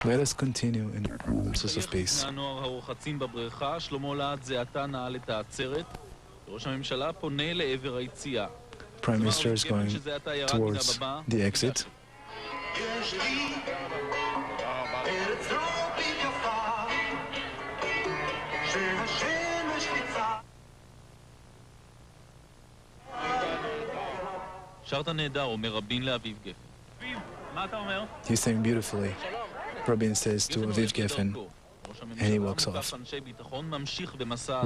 Let us continue in the process of peace. הנוער הרוחצים בבריכה, שלמה להט זה עתה נעל את העצרת. ראש הממשלה פונה לעבר היציאה. Prime Minister is going towards the exit. שרת נהדר, אומר רבין לאביב גפן. מה אתה אומר? He's saying beautifully. Rabin says to Aviv Geffen, and he walks off.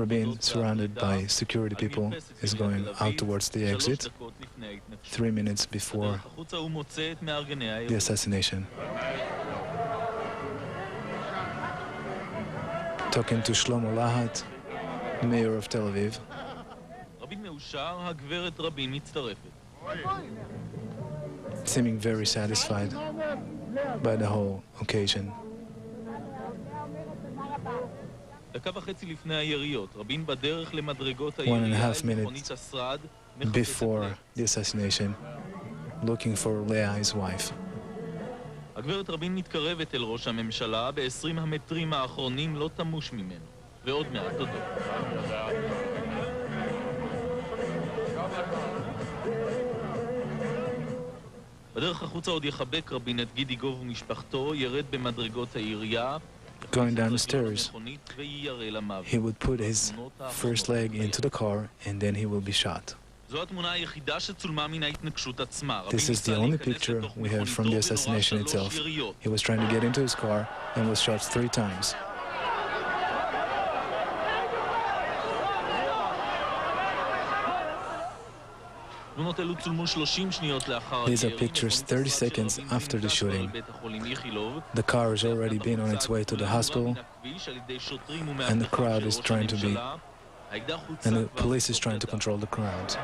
Rabin, surrounded by security people, is going out towards the exit 3 minutes before the assassination. Talking to Shlomo Lahat, the mayor of Tel Aviv. Seeming very satisfied by the whole occasion. 1.5 minutes before the assassination, looking for Leah, his wife. הגברת רבין מתקרבת אל ראש הממשלה, ב-20 המטרים האחרונים לא תמוש ממנו. ועוד מעט, תודות. בדרך החוצה עוד יחבק רבין את גידי גוב ומשפחתו, ירד במדרגות העירייה. Going down the stairs, he would put his first leg into the car and then he will be shot. This is the only picture we have from the assassination itself. He was trying to get into his car and was shot 3 times. These are pictures 30 seconds after the shooting. The car has already been on its way to the hospital, and the crowd is trying to be, and the police is trying to control the crowd.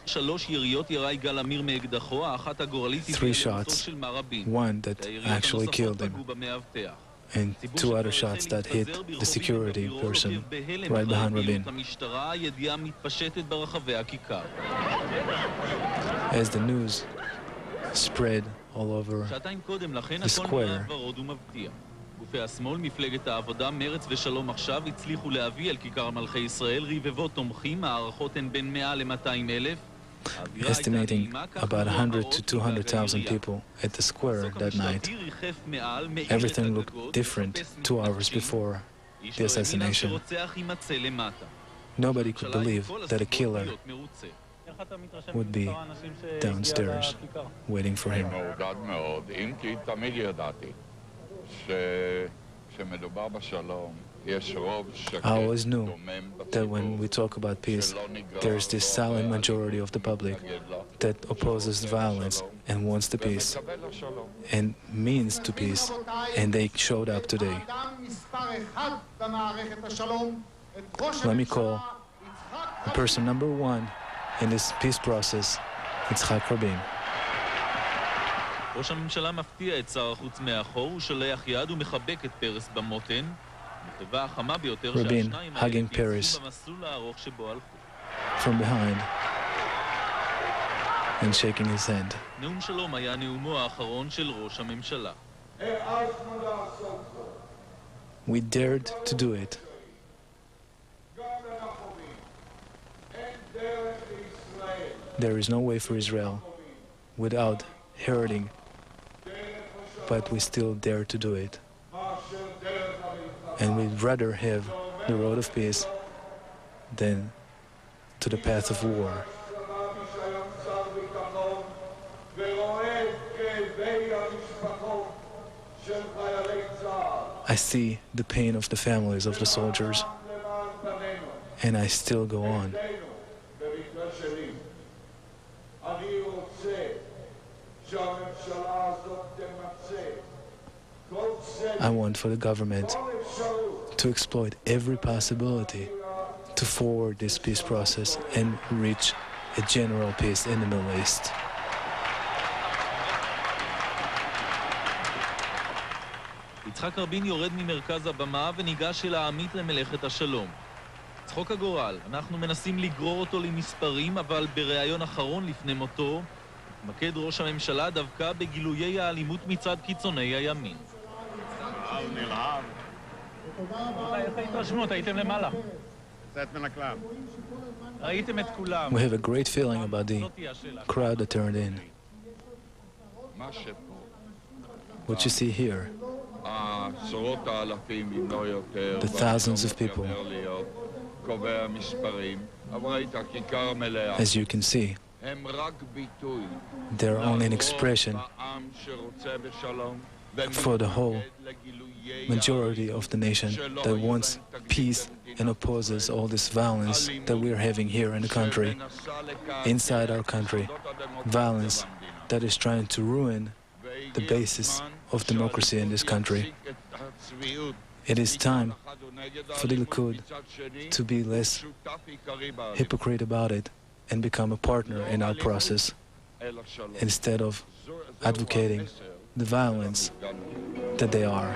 3 shots, one that actually killed him, and 2 other shots that hit the security person right behind Rabin. As the news spread all over the square, גופי השמאל, מפלגת העבודה, מרץ ושלום עכשיו הצליחו להביא אל כיכר מלכי ישראל רבבות תומכים, הערכות הן בין 100 ל-200 אלף. estimating about 100 to 200,000 people at the square that night. Everything looked different 2 hours before the assassination. Nobody could believe that a killer would be downstairs waiting for him. I always knew that when we talk about peace, there's this silent majority of the public that opposes violence and wants the peace and means to peace, and they showed up today. Let me call the person number 1 in this peace process, Yitzhak Rabin. ראש הממשלה מפתיע את שר החוץ מאחור, הוא שולח יד ומחבק את פרס במותן. Rabin hugging Paris from behind and shaking his hand. נאום שלום היה נאומו האחרון של ראש הממשלה. We dared to do it. There is no way for Israel without hurting, but we still dare to do it. And we'd rather have the road of peace than to the path of war. I see the pain of the families of the soldiers, and I still go on. I want for the government to exploit every possibility to forward this peace process and reach a general peace in the Middle East. יצחק רבין יורד ממרכז הבמה וניגש אל העמית למלאכת השלום. צחוק הגורל, אנחנו מנסים לגרור אותו למספרים, אבל בריאיון אחרון לפני מותו מקד ראש הממשלה דווקא בגילויי האלימות מצד קיצוני הימין. נלהב. איך ההתרשמות? הייתם למעלה. קצת מן הכלל. ראיתם את כולם. We have a great feeling about the crowd that turned in. מה שפה? What you see here, עשרות האלפים, אם לא יותר. the thousands of people, קובע מספרים. אבל ראית כיכר מלאה. as you can see, הם רק ביטוי. they're only an expression העם שרוצה בשלום. for the whole majority of the nation that wants peace and opposes all this violence that we're having here in the country, inside our country, violence that is trying to ruin the basis of democracy in this country. It is time for the Likud to be less hypocrite about it and become a partner in our process, instead of advocating the violence that they are.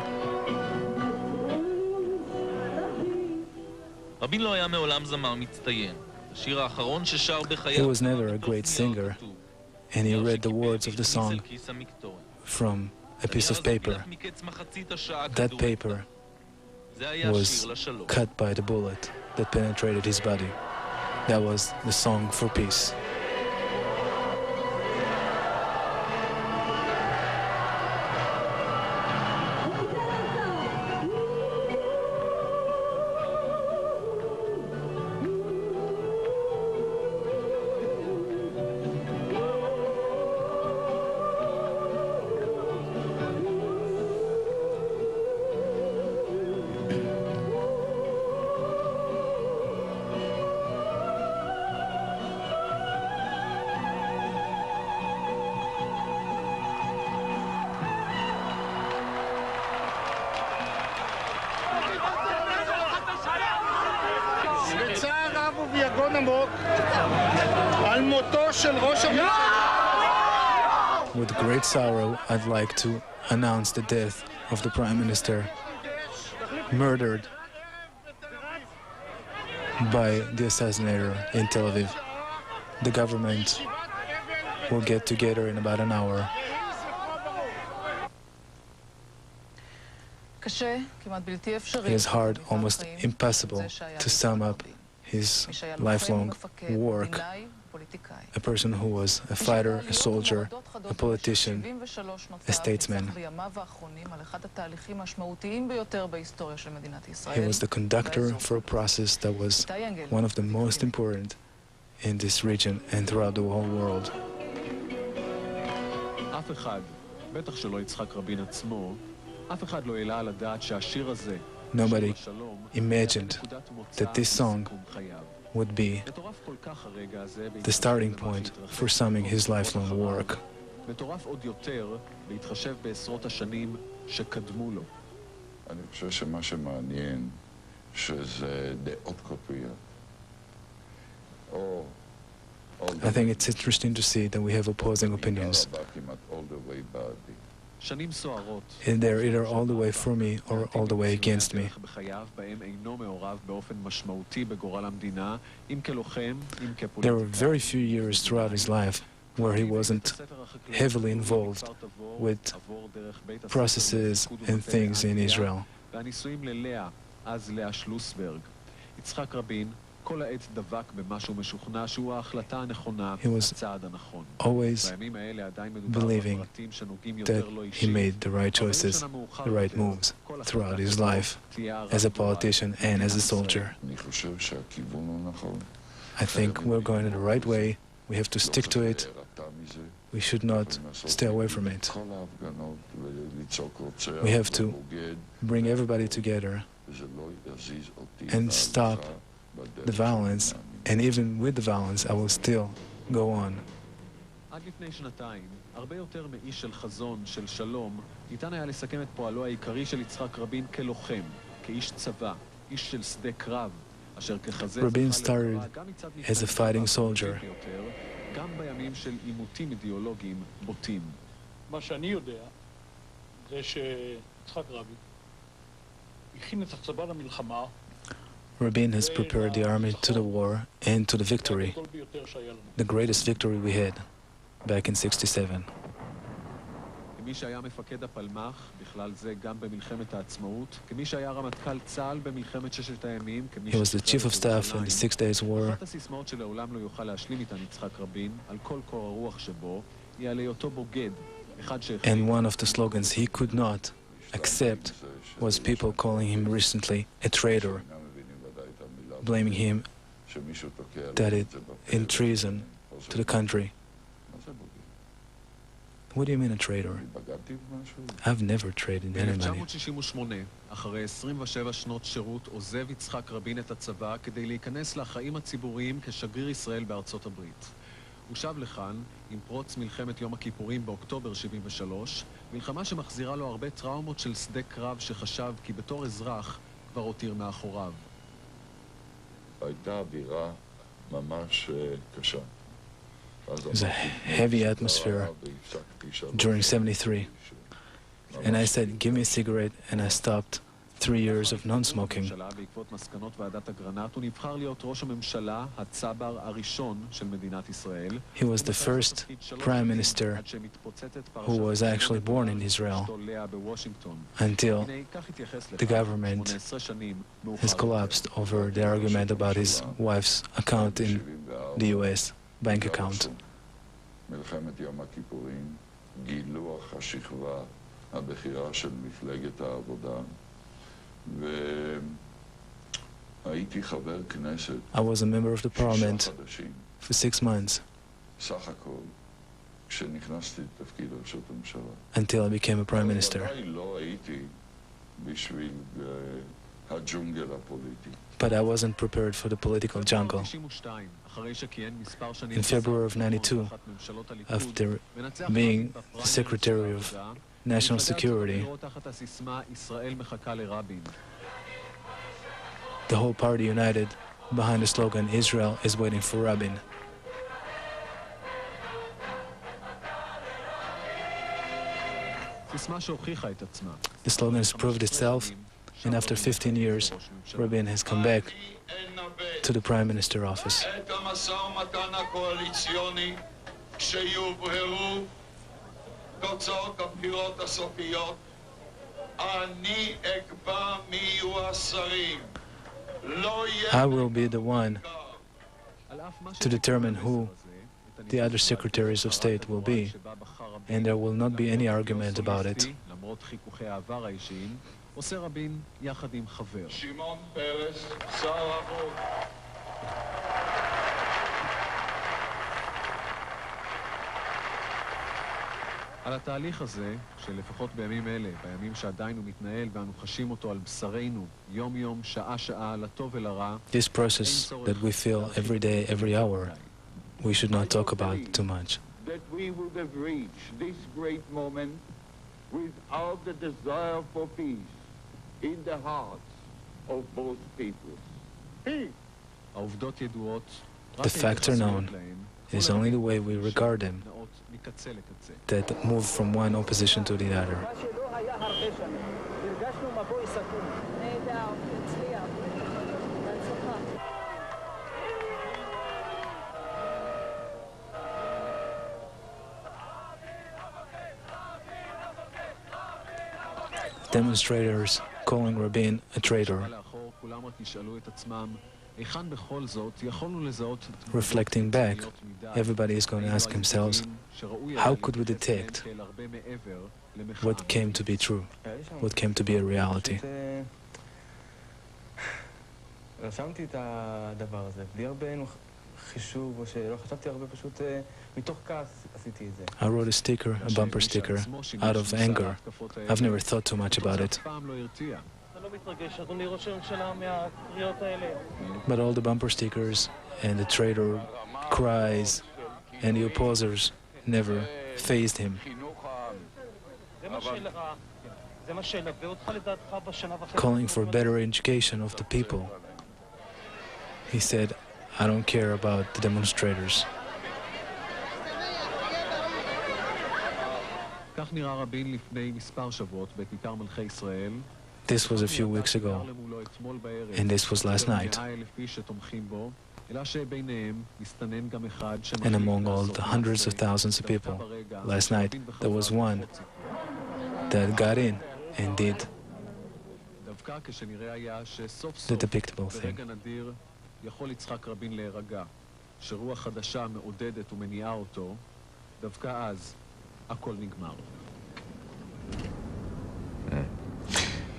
רבין לא היה מעולם זמר מצטיין. השיר האחרון ששר He בחייו was never a great singer, and he read the words of the song from a piece of paper. That paper was cut by the bullet that penetrated his body. That was the song for peace. With great sorrow, I'd like to announce the death of the Prime Minister, murdered by the assassinator in Tel Aviv. The government will get together in about an hour. It is hard, almost impossible, to sum up his lifelong work. A person who was a fighter, a soldier, a politician, a statesman. He was the conductor for a process that was one of the most important in this region and throughout the whole world. אף אחד, בטח שלא יצחק רבין עצמו, אף אחד לא העלה על הדעת שהשיר הזה, Nobody imagined that this song would be the starting point for summing his lifelong work. מטורף עוד יותר בהתחשב בעשרות השנים שקדמו לו. אני חושב שמה שמעניין שזה דעות קוטביות. I think it's interesting to see that we have opposing opinions. שנים סוערות. And they're either all the way for me or all the way against me. בחייו בהם אינו מעורב באופן משמעותי בגורל המדינה, אם כלוחם, אם כפוליטיקאי. There were very few years throughout his life where he wasn't heavily involved with processes and things in Israel. והנישואים ללאה, אז לאה שלוסברג. יצחק רבין כל העת דבק במה שהוא משוכנע שהוא ההחלטה הנכונה, הצעד הנכון. Always believing that he made the right choices, the right moves throughout his life as a politician and as a soldier. I think we're going in the right way. We have to stick to it. We should not stay away from it. We have to bring everybody together and stop the violence, and even with the violence, I will still go on. עד לפני שנתיים, הרבה יותר מאיש של חזון, של שלום, ניתן היה לסכם את פועלו העיקרי של יצחק רבין כלוחם, כאיש צבא, איש של שדה קרב, אשר כחזה Rabin started as a fighting soldier. גם בימים של עימותים אידיאולוגיים בוטים. מה שאני יודע זה שיצחק רבין הכין את הצבא למלחמה. Rabin has prepared the army to the war and to the victory, the greatest victory we had. back in 67. כמי שהיה מפקד הפלמ"ח, בכלל זה גם במלחמת העצמאות, כמי שהיה רמטכ"ל צה"ל במלחמת ששת הימים, כמי He was the chief of staff in the Six Days War. אחת הסיסמאות שלעולם לא יוכל להשלים איתן יצחק רבין, על כל קור הרוח שבו, היא על היותו בוגד, אחד שהחליט. And one of the slogans he could not accept was people calling him recently a traitor, blaming him that it in treason to the country. What do you mean a traitor? I've never traded anybody. ב-1968, אחרי 27 שנות שירות, עוזב יצחק רבין את הצבא כדי להיכנס לחיים הציבוריים כשגריר ישראל בארצות הברית. הוא שב לכאן עם פרוץ מלחמת יום הכיפורים באוקטובר 73, מלחמה שמחזירה לו הרבה טראומות של שדה קרב שחשב כי בתור אזרח כבר הותיר מאחוריו. הייתה אווירה ממש קשה. It was a heavy atmosphere during 73. And I said, give me a cigarette, and I stopped 3 years of non-smoking. בעקבות מסקנות ועדת אגרנט הוא נבחר להיות ראש הממשלה הצבר הראשון של מדינת ישראל. He was the first prime minister who was actually born in Israel until the government has collapsed over the argument about his wife's account in the US bank account. מלחמת יום הכיפורים, גילוח השכבה הבכירה של מפלגת העבודה, והייתי חבר כנסת I was a member of the parliament 6 חודשים, for 6 months סך הכל, כשנכנסתי לתפקיד ראשות הממשלה. until I became a prime minister. ודאי לא הייתי בשביל הג'ונגל הפוליטי. But I wasn't prepared for the political jungle. In February of 92, after being the Secretary of National Security, the whole party united behind the slogan, Israel is waiting for Rabin. The slogan has proved itself, and after 15 years, Rabin has come back to the Prime Minister office. I will be the one to determine who the other secretaries of state will be, and there will not be any argument about it. עושה רבין יחד עם חבר. שמעון פרס, שר החוץ. על התהליך הזה, שלפחות בימים אלה, בימים שעדיין הוא מתנהל ואנו חשים אותו על בשרנו, יום-יום, שעה-שעה, לטוב ולרע, This process that we feel every day, every hour, we should not talk about too much. That we would have reached this great moment without the desire for peace in the hearts of both peoples. העובדות ידועות, The facts are known. It is only the way we regard them that move from one opposition to the other. Demonstrators calling Rabin a traitor, reflecting back, everybody is going to ask themselves, how could we detect what came to be true, what came to be a reality? רשמתי את הדבר הזה, בלי הרבה חישוב, או שלא חשבתי הרבה, פשוט מתוך כעס עשיתי את זה. I wrote a sticker, a bumper sticker, out of anger. I've never thought too much about it. But all the bumper stickers and the traitor cries and the opposers never fazed him. Calling for better education of the people. He said, I don't care about the demonstrators. כך נראה רבין לפני מספר שבועות בכיכר מלכי ישראל. This was a few weeks ago, and this was last night. אלא שביניהם מסתנן גם אחד And among all the hundreds of thousands of people, last night there was one that got in and did דווקא כשנראה היה שסוף the סוף depictable thing. ברגע נדיר יכול יצחק רבין להירגע, שרוח חדשה מעודדת ומניעה אותו, דווקא אז הכל נגמר.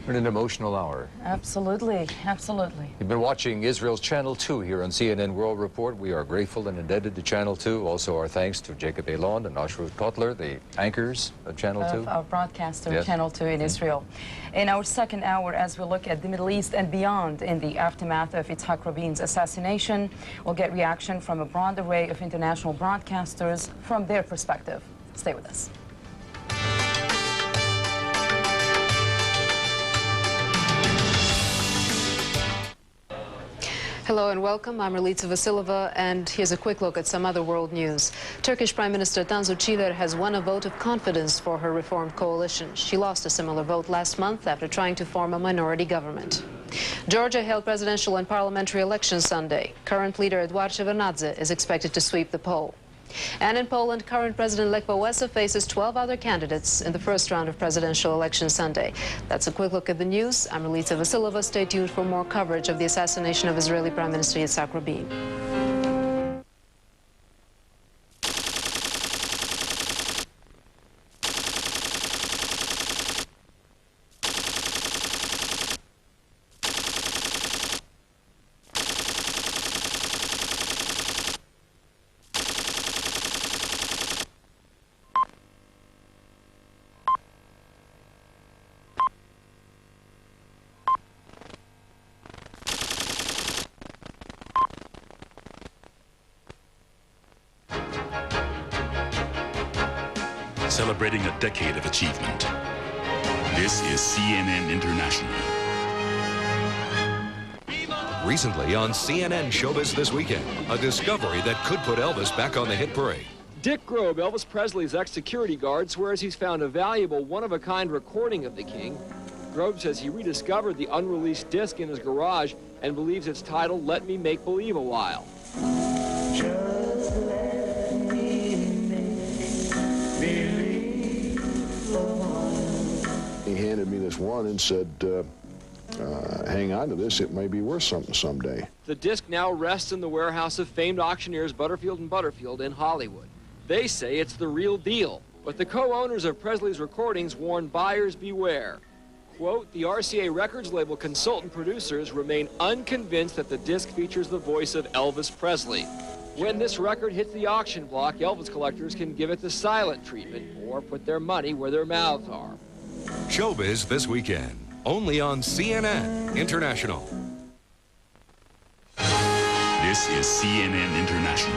An emotional hour. Absolutely, absolutely. You've been watching Israel's Channel 2 here on CNN World Report. We are grateful and indebted to Channel 2. Also our thanks to Jacob Elon and Ashrut Kotler, the anchors of Channel 2. Our broadcaster, Yes. Channel 2 in Israel. In our second hour, as we look at the Middle East and beyond in the aftermath of Yitzhak Rabin's assassination, we'll get reaction from a broad array of international broadcasters from their perspective. Stay with us. Hello and welcome. I'm Relitza Vasilova, and here's a quick look at some other world news. Turkish Prime Minister Tansu Çiller has won a vote of confidence for her reformed coalition. She lost a similar vote last month after trying to form a minority government. Georgia held presidential and parliamentary elections Sunday. Current leader Eduard Shevardnadze is expected to sweep the poll. And in Poland, current President Lech Wałęsa faces 12 other candidates in the first round of presidential elections Sunday. That's a quick look at the news. I'm Relitza Vasilova. Stay tuned for more coverage of the assassination of Israeli Prime Minister Yitzhak Rabin. Celebrating a decade of achievement. This is CNN International. Recently on CNN Showbiz This Weekend, a discovery that could put Elvis back on the hit parade. Dick Grobe, Elvis Presley's ex-security guard, swears he's found a valuable one-of-a-kind recording of the King. Grobe says he rediscovered the unreleased disc in his garage and believes it's titled Let Me Make Believe a While. He handed me this one and said, hang on to this, it may be worth something someday. The disc now rests in the warehouse of famed auctioneers Butterfield and Butterfield in Hollywood. They say it's the real deal, but the co-owners of Presley's recordings warn buyers beware. Quote, the RCA Records label consultant producers remain unconvinced that the disc features the voice of Elvis Presley. When this record hits the auction block, Elvis collectors can give it the silent treatment or put their money where their mouths are. Showbiz This Weekend, only on CNN International. This is CNN International.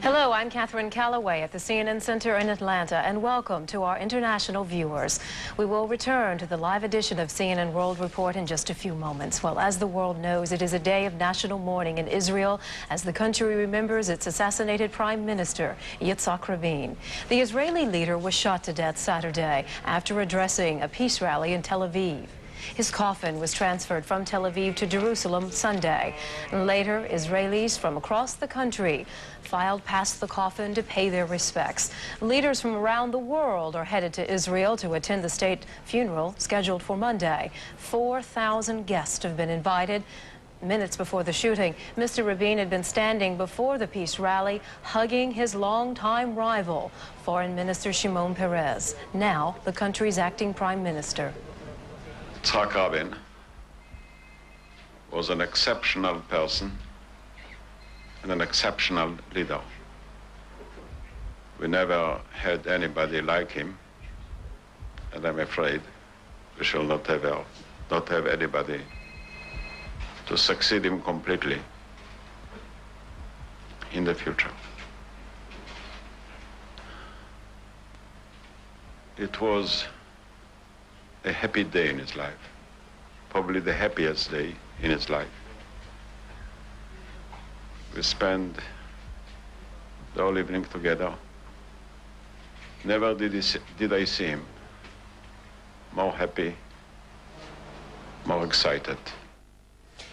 Hello, I'm Catherine Calloway at the CNN Center in Atlanta, and welcome to our international viewers. We will return to the live edition of CNN World Report in just a few moments. Well, as the world knows, it is a day of national mourning in Israel as the country remembers its assassinated Prime Minister, Yitzhak Rabin. The Israeli leader was shot to death Saturday after addressing a peace rally in Tel Aviv. His coffin was transferred from Tel Aviv to Jerusalem Sunday. Later, Israelis from across the country filed past the coffin to pay their respects. Leaders from around the world are headed to Israel to attend the state funeral scheduled for Monday. 4,000 guests have been invited. Minutes before the shooting, Mr. Rabin had been standing before the peace rally, hugging his longtime rival, Foreign Minister Shimon Peres, now the country's acting prime minister. Yitzhak Rabin was an exceptional person and an exceptional leader. We never had anybody like him, and I'm afraid we shall not have anybody to succeed him completely in the future. It was a happy day in his life, probably the happiest day in his life. We spent the whole evening together. Never did I see him more happy, more excited.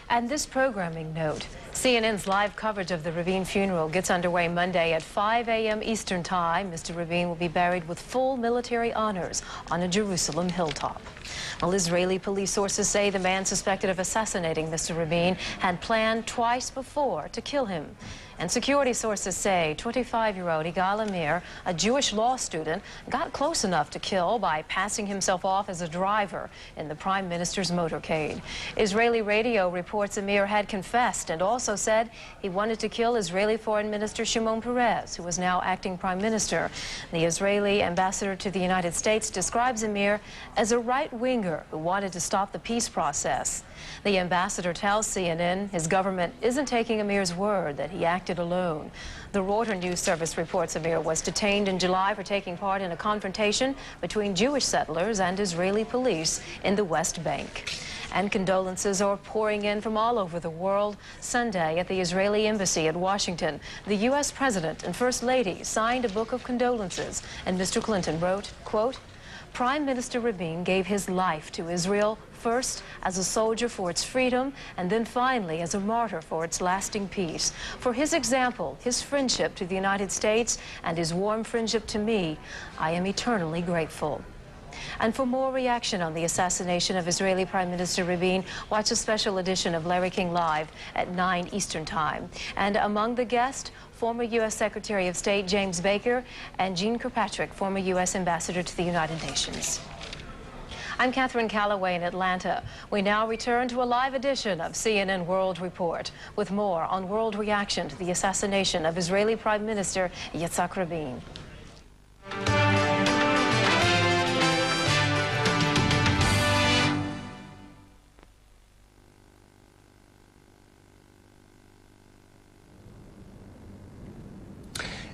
And this programming note, CNN's live coverage of the Rabin funeral gets underway Monday at 5 a.m. Eastern Time. Mr. Rabin will be buried with full military honors on a Jerusalem hilltop. Well, Israeli police sources say the man suspected of assassinating Mr. Rabin had planned twice before to kill him. And security sources say 25-year-old Yigal Amir, a Jewish law student, got close enough to kill by passing himself off as a driver in the prime minister's motorcade. Israeli radio reports Amir had confessed and also said he wanted to kill Israeli Foreign Minister Shimon Peres, who is now acting prime minister. The Israeli ambassador to the United States describes Amir as a right-winger who wanted to stop the peace process. The ambassador tells CNN his government isn't taking Amir's word that he acted alone. The Reuters news service reports Amir was detained in July for taking part in a confrontation between Jewish settlers and Israeli police in the West Bank. And condolences are pouring in from all over the world. Sunday at the Israeli embassy at Washington, the U.S. President and First Lady signed a book of condolences, and Mr. Clinton wrote, quote, Prime Minister Rabin gave his life to Israel, first as a soldier for its freedom, and then finally as a martyr for its lasting peace. For his example, his friendship to the United States, and his warm friendship to me, I am eternally grateful. And for more reaction on the assassination of Israeli Prime Minister Rabin, watch a special edition of Larry King Live at 9 Eastern Time. And among the guests, former U.S. Secretary of State James Baker and Jean Kirkpatrick, former U.S. Ambassador to the United Nations. I'm Catherine Calloway in Atlanta. We now return to a live edition of CNN World Report with more on world reaction to the assassination of Israeli Prime Minister Yitzhak Rabin.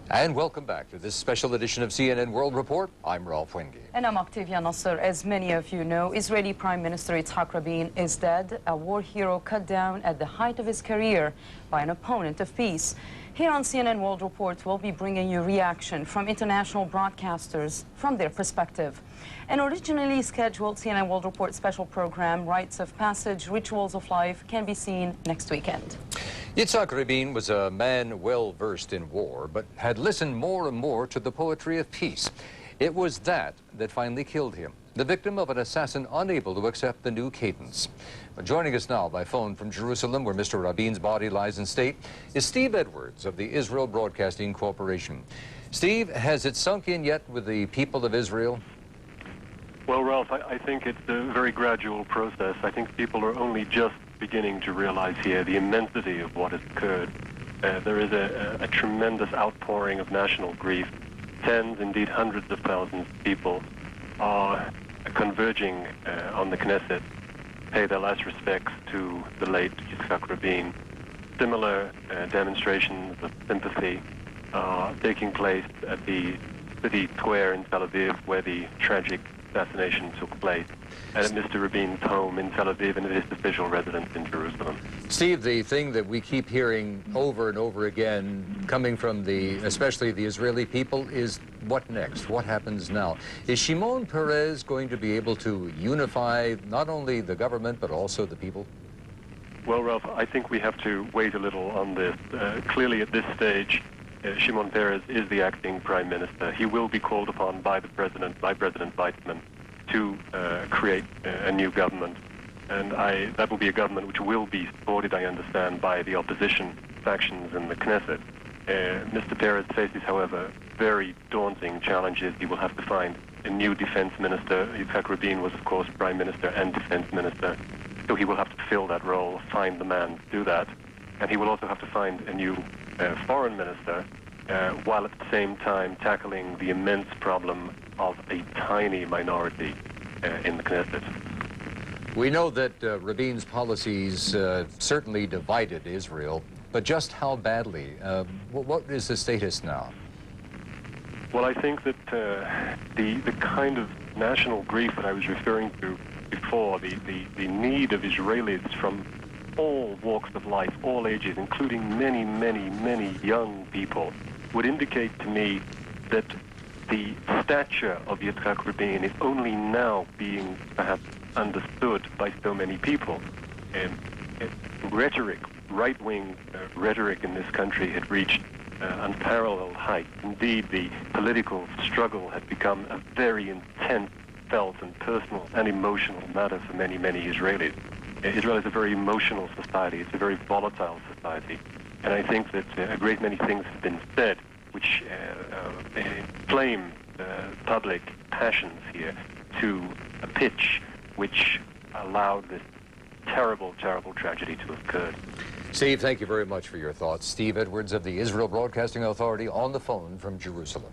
And welcome back to this special edition of CNN World Report. I'm Ralph Wingate. And I'm Octavia Nasser. As many of you know, Israeli Prime Minister Yitzhak Rabin is dead, a war hero cut down at the height of his career by an opponent of peace. Here on CNN World Report, we'll be bringing you reaction from international broadcasters from their perspective. An originally scheduled CNN World Report special program, Rites of Passage, Rituals of Life, can be seen next weekend. Yitzhak Rabin was a man well-versed in war, but had listened more and more to the poetry of peace. It was that finally killed him, the victim of an assassin unable to accept the new cadence. Joining us now by phone from Jerusalem, where Mr. Rabin's body lies in state, is Steve Edwards of the Israel Broadcasting Corporation. Steve, has it sunk in yet with the people of Israel? Well, Ralph, I think it's a very gradual process. I think people are only just beginning to realize here the immensity of what has occurred. There is a tremendous outpouring of national grief. Tens, indeed hundreds of thousands of people are converging on the Knesset, pay their last respects to the late Yitzhak Rabin. Similar demonstrations of sympathy are taking place at the city square in Tel Aviv, where the tragic assassination took place, and at Mr. Rabin's home in Tel Aviv and at his official residence in Jerusalem. Steve, the thing that we keep hearing over and over again, coming from especially the Israeli people, is what next? What happens now? Is Shimon Peres going to be able to unify not only the government but also the people? Well, Ralph, I think we have to wait a little on this. Clearly at this stage, Shimon Peres is the acting prime minister. He will be called upon by President Weizmann, to create a new government. And that will be a government which will be supported, I understand, by the opposition factions in the Knesset. Mr. Peres faces, however, very daunting challenges. He will have to find a new defense minister. Yitzhak Rabin was, of course, prime minister and defense minister. So he will have to fill that role, find the man to do that. And he will also have to find a new foreign minister, while at the same time tackling the immense problem of a tiny minority in the Knesset. We know that Rabin's policies certainly divided Israel, but just how badly? What is the status now? Well, I think that the kind of national grief that I was referring to before, the need of Israelis from all walks of life, all ages, including many, many, many young people, would indicate to me that the stature of Yitzhak Rabin is only now being perhaps understood by so many people. Rhetoric, right-wing rhetoric in this country had reached unparalleled heights. Indeed, the political struggle had become a very intense, felt and personal and emotional matter for many, many Israelis. Israel is a very emotional society. It's a very volatile society. And I think that a great many things have been said which inflame public passions here to a pitch which allowed this terrible, terrible tragedy to have occurred. Steve, thank you very much for your thoughts. Steve Edwards of the Israel Broadcasting Authority on the phone from Jerusalem.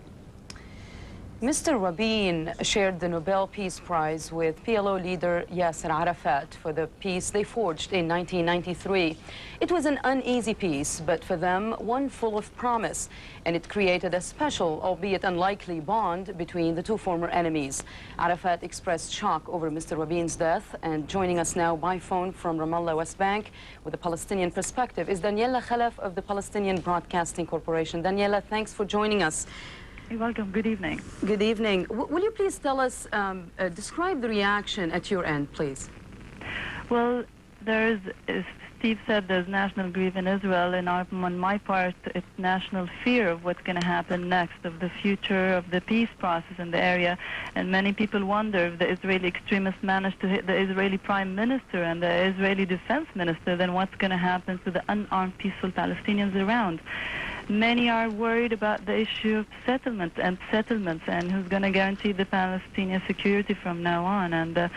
Mr. Rabin shared the Nobel Peace Prize with PLO leader Yasser Arafat for the peace they forged in 1993. It was an uneasy peace, but for them, one full of promise, and it created a special, albeit unlikely, bond between the two former enemies. Arafat expressed shock over Mr. Rabin's death, and joining us now by phone from Ramallah, West Bank, with a Palestinian perspective, is Daniela Khalaf of the Palestinian Broadcasting Corporation. Daniela, thanks for joining us. You're welcome. Good evening. Good evening. Will you please tell us, describe the reaction at your end, please? Well, as Steve said, there's national grief in Israel, and on my part, it's national fear of what's going to happen next, of the future of the peace process in the area. And many people wonder if the Israeli extremists manage to hit the Israeli prime minister and the Israeli defense minister, then what's going to happen to the unarmed, peaceful Palestinians around? Many are worried about the issue of settlements and who's going to guarantee the Palestinian security from now on. And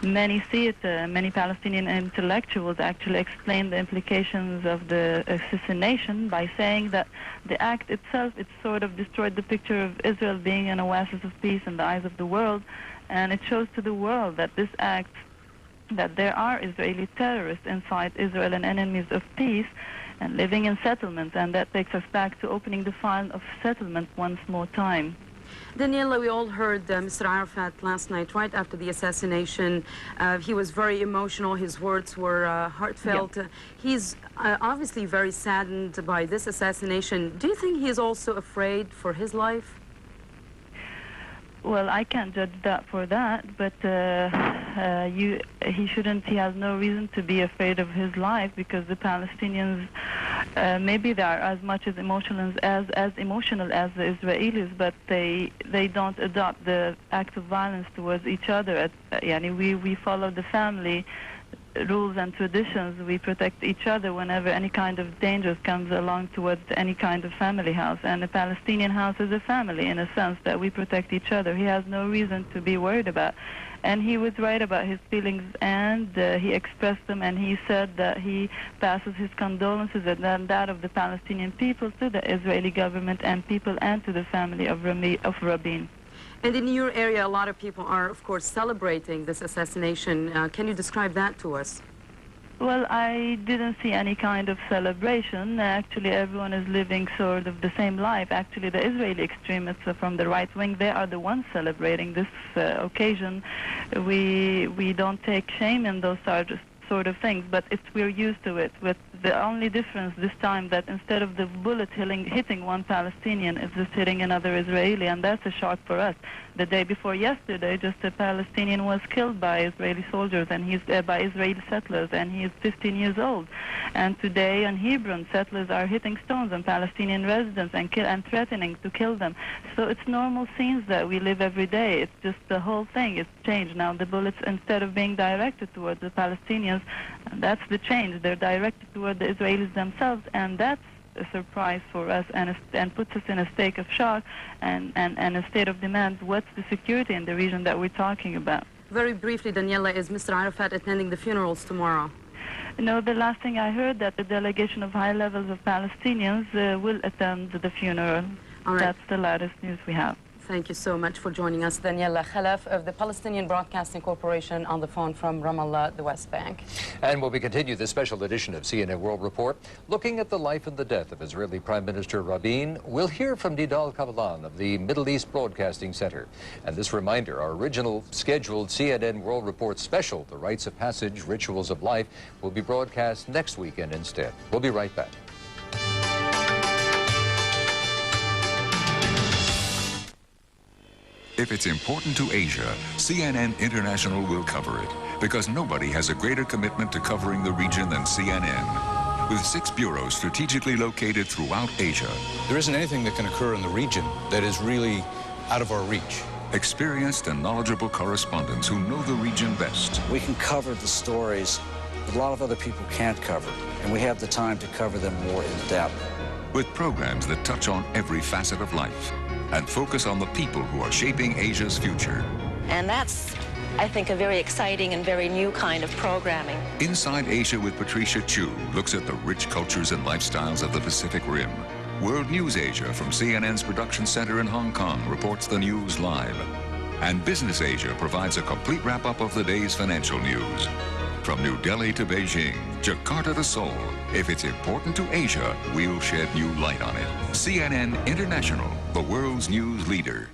many see it, many Palestinian intellectuals actually explain the implications of the assassination by saying that the act itself, it sort of destroyed the picture of Israel being an oasis of peace in the eyes of the world. And it shows to the world that this act, that there are Israeli terrorists inside Israel and enemies of peace, and living in settlements, and that takes us back to opening the file of settlement once more time. Daniela, we all heard Mr. Arafat last night, right after the assassination. He was very emotional. His words were heartfelt. Yeah. He's obviously very saddened by this assassination. Do you think he is also afraid for his life? Well, I can't judge that for that, but he shouldn't. He has no reason to be afraid of his life, because the Palestinians, maybe they are as much as emotional as the Israelis, but they don't adopt the act of violence towards each other. We follow the family rules and traditions. We protect each other whenever any kind of danger comes along towards any kind of family house. And a Palestinian house is a family in a sense that we protect each other. He has no reason to be worried about. And he was right about his feelings, and he expressed them, and he said that he passes his condolences and that of the Palestinian people to the Israeli government and people and to the family of Rabin. And in your area, a lot of people are, of course, celebrating this assassination. Can you describe that to us? Well, I didn't see any kind of celebration. Actually, everyone is living sort of the same life. Actually, the Israeli extremists from the right wing, they are the ones celebrating this occasion. We don't take shame in those sort of things, but we're used to it. With the only difference this time that instead of the bullet hitting one Palestinian, it's just hitting another Israeli, and that's a shock for us. The day before yesterday, just a Palestinian was killed by Israeli soldiers, and by Israeli settlers, and he is 15 years old. And today in Hebron, settlers are hitting stones on Palestinian residents and threatening to kill them. So it's normal scenes that we live every day. It's just the whole thing. It's changed now. The bullets, instead of being directed towards the Palestinians, that's the change. They're directed toward the Israelis themselves, and that's a surprise for us and puts us in a state of shock and a state of demand. What's the security in the region that we're talking about? Very briefly, Daniela, is Mr. Arafat attending the funerals tomorrow? No, the last thing I heard that the delegation of high levels of Palestinians will attend the funeral. All right. That's the latest news we have. Thank you so much for joining us. Daniela Khalaf of the Palestinian Broadcasting Corporation on the phone from Ramallah, the West Bank. And when we continue this special edition of CNN World Report, looking at the life and the death of Israeli Prime Minister Rabin, we'll hear from Nidal Kavalan of the Middle East Broadcasting Center. And this reminder, our original scheduled CNN World Report special, The Rites of Passage, Rituals of Life, will be broadcast next weekend instead. We'll be right back. If it's important to Asia, CNN International will cover it, because nobody has a greater commitment to covering the region than CNN. With 6 bureaus strategically located throughout Asia. There isn't anything that can occur in the region that is really out of our reach. Experienced and knowledgeable correspondents who know the region best. We can cover the stories that a lot of other people can't cover, and we have the time to cover them more in depth. With programs that touch on every facet of life and focus on the people who are shaping Asia's future. And that's, I think, a very exciting and very new kind of programming. Inside Asia with Patricia Chu looks at the rich cultures and lifestyles of the Pacific Rim. World News Asia from CNN's production center in Hong Kong reports the news live. And Business Asia provides a complete wrap-up of the day's financial news. From New Delhi to Beijing, Jakarta to Seoul, if it's important to Asia, we'll shed new light on it. CNN International, the world's news leader.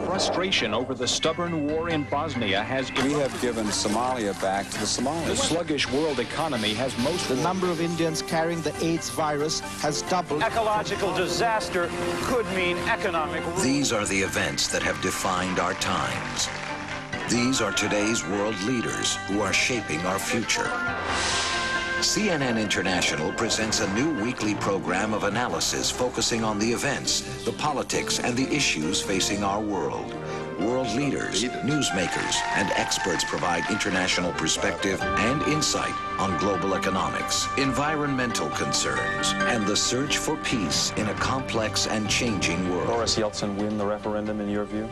Frustration over the stubborn war in Bosnia has... We have given Somalia back to the Somalis. The sluggish world economy has most... The number of Indians carrying the AIDS virus has doubled. Ecological disaster could mean economic... These are the events that have defined our times. These are today's world leaders who are shaping our future. CNN International presents a new weekly program of analysis focusing on the events, the politics, and the issues facing our world. World leaders, newsmakers, and experts provide international perspective and insight on global economics, environmental concerns, and the search for peace in a complex and changing world. Boris Yeltsin win the referendum in your view?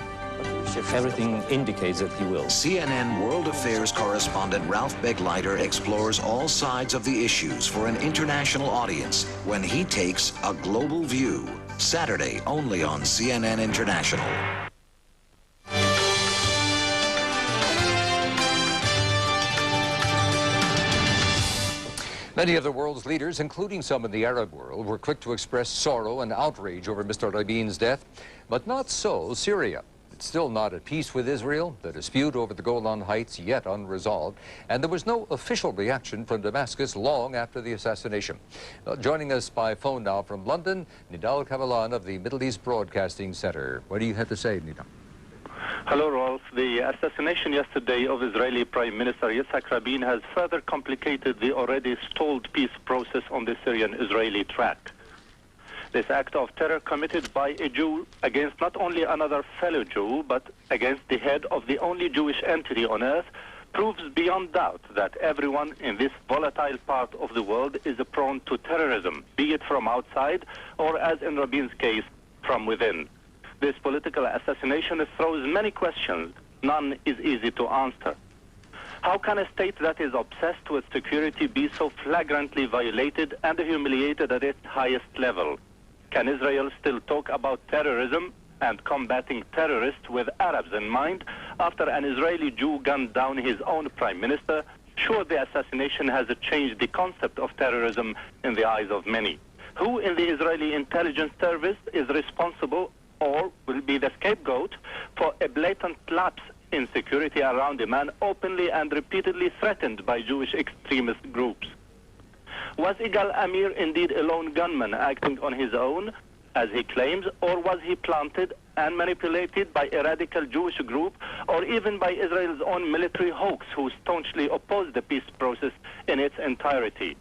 Everything indicates that he will. CNN World Affairs correspondent Ralph Begleiter explores all sides of the issues for an international audience when he takes a global view. Saturday, only on CNN International. Many of the world's leaders, including some in the Arab world, were quick to express sorrow and outrage over Mr. Rabin's death, but not so Syria. It's still not at peace with Israel, the dispute over the Golan Heights yet unresolved, and there was no official reaction from Damascus long after the assassination. Joining us by phone now from London, Nidal Kavalan of the Middle East Broadcasting Center. What do you have to say, Nidal? Hello, Rolf. The assassination yesterday of Israeli Prime Minister Yitzhak Rabin has further complicated the already stalled peace process on the Syrian-Israeli track. This act of terror committed by a Jew against not only another fellow Jew, but against the head of the only Jewish entity on earth, proves beyond doubt that everyone in this volatile part of the world is prone to terrorism, be it from outside or, as in Rabin's case, from within. This political assassination throws many questions. None is easy to answer. How can a state that is obsessed with security be so flagrantly violated and humiliated at its highest level? Can Israel still talk about terrorism and combating terrorists with Arabs in mind after an Israeli Jew gunned down his own prime minister? Sure, the assassination has changed the concept of terrorism in the eyes of many. Who in the Israeli intelligence service is responsible or will be the scapegoat for a blatant lapse in security around a man openly and repeatedly threatened by Jewish extremist groups? Was Igal Amir indeed a lone gunman acting on his own, as he claims, or was he planted and manipulated by a radical Jewish group, or even by Israel's own military hawks who staunchly opposed the peace process in its entirety?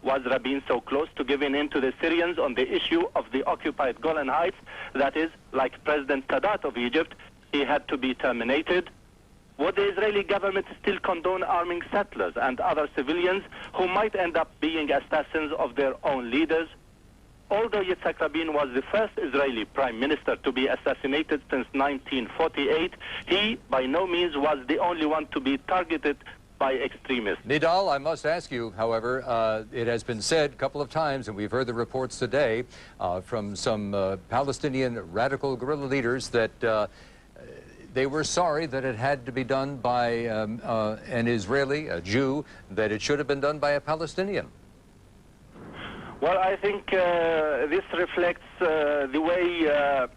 Was Rabin so close to giving in to the Syrians on the issue of the occupied Golan Heights that is, like President Sadat of Egypt, he had to be terminated? Would the Israeli government still condone arming settlers and other civilians who might end up being assassins of their own leaders? Although Yitzhak Rabin was the first Israeli prime minister to be assassinated since 1948, he by no means was the only one to be targeted by extremists. Nidal, I must ask you, however, it has been said a couple of times, and we've heard the reports today from some Palestinian radical guerrilla leaders that they were sorry that it had to be done by an Israeli, a Jew, that it should have been done by a Palestinian. Well, I think this reflects the way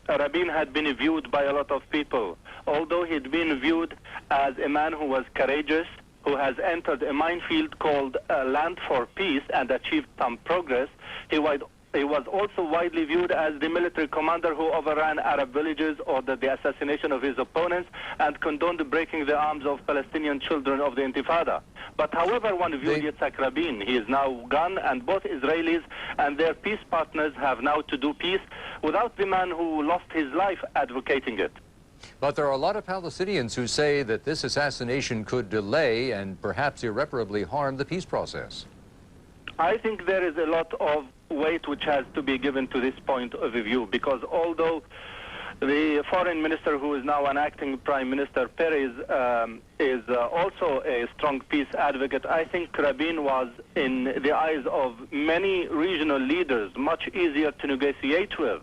Rabin had been viewed by a lot of people. Although he'd been viewed as a man who was courageous, who has entered a minefield called Land for Peace and achieved some progress, he He was also widely viewed as the military commander who overran Arab villages, ordered the assassination of his opponents, and condoned breaking the arms of Palestinian children of the Intifada. But however one viewed Yitzhak Rabin, he is now gone, and both Israelis and their peace partners have now to do peace without the man who lost his life advocating it. But there are a lot of Palestinians who say that this assassination could delay and perhaps irreparably harm the peace process. I think there is a lot of weight which has to be given to this point of view, because although the foreign minister, who is now an acting prime minister, Perez, is also a strong peace advocate, I think Rabin was, in the eyes of many regional leaders, much easier to negotiate with.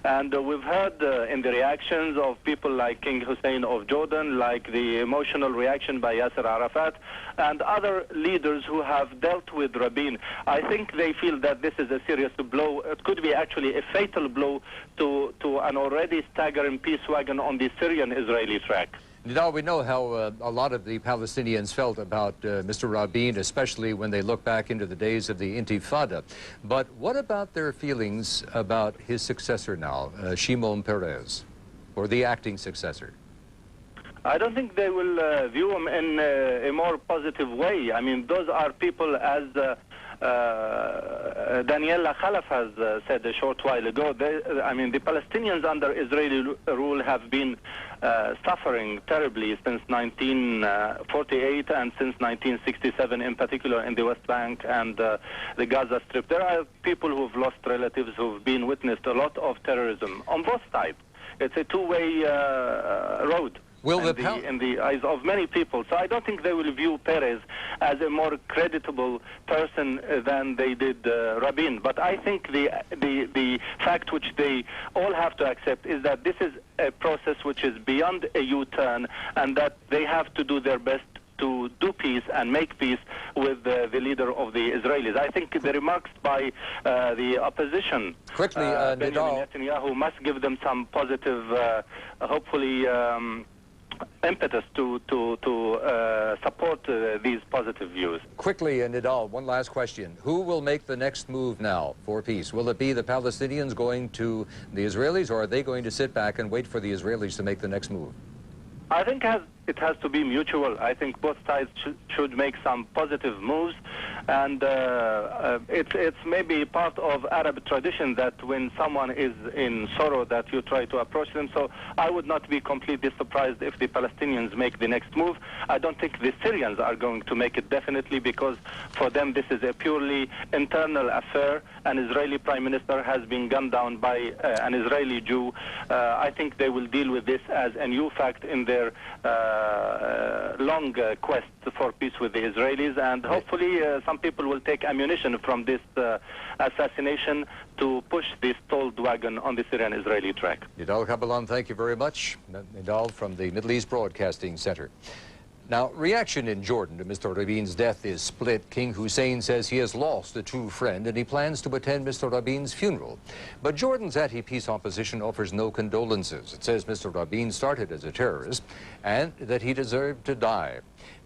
And we've heard in the reactions of people like King Hussein of Jordan, like the emotional reaction by Yasser Arafat, and other leaders who have dealt with Rabin. I think they feel that this is a serious blow. It could be actually a fatal blow to an already staggering peace wagon on the Syrian-Israeli track. Nidal, we know how a lot of the Palestinians felt about Mr. Rabin, especially when they look back into the days of the Intifada. But what about their feelings about his successor now, Shimon Peres, or the acting successor? I don't think they will view him in a more positive way. I mean, those are people, as Daniela Khalaf has said a short while ago, I mean, the Palestinians under Israeli rule have been suffering terribly since 1948 and since 1967, in particular in the West Bank and the Gaza Strip. There are people who've lost relatives, who've been witnessed a lot of terrorism on both sides. It's a two-way road. In the eyes of many people. So I don't think they will view Peres as a more creditable person than they did Rabin. But I think the fact which they all have to accept is that this is a process which is beyond a U-turn, and that they have to do their best to do peace and make peace with the leader of the Israelis. I think the remarks by the opposition, Benjamin Netanyahu, must give them some positive, hopefully, impetus to support these positive views. Quickly, Nidal, one last question. Who will make the next move now for peace? Will it be the Palestinians going to the Israelis, or are they going to sit back and wait for the Israelis to make the next move? I think it has to be mutual. I think both sides should make some positive moves, and it's maybe part of Arab tradition that when someone is in sorrow that you try to approach them. So I would not be completely surprised if the Palestinians make the next move. I don't think the Syrians are going to make it, definitely, because for them this is a purely internal affair. An Israeli prime minister has been gunned down by an Israeli Jew. I think they will deal with this as a new fact in their long quest for peace with the Israelis, and hopefully some people will take ammunition from this assassination to push this stalled wagon on the Syrian-Israeli track. Nidal Kabalan, thank you very much. Nidal from the Middle East Broadcasting Center. Now, reaction in Jordan to Mr. Rabin's death is split. King Hussein says he has lost a true friend and he plans to attend Mr. Rabin's funeral. But Jordan's anti-peace opposition offers no condolences. It says Mr. Rabin started as a terrorist and that he deserved to die.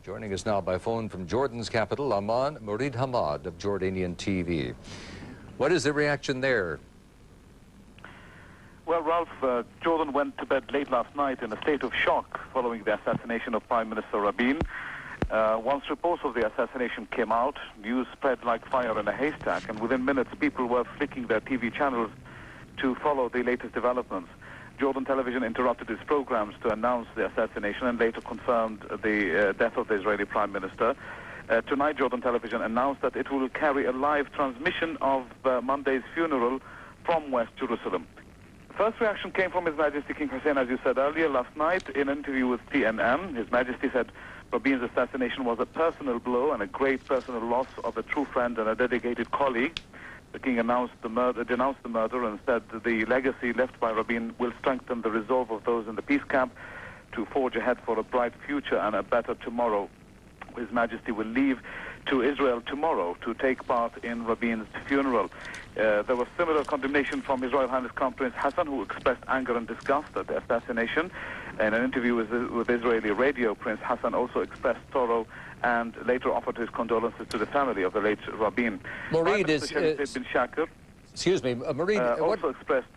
Joining us now by phone from Jordan's capital, Amman Murid Hamad of Jordanian TV. What is the reaction there? Well, Ralph, Jordan went to bed late last night in a state of shock following the assassination of Prime Minister Rabin. Once reports of the assassination came out, news spread like fire in a haystack, and within minutes people were flicking their TV channels to follow the latest developments. Jordan television interrupted its programs to announce the assassination and later confirmed the death of the Israeli Prime Minister. Tonight, Jordan television announced that it will carry a live transmission of Monday's funeral from West Jerusalem. First reaction came from His Majesty King Hussein, as you said earlier, last night in an interview with CNN. His Majesty said Rabin's assassination was a personal blow and a great personal loss of a true friend and a dedicated colleague. The King denounced the murder and said the legacy left by Rabin will strengthen the resolve of those in the peace camp to forge ahead for a bright future and a better tomorrow. His Majesty will leave to Israel tomorrow to take part in Rabin's funeral. There was similar condemnation from His Royal Highness Crown Prince Hassan, who expressed anger and disgust at the assassination. In an interview with Israeli radio, Prince Hassan also expressed sorrow and later offered his condolences to the family of the late Rabin. Maureen, Excuse me, Maureen. Also expressed.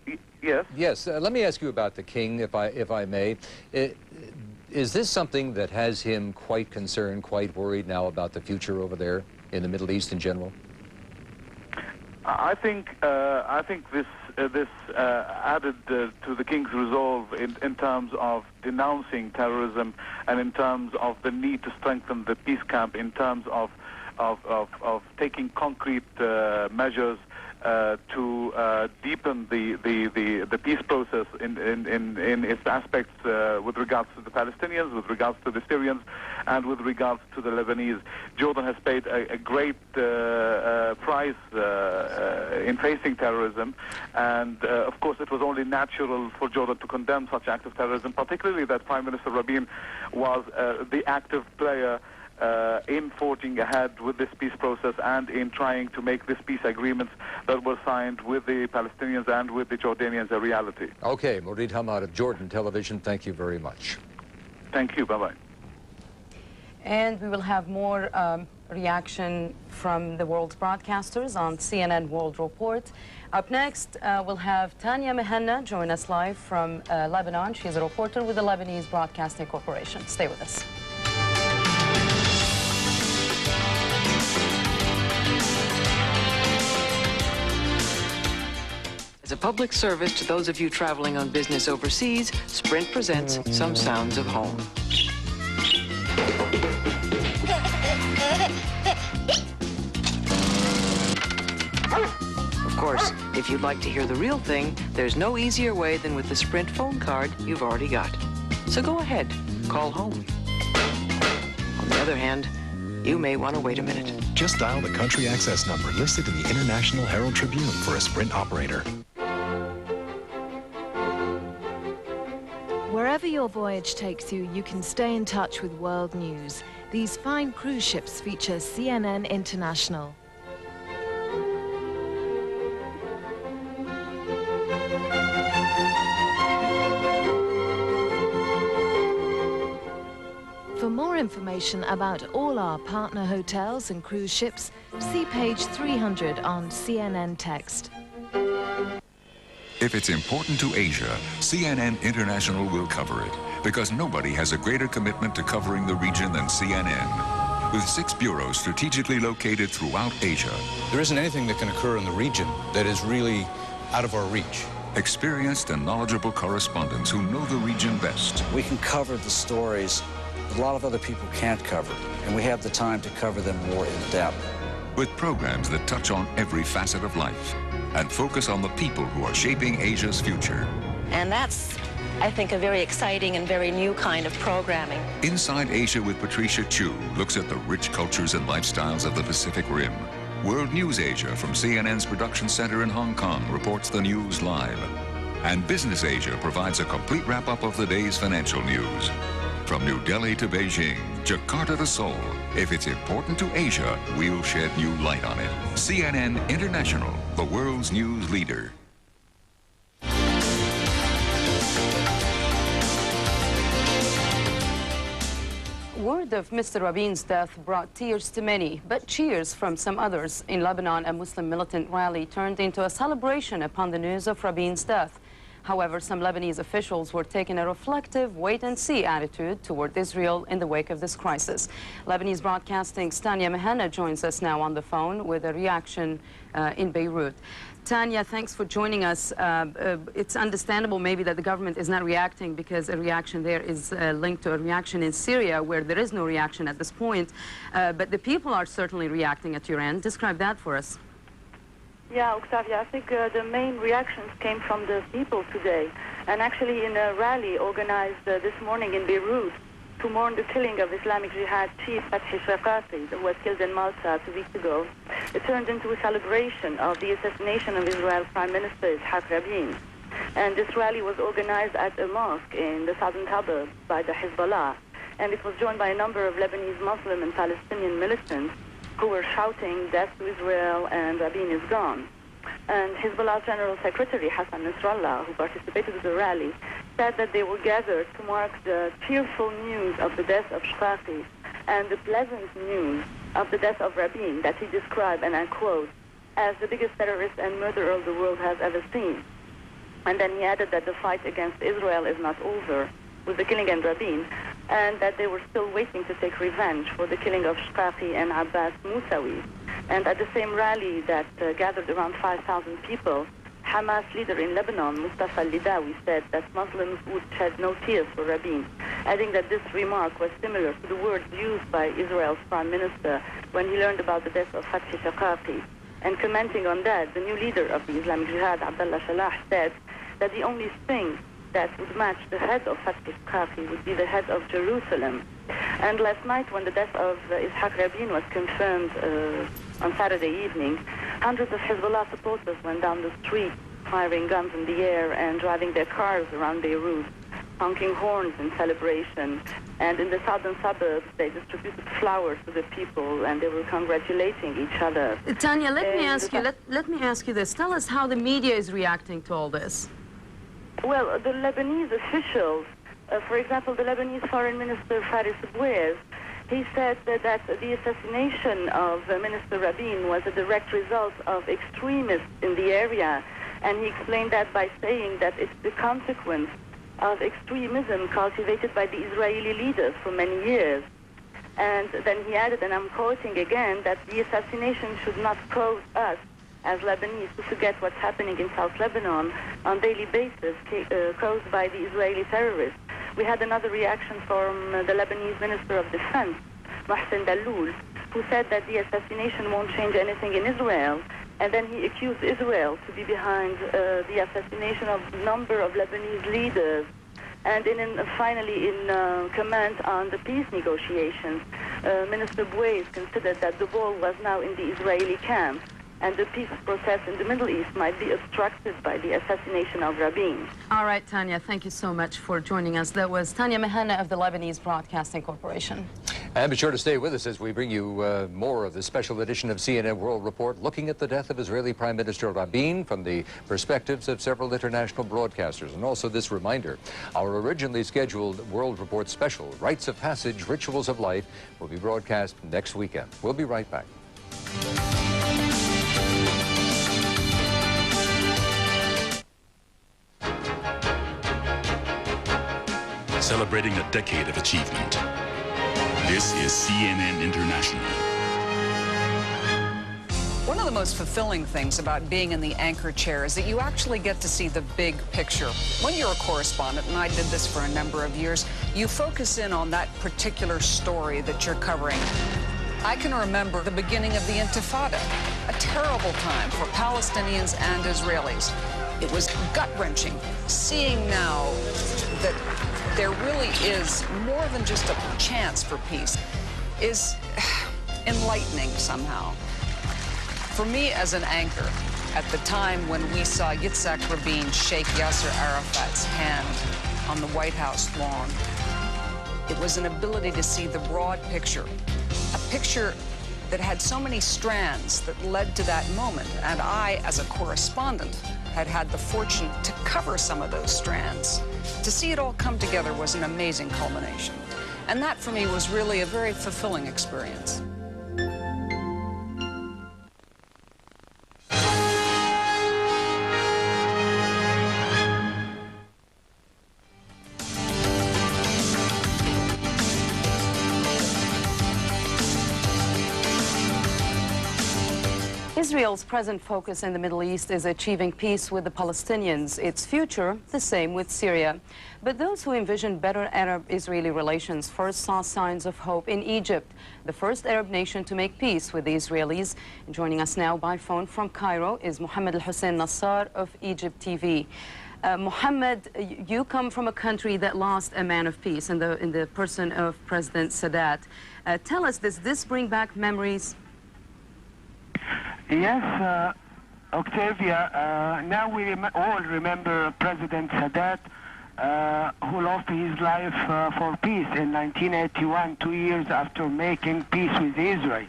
Yes. Yes. Let me ask you about the king, if I may. Is this something that has him quite concerned, quite worried now about the future over there in the Middle East in general? I think this added to the king's resolve in terms of denouncing terrorism and in terms of the need to strengthen the peace camp, in terms of taking concrete measures to deepen the peace process in its aspects with regards to the Palestinians, with regards to the Syrians, and with regards to the Lebanese. Jordan has paid a great price in facing terrorism, and of course it was only natural for Jordan to condemn such acts of terrorism, particularly that Prime Minister Rabin was the active player in forging ahead with this peace process and in trying to make these peace agreements that were signed with the Palestinians and with the Jordanians a reality. Okay, Mourid Hamad of Jordan Television, thank you very much. Thank you, bye-bye. And we will have more reaction from the world's broadcasters on CNN World Report. Up next, we'll have Tanya Mehanna join us live from Lebanon. She's a reporter with the Lebanese Broadcasting Corporation. Stay with us. As a public service to those of you traveling on business overseas, Sprint presents Some Sounds of Home. Of course, if you'd like to hear the real thing, there's no easier way than with the Sprint phone card you've already got. So go ahead, call home. On the other hand, you may want to wait a minute. Just dial the country access number listed in the International Herald Tribune for a Sprint operator. Wherever your voyage takes you, you can stay in touch with world news. These fine cruise ships feature CNN International. For more information about all our partner hotels and cruise ships, see page 300 on CNN Text. If it's important to Asia, CNN International will cover it, because nobody has a greater commitment to covering the region than CNN. With 6 bureaus strategically located throughout Asia. There isn't anything that can occur in the region that is really out of our reach. Experienced and knowledgeable correspondents who know the region best. We can cover the stories that a lot of other people can't cover, and we have the time to cover them more in depth. With programs that touch on every facet of life and focus on the people who are shaping Asia's future. And that's, I think, a very exciting and very new kind of programming. Inside Asia with Patricia Chu looks at the rich cultures and lifestyles of the Pacific Rim. World News Asia from CNN's production center in Hong Kong reports the news live. And Business Asia provides a complete wrap-up of the day's financial news. From New Delhi to Beijing, Jakarta to Seoul, if it's important to Asia, we'll shed new light on it. CNN International, the world's news leader. Word of Mr. Rabin's death brought tears to many, but cheers from some others. In Lebanon, a Muslim militant rally turned into a celebration upon the news of Rabin's death. However, some Lebanese officials were taking a reflective wait-and-see attitude toward Israel in the wake of this crisis. Lebanese Broadcasting's Tanya Mehanna joins us now on the phone with a reaction in Beirut. Tanya, thanks for joining us. It's understandable maybe that the government is not reacting because a reaction there is linked to a reaction in Syria where there is no reaction at this point. But the people are certainly reacting at your end. Describe that for us. Yeah, Octavia, I think the main reactions came from the people today. And actually in a rally organized this morning in Beirut to mourn the killing of Islamic Jihad chief Fathi Shaqaqi, who was killed in Malta 2 weeks ago, it turned into a celebration of the assassination of Israel's Prime Minister Yitzhak Rabin. And this rally was organized at a mosque in the southern suburbs by the Hezbollah. And it was joined by a number of Lebanese Muslim and Palestinian militants who were shouting, "Death to Israel," and Rabin is gone. And Hezbollah's General Secretary, Hassan Nasrallah, who participated in the rally, said that they were gathered to mark the tearful news of the death of Shaqaqi and the pleasant news of the death of Rabin that he described, and I quote, as the biggest terrorist and murderer the world has ever seen. And then he added that the fight against Israel is not over with the killing of Rabin, and that they were still waiting to take revenge for the killing of Shqaqi and Abbas Musawi. And at the same rally that gathered around 5,000 people, Hamas leader in Lebanon, Mustafa al-Lidawi, said that Muslims would shed no tears for Rabin, adding that this remark was similar to the words used by Israel's prime minister when he learned about the death of Fathi Shaqaqi. And commenting on that, the new leader of the Islamic Jihad, Abdullah Shalah, said that the only thing that would match the head of Fathi Shaqaqi would be the head of Jerusalem. And last night, when the death of Ishaq Rabin was confirmed on Saturday evening, hundreds of Hezbollah supporters went down the street, firing guns in the air and driving their cars around Beirut, honking horns in celebration. And in the southern suburbs, they distributed flowers to the people, and they were congratulating each other. Tanya, let me ask you this. Tell us how the media is reacting to all this. Well, the Lebanese officials, for example, the Lebanese Foreign Minister Faris Bouez, he said that the assassination of Minister Rabin was a direct result of extremists in the area, and he explained that by saying that it's the consequence of extremism cultivated by the Israeli leaders for many years. And then he added, and I'm quoting again, that the assassination should not cause us as Lebanese to forget what's happening in South Lebanon on a daily basis caused by the Israeli terrorists. We had another reaction from the Lebanese Minister of Defense, Mohsen Dalloul, who said that the assassination won't change anything in Israel, and then he accused Israel to be behind the assassination of a number of Lebanese leaders. And finally, in comment on the peace negotiations, Minister Bouez considered that the ball was now in the Israeli camp, and the peace process in the Middle East might be obstructed by the assassination of Rabin. All right, Tanya, thank you so much for joining us. That was Tanya Mahana of the Lebanese Broadcasting Corporation. And be sure to stay with us as we bring you more of the special edition of CNN World Report, looking at the death of Israeli Prime Minister Rabin from the perspectives of several international broadcasters. And also this reminder, our originally scheduled World Report special, Rites of Passage, Rituals of Life, will be broadcast next weekend. We'll be right back. Celebrating a decade of achievement. This is CNN International. One of the most fulfilling things about being in the anchor chair is that you actually get to see the big picture. When you're a correspondent, and I did this for a number of years, you focus in on that particular story that you're covering. I can remember the beginning of the Intifada, a terrible time for Palestinians and Israelis. It was gut-wrenching, seeing now that there really is more than just a chance for peace, is enlightening somehow. For me as an anchor, at the time when we saw Yitzhak Rabin shake Yasser Arafat's hand on the White House lawn, it was an ability to see the broad picture, a picture that had so many strands that led to that moment. And I, as a correspondent, had the fortune to cover some of those strands. To see it all come together was an amazing culmination. And that, for me, was really a very fulfilling experience. Israel's present focus in the Middle East is achieving peace with the Palestinians. Its future, the same with Syria. But those who envision better Arab-Israeli relations first saw signs of hope in Egypt, the first Arab nation to make peace with the Israelis. Joining us now by phone from Cairo is Mohammed Al-Hussein Nassar of Egypt TV. Mohammed, you come from a country that lost a man of peace in the person of President Sadat. Tell us, does this bring back memories? Yes, Octavia, now we all remember President Sadat, who lost his life for peace in 1981, 2 years after making peace with Israel.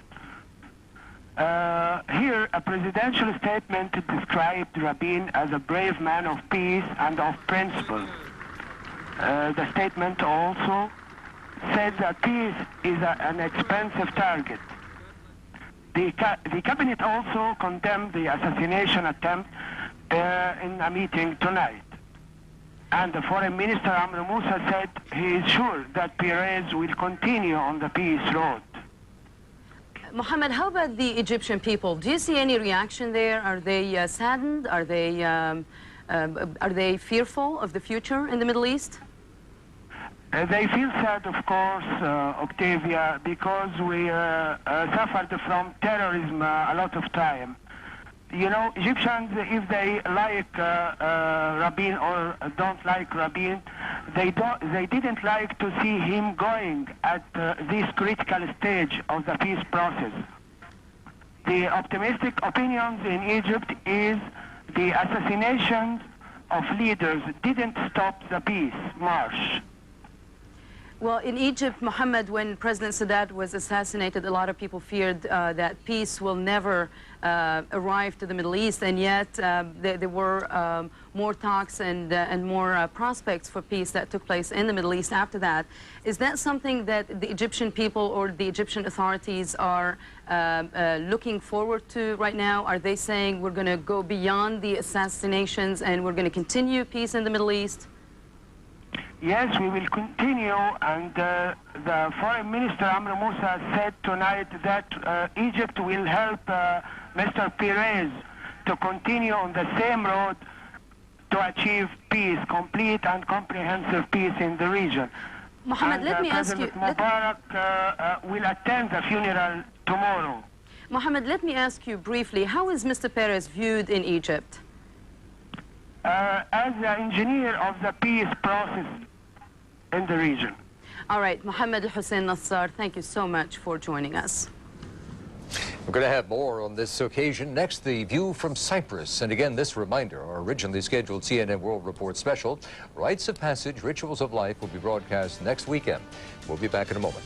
Here, a presidential statement described Rabin as a brave man of peace and of principle. The statement also said that peace is an expensive target. The cabinet also condemned the assassination attempt in a meeting tonight. And the Foreign Minister Amr Moussa said he is sure that Perez will continue on the peace road. Mohammed, how about the Egyptian people? Do you see any reaction there? Are they saddened? Are they fearful of the future in the Middle East? They feel sad, of course, Octavia, because we suffered from terrorism a lot of time. You know, Egyptians, if they like Rabin or don't like Rabin, they didn't like to see him going at this critical stage of the peace process. The optimistic opinions in Egypt is the assassination of leaders didn't stop the peace march. Well, in Egypt, Mohammed, when President Sadat was assassinated, a lot of people feared that peace will never arrive to the Middle East, and yet there were more talks and more prospects for peace that took place in the Middle East after that. Is that something that the Egyptian people or the Egyptian authorities are looking forward to right now? Are they saying we're going to go beyond the assassinations and we're going to continue peace in the Middle East? Yes, we will continue, and the Foreign Minister Amr Moussa said tonight that Egypt will help Mr. Perez to continue on the same road to achieve peace, complete and comprehensive peace in the region. Mohammed, and, let me ask you... President Mubarak will attend the funeral tomorrow. Mohammed, let me ask you briefly, how is Mr. Perez viewed in Egypt? As the engineer of the peace process in the region. All right, Mohammed Hussein Nassar, thank you so much for joining us. We're going to have more on this occasion. Next, the view from Cyprus. And again, this reminder, our originally scheduled CNN World Report special, Rites of Passage, Rituals of Life, will be broadcast next weekend. We'll be back in a moment.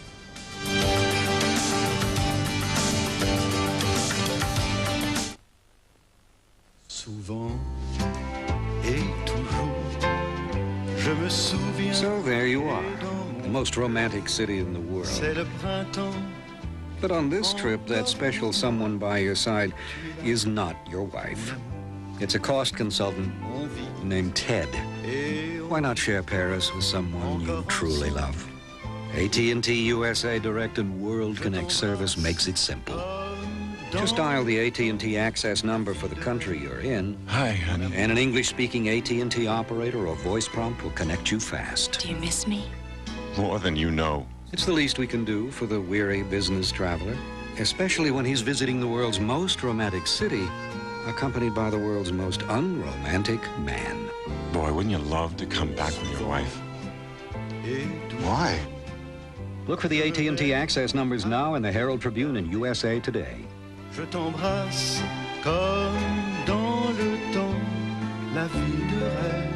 Souvent et toujours, je me souviens. So there you are, the most romantic city in the world. C'est le printemps. But on this trip, that special someone by your side is not your wife. It's a cost consultant named Ted. Why not share Paris with someone you truly love? AT&T USA Directed World Connect service makes it simple. Just dial the AT&T access number for the country you're in. Hi, honey. And an English-speaking AT&T operator or voice prompt will connect you fast. Do you miss me? More than you know. It's the least we can do for the weary business traveler, especially when he's visiting the world's most romantic city, accompanied by the world's most unromantic man. Boy, wouldn't you love to come back with your wife? Why? Look for the AT&T access numbers now in the Herald Tribune and USA Today. Je t'embrasse comme dans le temps, la vie de rêve,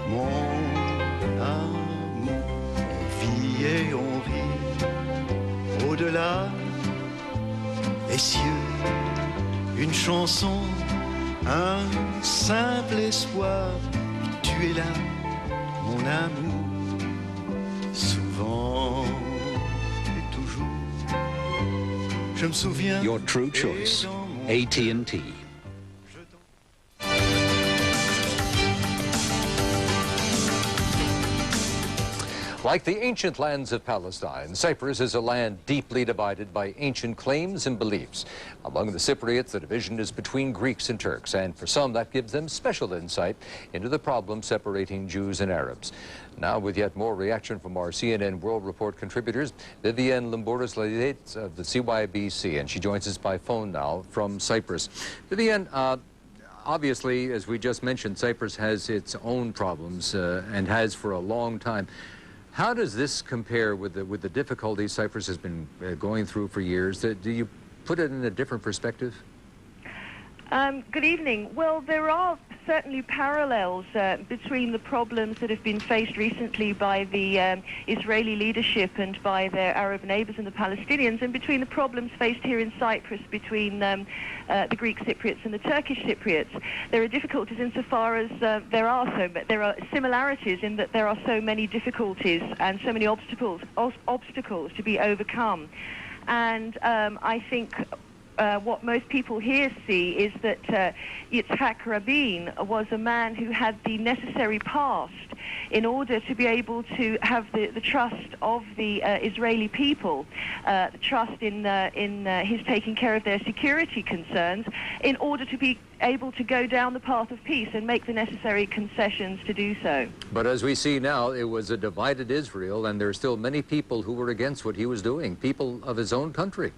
mon amour. On vit et on rit, au-delà des cieux, une chanson, un simple espoir. Tu es là, mon amour, souvent et toujours. Je me souviens. Your true choice, AT&T. Like the ancient lands of Palestine, Cyprus is a land deeply divided by ancient claims and beliefs. Among the Cypriots, the division is between Greeks and Turks, and for some that gives them special insight into the problem separating Jews and Arabs. Now, with yet more reaction from our CNN World Report contributors, Vivienne Limbouris-Ladet of the CYBC, and she joins us by phone now from Cyprus. Vivienne, obviously, as we just mentioned, Cyprus has its own problems and has for a long time. How does this compare with the difficulties Cyprus has been going through for years? Do you put it in a different perspective? Good evening. Well, there are certainly parallels between the problems that have been faced recently by the Israeli leadership and by their Arab neighbors and the Palestinians, and between the problems faced here in Cyprus between the Greek Cypriots and the Turkish Cypriots. There are difficulties insofar as there are similarities in that there are so many difficulties and so many obstacles to be overcome. And I think what most people here see is that Yitzhak Rabin was a man who had the necessary past in order to be able to have the trust of the Israeli people, the trust in his taking care of their security concerns, in order to be able to go down the path of peace and make the necessary concessions to do so. But as we see now, it was a divided Israel, and there are still many people who were against what he was doing, people of his own country.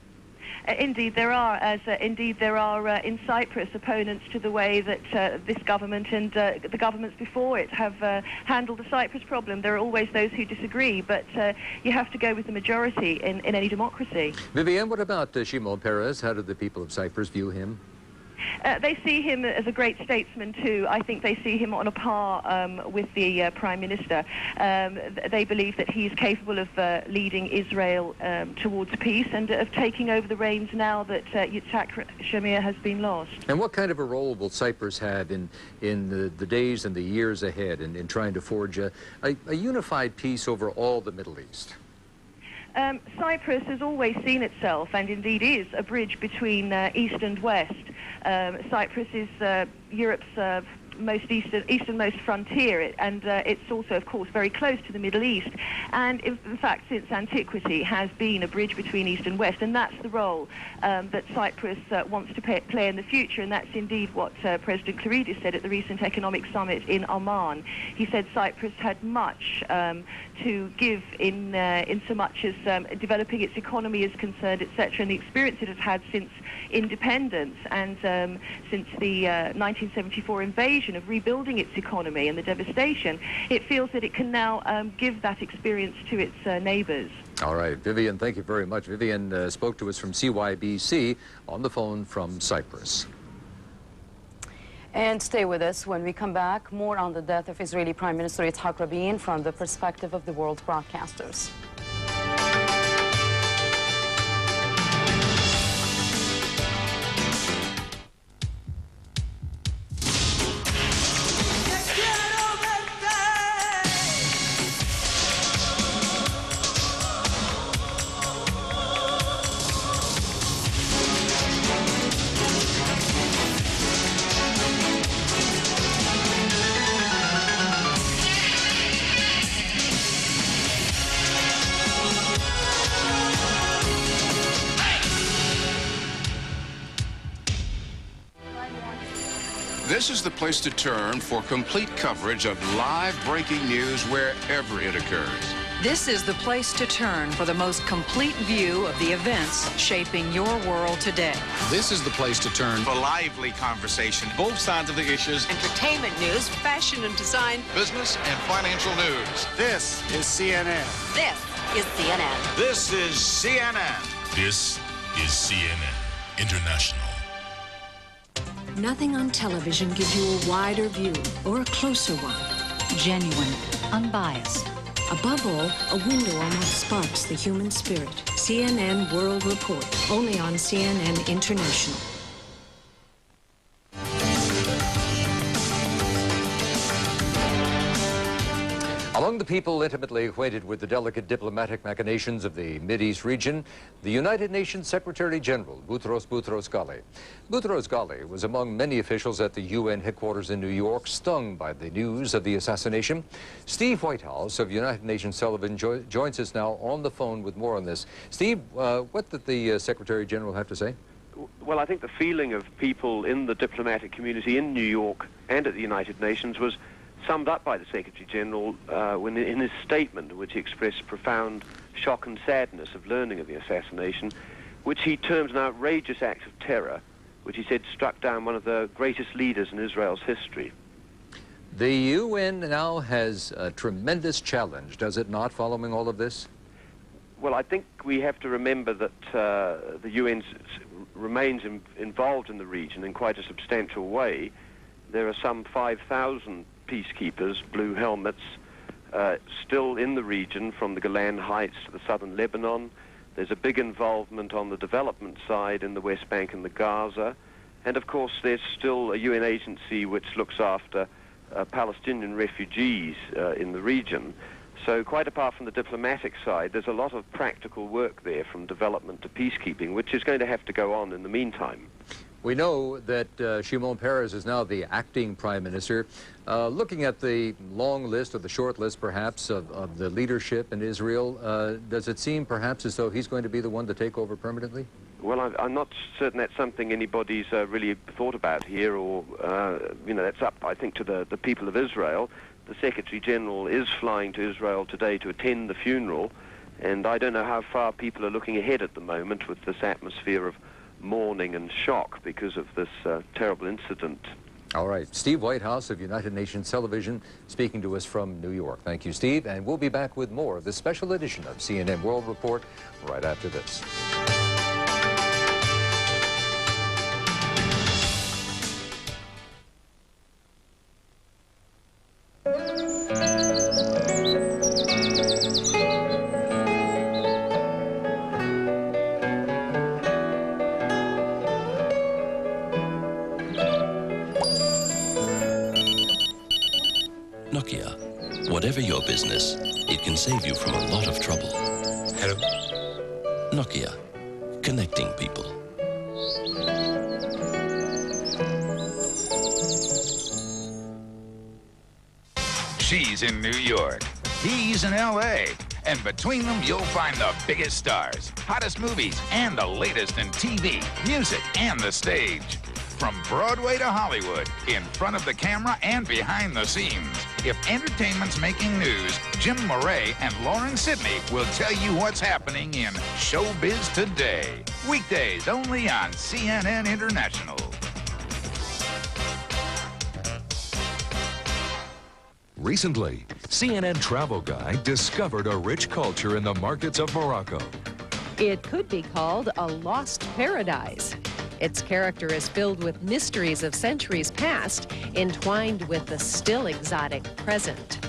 Indeed, there are, indeed there are in Cyprus opponents to the way that this government and the governments before it have handled the Cyprus problem. There are always those who disagree, but you have to go with the majority in any democracy. Vivian, what about Shimon Peres? How did the people of Cyprus view him? They see him as a great statesman too. I think they see him on a par with the Prime Minister. They believe that he's capable of leading Israel towards peace and of taking over the reins now that Yitzhak Shamir has been lost. And what kind of a role will Cyprus have in the days and the years ahead in trying to forge a unified peace over all the Middle East? Cyprus has always seen itself, and indeed is, a bridge between East and West. Cyprus is Europe's easternmost frontier, and it's also, of course, very close to the Middle East, and in fact, since antiquity, has been a bridge between East and West, and that's the role that Cyprus wants to play in the future, and that's indeed what President Cleridis said at the recent economic summit in Oman. He said Cyprus had much to give in so much as developing its economy is concerned, etc., and the experience it has had since independence and since the 1974 invasion, of rebuilding its economy and the devastation. It feels that it can now give that experience to its neighbors. All right, Vivian, thank you very much. Vivian spoke to us from CYBC on the phone from Cyprus. And stay with us. When we come back, more on the death of Israeli Prime Minister Yitzhak Rabin from the perspective of the world's broadcasters. This is the place to turn for complete coverage of live breaking news wherever it occurs. This is the place to turn for the most complete view of the events shaping your world today. This is the place to turn for lively conversation, both sides of the issues, entertainment news, fashion and design, business and financial news. This is CNN. This is CNN. This is CNN. This is CNN International. Nothing on television gives you a wider view or a closer one. Genuine, unbiased. Above all, a window on what sparks the human spirit. CNN World Report, only on CNN International. Among the people intimately acquainted with the delicate diplomatic machinations of the Mideast region, the United Nations Secretary General, Boutros Boutros-Ghali. Boutros-Ghali was among many officials at the UN headquarters in New York, stung by the news of the assassination. Steve Whitehouse of United Nations Sullivan joins us now on the phone with more on this. Steve, what did the Secretary General have to say? Well, I think the feeling of people in the diplomatic community in New York and at the United Nations was summed up by the Secretary-General when in his statement, which he expressed profound shock and sadness of learning of the assassination, which he termed an outrageous act of terror, which he said struck down one of the greatest leaders in Israel's history. The UN now has a tremendous challenge, does it not, following all of this? Well, I think we have to remember that the UN remains involved in the region in quite a substantial way. There are some 5,000 peacekeepers, blue helmets, still in the region from the Golan Heights to the southern Lebanon. There's a big involvement on the development side in the West Bank and the Gaza. And of course there's still a UN agency which looks after Palestinian refugees in the region. So quite apart from the diplomatic side, there's a lot of practical work there from development to peacekeeping, which is going to have to go on in the meantime. We know that Shimon Peres is now the acting prime minister. Looking at the long list, or the short list perhaps, of the leadership in Israel, does it seem perhaps as though he's going to be the one to take over permanently? Well, I'm not certain that's something anybody's really thought about here, or, you know, that's up, I think, to the people of Israel. The Secretary General is flying to Israel today to attend the funeral, and I don't know how far people are looking ahead at the moment with this atmosphere of mourning and shock because of this terrible incident. All right. Steve Whitehouse of United Nations Television speaking to us from New York. Thank you, Steve. And we'll be back with more of this special edition of CNN World Report right after this. Nokia. Whatever your business, it can save you from a lot of trouble. Hello? Nokia. Connecting people. She's in New York. He's in L.A. And between them, you'll find the biggest stars, hottest movies, and the latest in TV, music, and the stage. From Broadway to Hollywood, in front of the camera and behind the scenes. If entertainment's making news, Jim Murray and Lauren Sidney will tell you what's happening in Showbiz Today. Weekdays only on CNN International. Recently, CNN travel guide discovered a rich culture in the markets of Morocco. It could be called a lost paradise. Its character is filled with mysteries of centuries past, entwined with the still exotic present.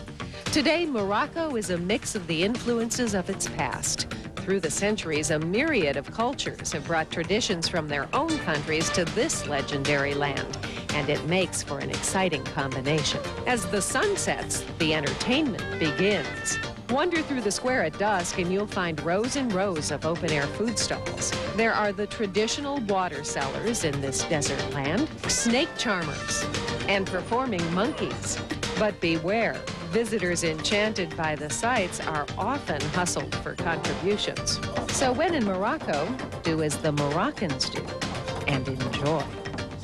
Today, Morocco is a mix of the influences of its past. Through the centuries, a myriad of cultures have brought traditions from their own countries to this legendary land, and it makes for an exciting combination. As the sun sets, the entertainment begins. Wander through the square at dusk and you'll find rows and rows of open-air food stalls. There are the traditional water sellers in this desert land, snake charmers, and performing monkeys. But beware, visitors enchanted by the sights are often hustled for contributions. So when in Morocco, do as the Moroccans do and enjoy.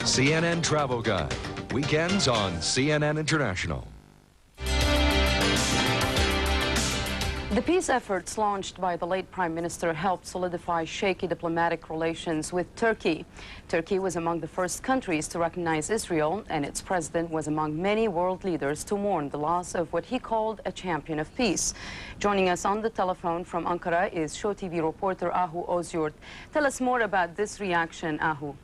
CNN Travel Guide, weekends on CNN International. The peace efforts launched by the late Prime Minister helped solidify shaky diplomatic relations with Turkey. Turkey was among the first countries to recognize Israel, and its president was among many world leaders to mourn the loss of what he called a champion of peace. Joining us on the telephone from Ankara is Show TV reporter Ahu Ozyurt. Tell us more about this reaction, Ahu.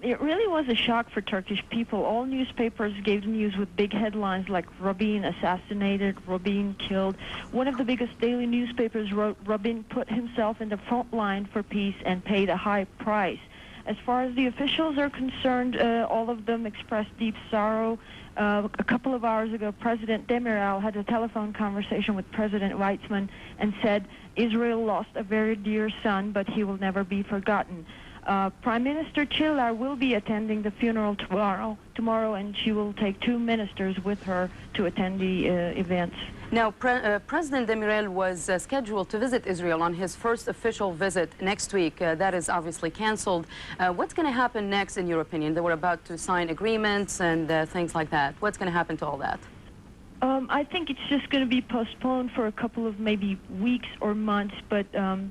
It really was a shock for Turkish people. All newspapers gave the news with big headlines like Rabin assassinated, Rabin killed. One of the biggest daily newspapers wrote, Rabin put himself in the front line for peace and paid a high price. As far as the officials are concerned, all of them expressed deep sorrow. A couple of hours ago, President Demirel had a telephone conversation with President Weizmann and said, Israel lost a very dear son, but he will never be forgotten. Prime Minister Çiller will be attending the funeral tomorrow, and she will take 2 ministers with her to attend the events. Now, President Demirel was scheduled to visit Israel on his first official visit next week. That is obviously canceled. What's going to happen next, in your opinion? They were about to sign agreements and things like that. What's going to happen to all that? I think it's just going to be postponed for a couple of maybe weeks or months, but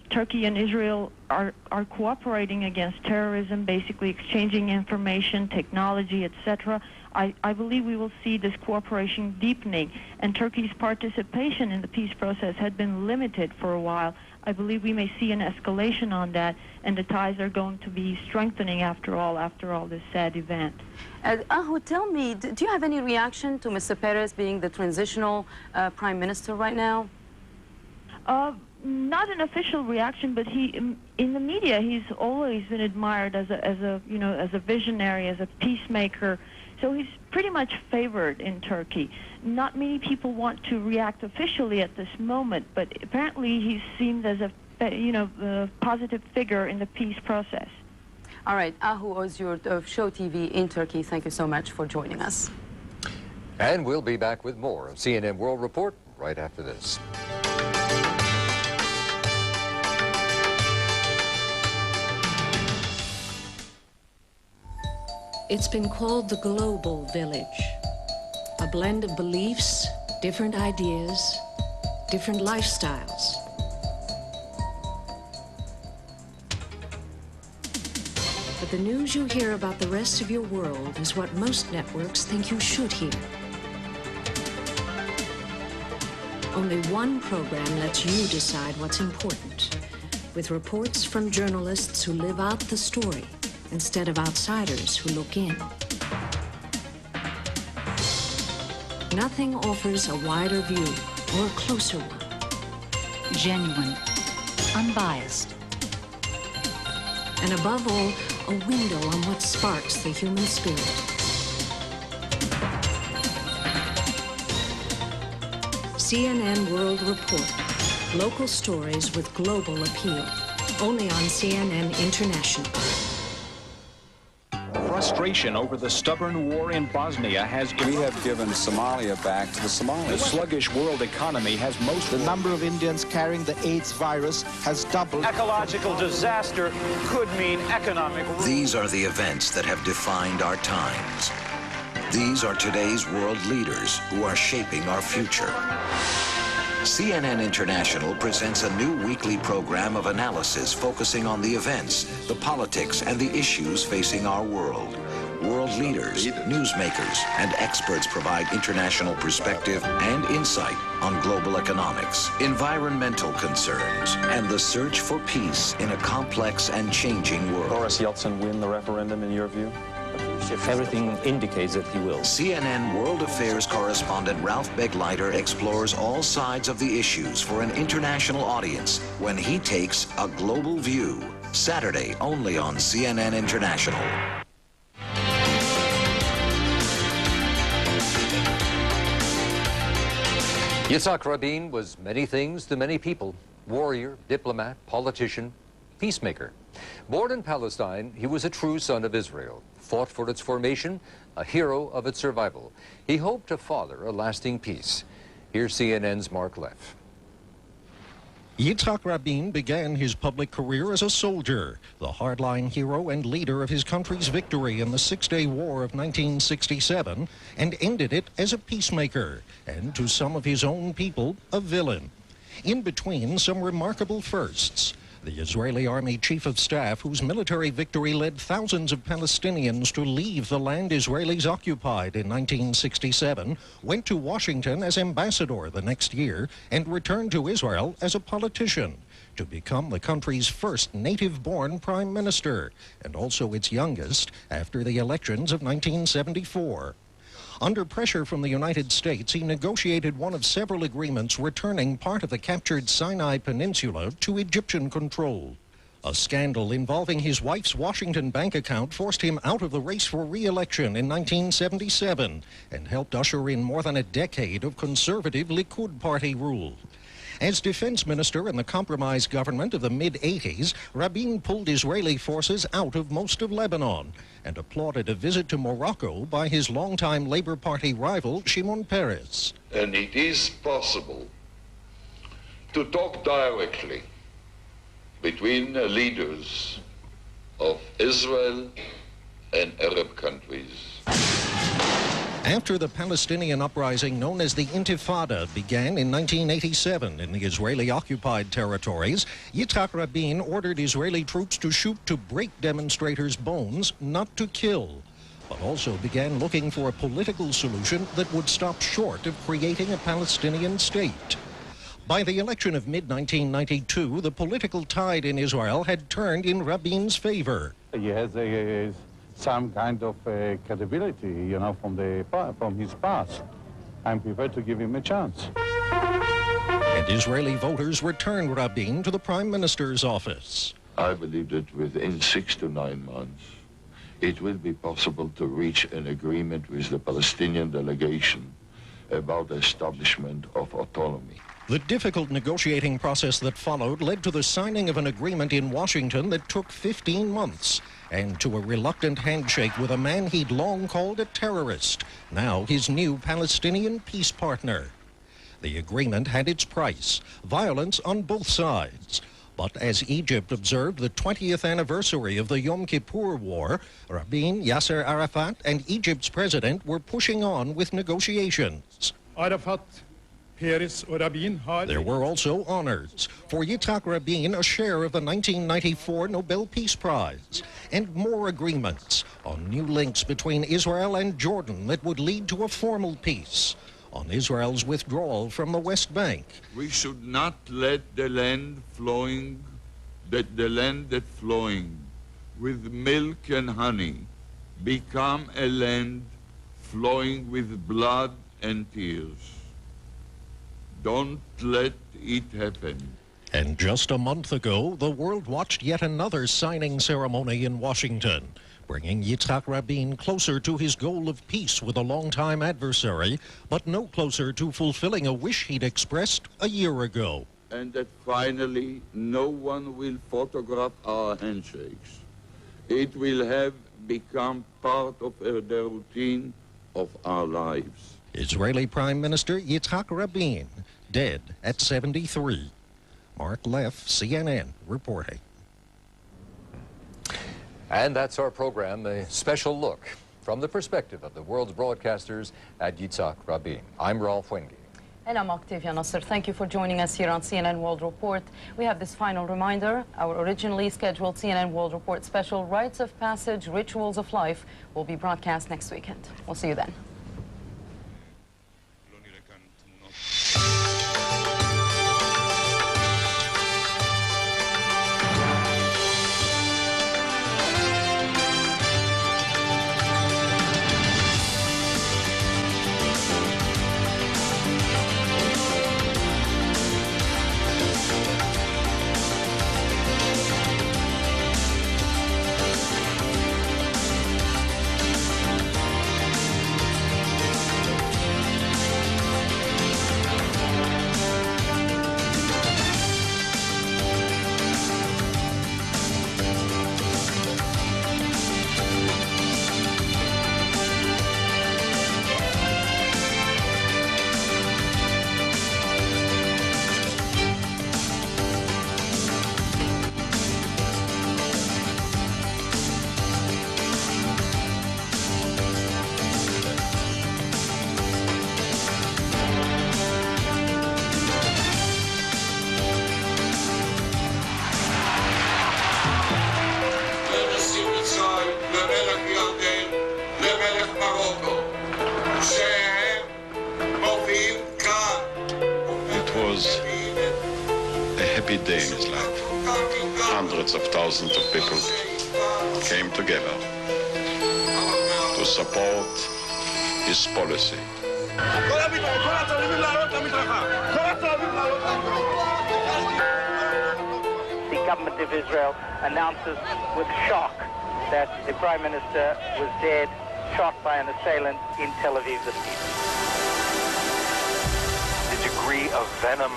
Turkey and Israel are cooperating against terrorism, basically exchanging information, technology, etc. I believe we will see this cooperation deepening, and Turkey's participation in the peace process had been limited for a while. I believe we may see an escalation on that, and the ties are going to be strengthening after all this sad event. Ahu, tell me, do you have any reaction to Mr. Peres being the transitional prime minister right now? not an official reaction, but he, in the media, he's always been admired as a visionary, as a peacemaker. So he's pretty much favored in Turkey. Not many people want to react officially at this moment, but apparently he's seen as a positive figure in the peace process. All right, Ahu Özgür of Show TV in Turkey, thank you so much for joining us. And we'll be back with more of CNN World Report right after this. It's been called the global village, a blend of beliefs, different ideas, different lifestyles. But the news you hear about the rest of your world is what most networks think you should hear. Only one program lets you decide what's important, with reports from journalists who live out the story instead of outsiders who look in. Nothing offers a wider view or a closer one. Genuine, unbiased, and above all, a window on what sparks the human spirit. CNN World Report. Local stories with global appeal. Only on CNN International. Frustration over the stubborn war in Bosnia has... We have given Somalia back to the Somalis. The sluggish world economy has most... The number of Indians carrying the AIDS virus has doubled. Ecological disaster could mean economic... These are the events that have defined our times. These are today's world leaders who are shaping our future. CNN International presents a new weekly program of analysis focusing on the events, the politics, and the issues facing our world. World leaders, newsmakers, and experts provide international perspective and insight on global economics, environmental concerns, and the search for peace in a complex and changing world. Boris Yeltsin win the referendum in your view? Everything indicates that he will. CNN World Affairs correspondent Ralph Begleiter explores all sides of the issues for an international audience when he takes a global view. Saturday only on CNN International. Yitzhak Rabin was many things to many people. Warrior, diplomat, politician, peacemaker. Born in Palestine, he was a true son of Israel, fought for its formation, a hero of its survival. He hoped to father a lasting peace. Here's CNN's Mark Leff. Yitzhak Rabin began his public career as a soldier, the hardline hero and leader of his country's victory in the Six-Day War of 1967, and ended it as a peacemaker, and to some of his own people, a villain. In between, some remarkable firsts. The Israeli Army Chief of Staff, whose military victory led thousands of Palestinians to leave the land Israelis occupied in 1967, went to Washington as ambassador the next year and returned to Israel as a politician to become the country's first native-born prime minister, and also its youngest after the elections of 1974. Under pressure from the United States, he negotiated one of several agreements returning part of the captured Sinai Peninsula to Egyptian control. A scandal involving his wife's Washington bank account forced him out of the race for re-election in 1977 and helped usher in more than a decade of conservative Likud party rule. As defense minister in the compromise government of the mid-80s, Rabin pulled Israeli forces out of most of Lebanon and applauded a visit to Morocco by his longtime Labor Party rival, Shimon Peres. And it is possible to talk directly between leaders of Israel and Arab countries. After the Palestinian uprising known as the Intifada began in 1987 in the Israeli-occupied territories, Yitzhak Rabin ordered Israeli troops to shoot to break demonstrators' bones, not to kill, but also began looking for a political solution that would stop short of creating a Palestinian state. By the election of mid-1992, the political tide in Israel had turned in Rabin's favor. He has some kind of credibility, you know, from his past. I'm prepared to give him a chance. and Israeli voters returned Rabin to the Prime Minister's office. I believe that within 6 to 9 months, it will be possible to reach an agreement with the Palestinian delegation about the establishment of autonomy. The difficult negotiating process that followed led to the signing of an agreement in Washington that took 15 months, and to a reluctant handshake with a man he'd long called a terrorist, now his new Palestinian peace partner. The agreement had its price, violence on both sides. But as Egypt observed the 20th anniversary of the Yom Kippur War, Rabin, Yasser Arafat, and Egypt's president were pushing on with negotiations. There were also honors. For Yitzhak Rabin, a share of the 1994 Nobel Peace Prize, and more agreements on new links between Israel and Jordan that would lead to a formal peace, on Israel's withdrawal from the West Bank. We should not let the land flowing with milk and honey become a land flowing with blood and tears. Don't let it happen. And just a month ago, the world watched yet another signing ceremony in Washington, bringing Yitzhak Rabin closer to his goal of peace with a longtime adversary, but no closer to fulfilling a wish he'd expressed a year ago. And that finally no one will photograph our handshakes. It will have become part of the routine of our lives. Israeli Prime Minister Yitzhak Rabin, dead at 73. Mark Leff, CNN, reporting. And that's our program, a special look from the perspective of the world's broadcasters at Yitzhak Rabin. I'm Ralph Wenge. And I'm Octavia Nasser. Thank you for joining us here on CNN World Report. We have this final reminder. Our originally scheduled CNN World Report special, Rites of Passage, Rituals of Life, will be broadcast next weekend. We'll see you then. Day in his life. Hundreds of thousands of people came together to support his policy. The government of Israel announces with shock that the Prime Minister was dead, shot by an assailant in Tel Aviv this evening. The degree of venom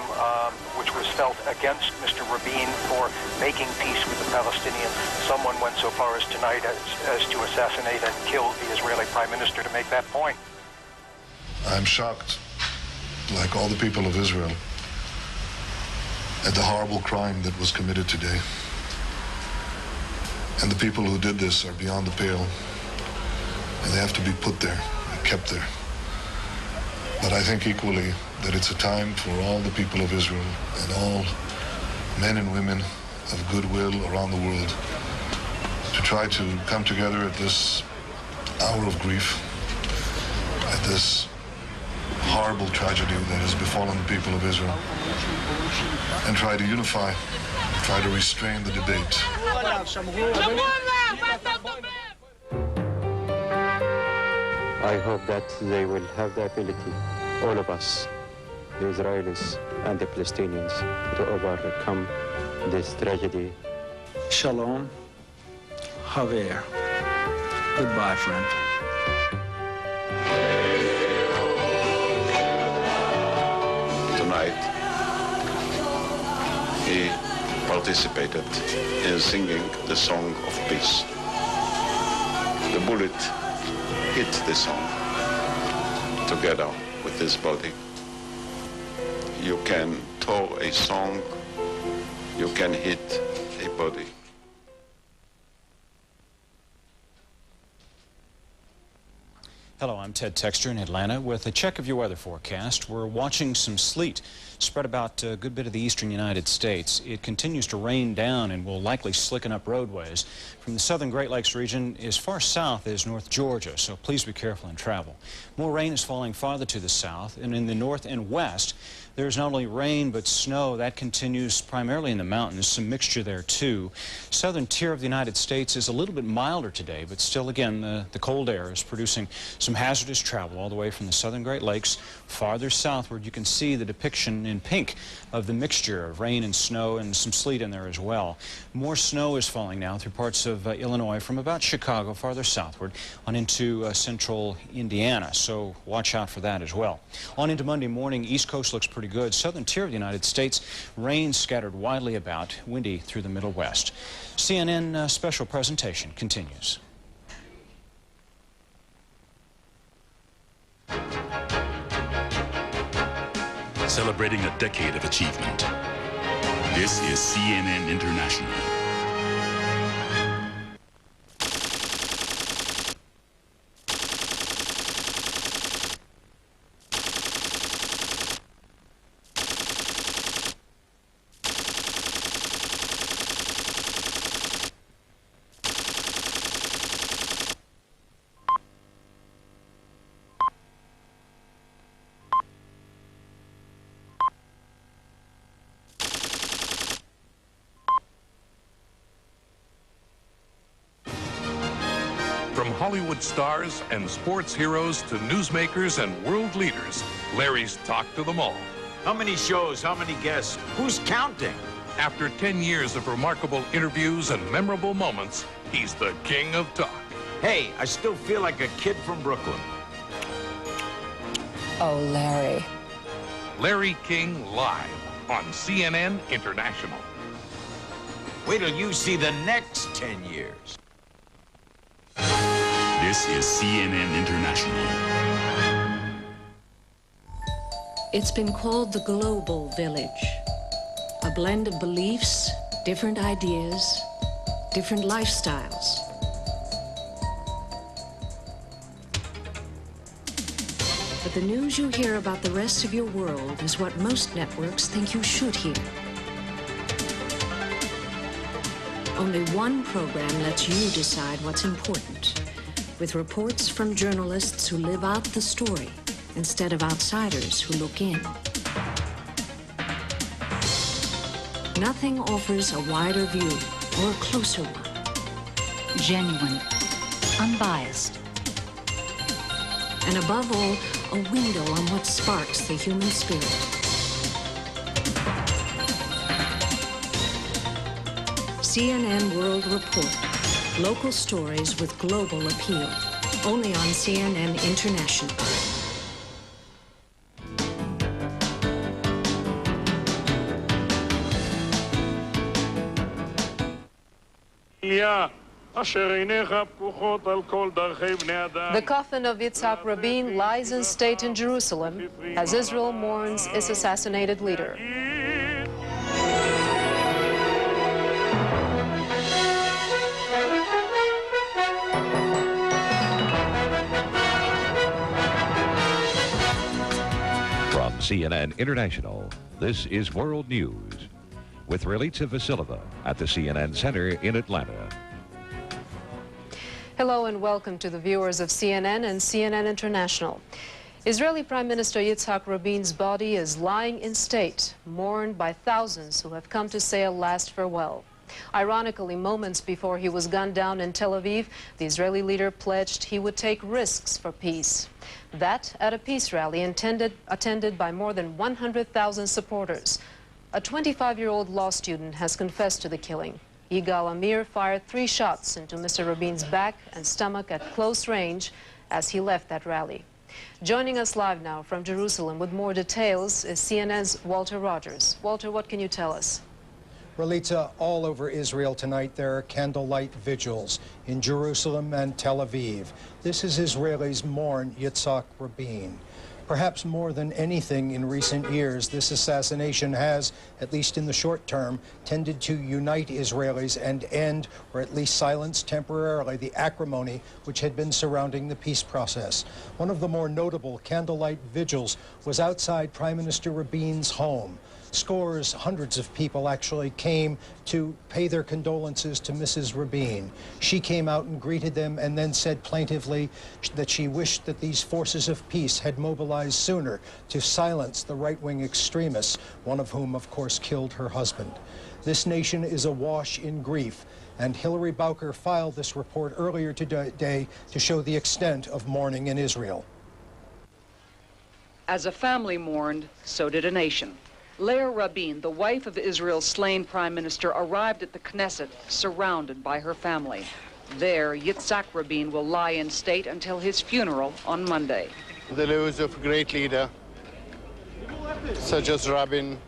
which was felt against Mr. Rabin for making peace with the Palestinians. Someone went so far as tonight as to assassinate and kill the Israeli Prime Minister to make that point. I'm shocked, like all the people of Israel, at the horrible crime that was committed today. And the people who did this are beyond the pale, and they have to be put there and kept there. But I think equally that it's a time for all the people of Israel and all men and women of goodwill around the world to try to come together at this hour of grief, at this horrible tragedy that has befallen the people of Israel, and try to unify, try to restrain the debate. I hope that they will have the ability, all of us, the Israelis and the Palestinians to overcome this tragedy. Shalom. Javier. Goodbye, friend. Tonight, he participated in singing the song of peace. The bullet hit the song together with his body. You can tore a song, you can hit a body. Hello, I'm Ted Texter in Atlanta with a check of your weather forecast. We're watching some sleet spread about a good bit of the eastern United States. It continues to rain down and will likely slicken up roadways from the southern Great Lakes region as far south as North Georgia, so please be careful in travel. More rain is falling farther to the south, and in the north and west, there's not only rain but snow. That continues primarily in the mountains, some mixture there too. Southern tier of the United States is a little bit milder today, but still again the cold air is producing some hazardous travel all the way from the southern Great Lakes farther southward. You can see the depiction in pink of the mixture of rain and snow and some sleet in there as well. More snow is falling now through parts of Illinois from about Chicago farther southward on into central Indiana, so watch out for that as well. On into Monday morning, East Coast looks pretty good. Southern tier of the United States, rain scattered widely about, windy through the Middle West. CNN special presentation continues. Celebrating a decade of achievement. This is CNN International. From Hollywood stars and sports heroes to newsmakers and world leaders, Larry's talked to them all. How many shows, how many guests, who's counting? After 10 years of remarkable interviews and memorable moments, he's the king of talk. Hey, I still feel like a kid from Brooklyn. Oh, Larry. Larry King live on CNN International. Wait till you see the next 10 years. This is CNN International. It's been called the global village. A blend of beliefs, different ideas, different lifestyles. But the news you hear about the rest of your world is what most networks think you should hear. Only one program lets you decide what's important, with reports from journalists who live out the story instead of outsiders who look in. Nothing offers a wider view or a closer one. Genuine, unbiased, and above all, a window on what sparks the human spirit. CNN World Report. Local stories with global appeal. Only on CNN International. The coffin of Yitzhak Rabin lies in state in Jerusalem as Israel mourns its assassinated leader. From CNN International, this is World News with Relitza Vasileva at the CNN Center in Atlanta. Hello and welcome to the viewers of CNN and CNN International. Israeli Prime Minister Yitzhak Rabin's body is lying in state, mourned by thousands who have come to say a last farewell. Ironically, moments before he was gunned down in Tel Aviv, the Israeli leader pledged he would take risks for peace. That at a peace rally attended by more than 100,000 supporters. A 25-year-old law student has confessed to the killing. Yigal Amir fired 3 shots into Mr. Rabin's back and stomach at close range as he left that rally. Joining us live now from Jerusalem with more details is CNN's Walter Rogers. Walter, what can you tell us? Relitza, all over Israel tonight there are candlelight vigils in Jerusalem and Tel Aviv. This is Israelis mourn Yitzhak Rabin. Perhaps more than anything in recent years, this assassination has, at least in the short term, tended to unite Israelis and end, or at least silence temporarily, the acrimony which had been surrounding the peace process. One of the more notable candlelight vigils was outside Prime Minister Rabin's home. Scores, hundreds of people actually came to pay their condolences to Mrs. Rabin. She came out and greeted them and then said plaintively that she wished that these forces of peace had mobilized sooner to silence the right-wing extremists, one of whom, of course, killed her husband. This nation is awash in grief, and Hillary Bowker filed this report earlier today to show the extent of mourning in Israel. As a family mourned, so did a nation. Leah Rabin, the wife of Israel's slain prime minister, arrived at the Knesset, surrounded by her family. There, Yitzhak Rabin will lie in state until his funeral on Monday. The loss of a great leader, such as Rabin,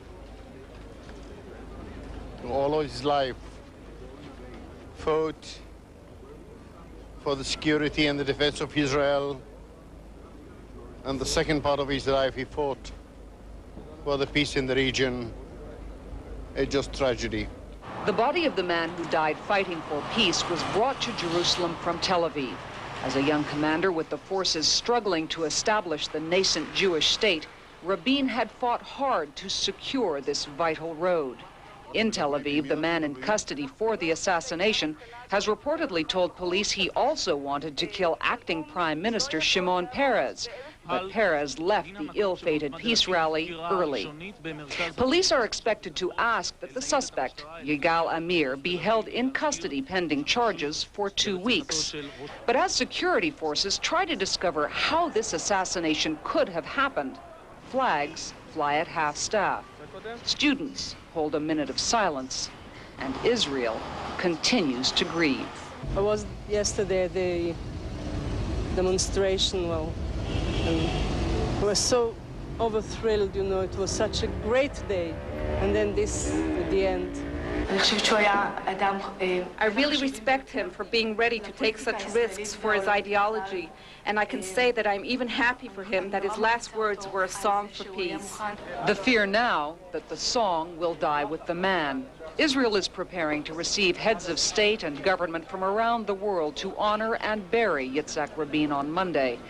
who all of his life fought for the security and the defense of Israel, and the second part of his life he fought for the peace in the region. It's just tragedy. The body of the man who died fighting for peace was brought to Jerusalem from Tel Aviv. As a young commander with the forces struggling to establish the nascent Jewish state, Rabin had fought hard to secure this vital road. In Tel Aviv, the man in custody for the assassination has reportedly told police he also wanted to kill acting Prime Minister Shimon Peres, but Peres left the ill-fated peace rally early. Police are expected to ask that the suspect, Yigal Amir, be held in custody pending charges for 2 weeks. But as security forces try to discover how this assassination could have happened, flags fly at half-staff. Students hold a minute of silence, and Israel continues to grieve. I was yesterday at the demonstration, and I was so overthrilled, you know, it was such a great day. And then this at the end. I really respect him for being ready to take such risks for his ideology. And I can say that I'm even happy for him that his last words were a song for peace. The fear now that the song will die with the man. Israel is preparing to receive heads of state and government from around the world to honor and bury Yitzhak Rabin on Monday.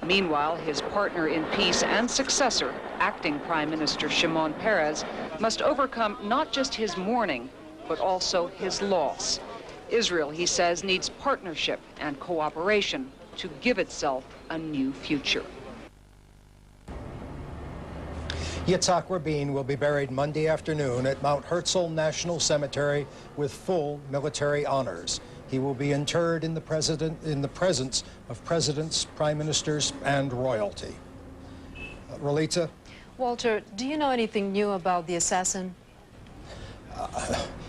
Meanwhile, his partner in peace and successor, acting Prime Minister Shimon Peres, must overcome not just his mourning, but also his loss. Israel, he says, needs partnership and cooperation to give itself a new future. Yitzhak Rabin will be buried Monday afternoon at Mount Herzl National Cemetery with full military honors. He will be interred in the presence of presidents, prime ministers, and royalty. Relitza? Walter, do you know anything new about the assassin?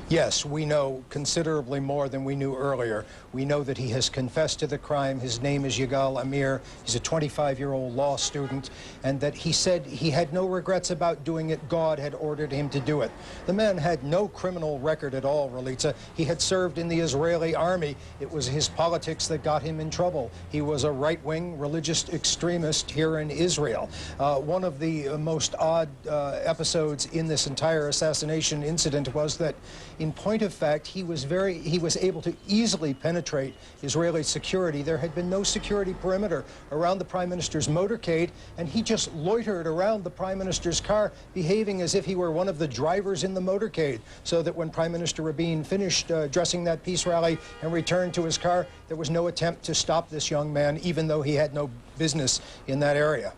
Yes, we know considerably more than we knew earlier. We know that he has confessed to the crime. His name is Yigal Amir. He's a 25-year-old law student, and that he said he had no regrets about doing it. God had ordered him to do it. The man had no criminal record at all, Relitza. He had served in the Israeli army. It was his politics that got him in trouble. He was a right-wing religious extremist here in Israel. One of the most odd episodes in this entire assassination incident was that, in point of fact, he was able to easily penetrate Israeli security. There had been no security perimeter around the Prime Minister's motorcade, and he just loitered around the Prime Minister's car, behaving as if he were one of the drivers in the motorcade, so that when Prime Minister Rabin finished addressing that peace rally and returned to his car, there was no attempt to stop this young man, even though he had no business in that area.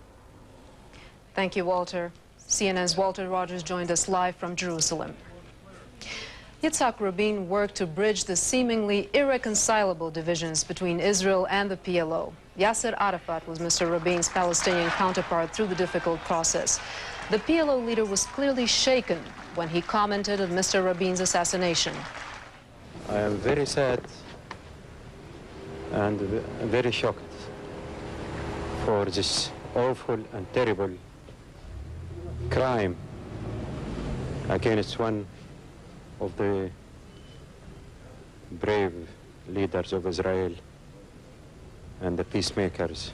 Thank you, Walter. CNN's Walter Rogers joined us live from Jerusalem. Yitzhak Rabin worked to bridge the seemingly irreconcilable divisions between Israel and the PLO. Yasser Arafat was Mr. Rabin's Palestinian counterpart through the difficult process. The PLO leader was clearly shaken when he commented on Mr. Rabin's assassination. I am very sad and very shocked for this awful and terrible crime against one of the brave leaders of Israel and the peacemakers.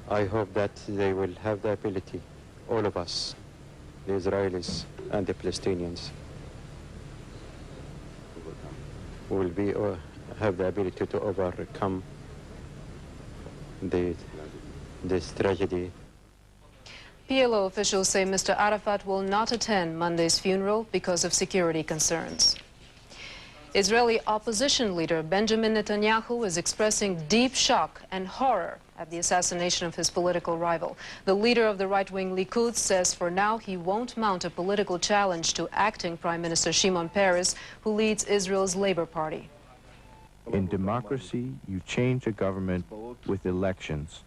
I hope that they will have the ability, all of us, the Israelis and the Palestinians, will have the ability to overcome this tragedy. PLO officials say Mr. Arafat will not attend Monday's funeral because of security concerns. Israeli opposition leader Benjamin Netanyahu is expressing deep shock and horror at the assassination of his political rival. The leader of the right-wing Likud says for now he won't mount a political challenge to acting Prime Minister Shimon Peres, who leads Israel's Labor Party. In democracy, you change a government with elections,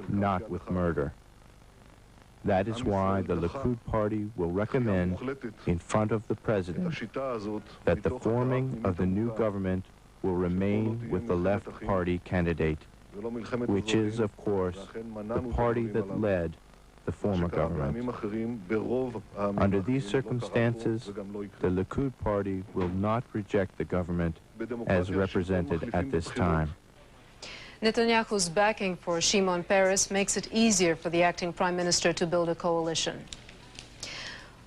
not with murder. That is why the Likud party will recommend in front of the president that the forming of the new government will remain with the left party candidate, which is, of course, the party that led the former government. Under these circumstances, the Likud party will not reject the government as represented at this time. Netanyahu's backing for Shimon Peres makes it easier for the acting prime minister to build a coalition.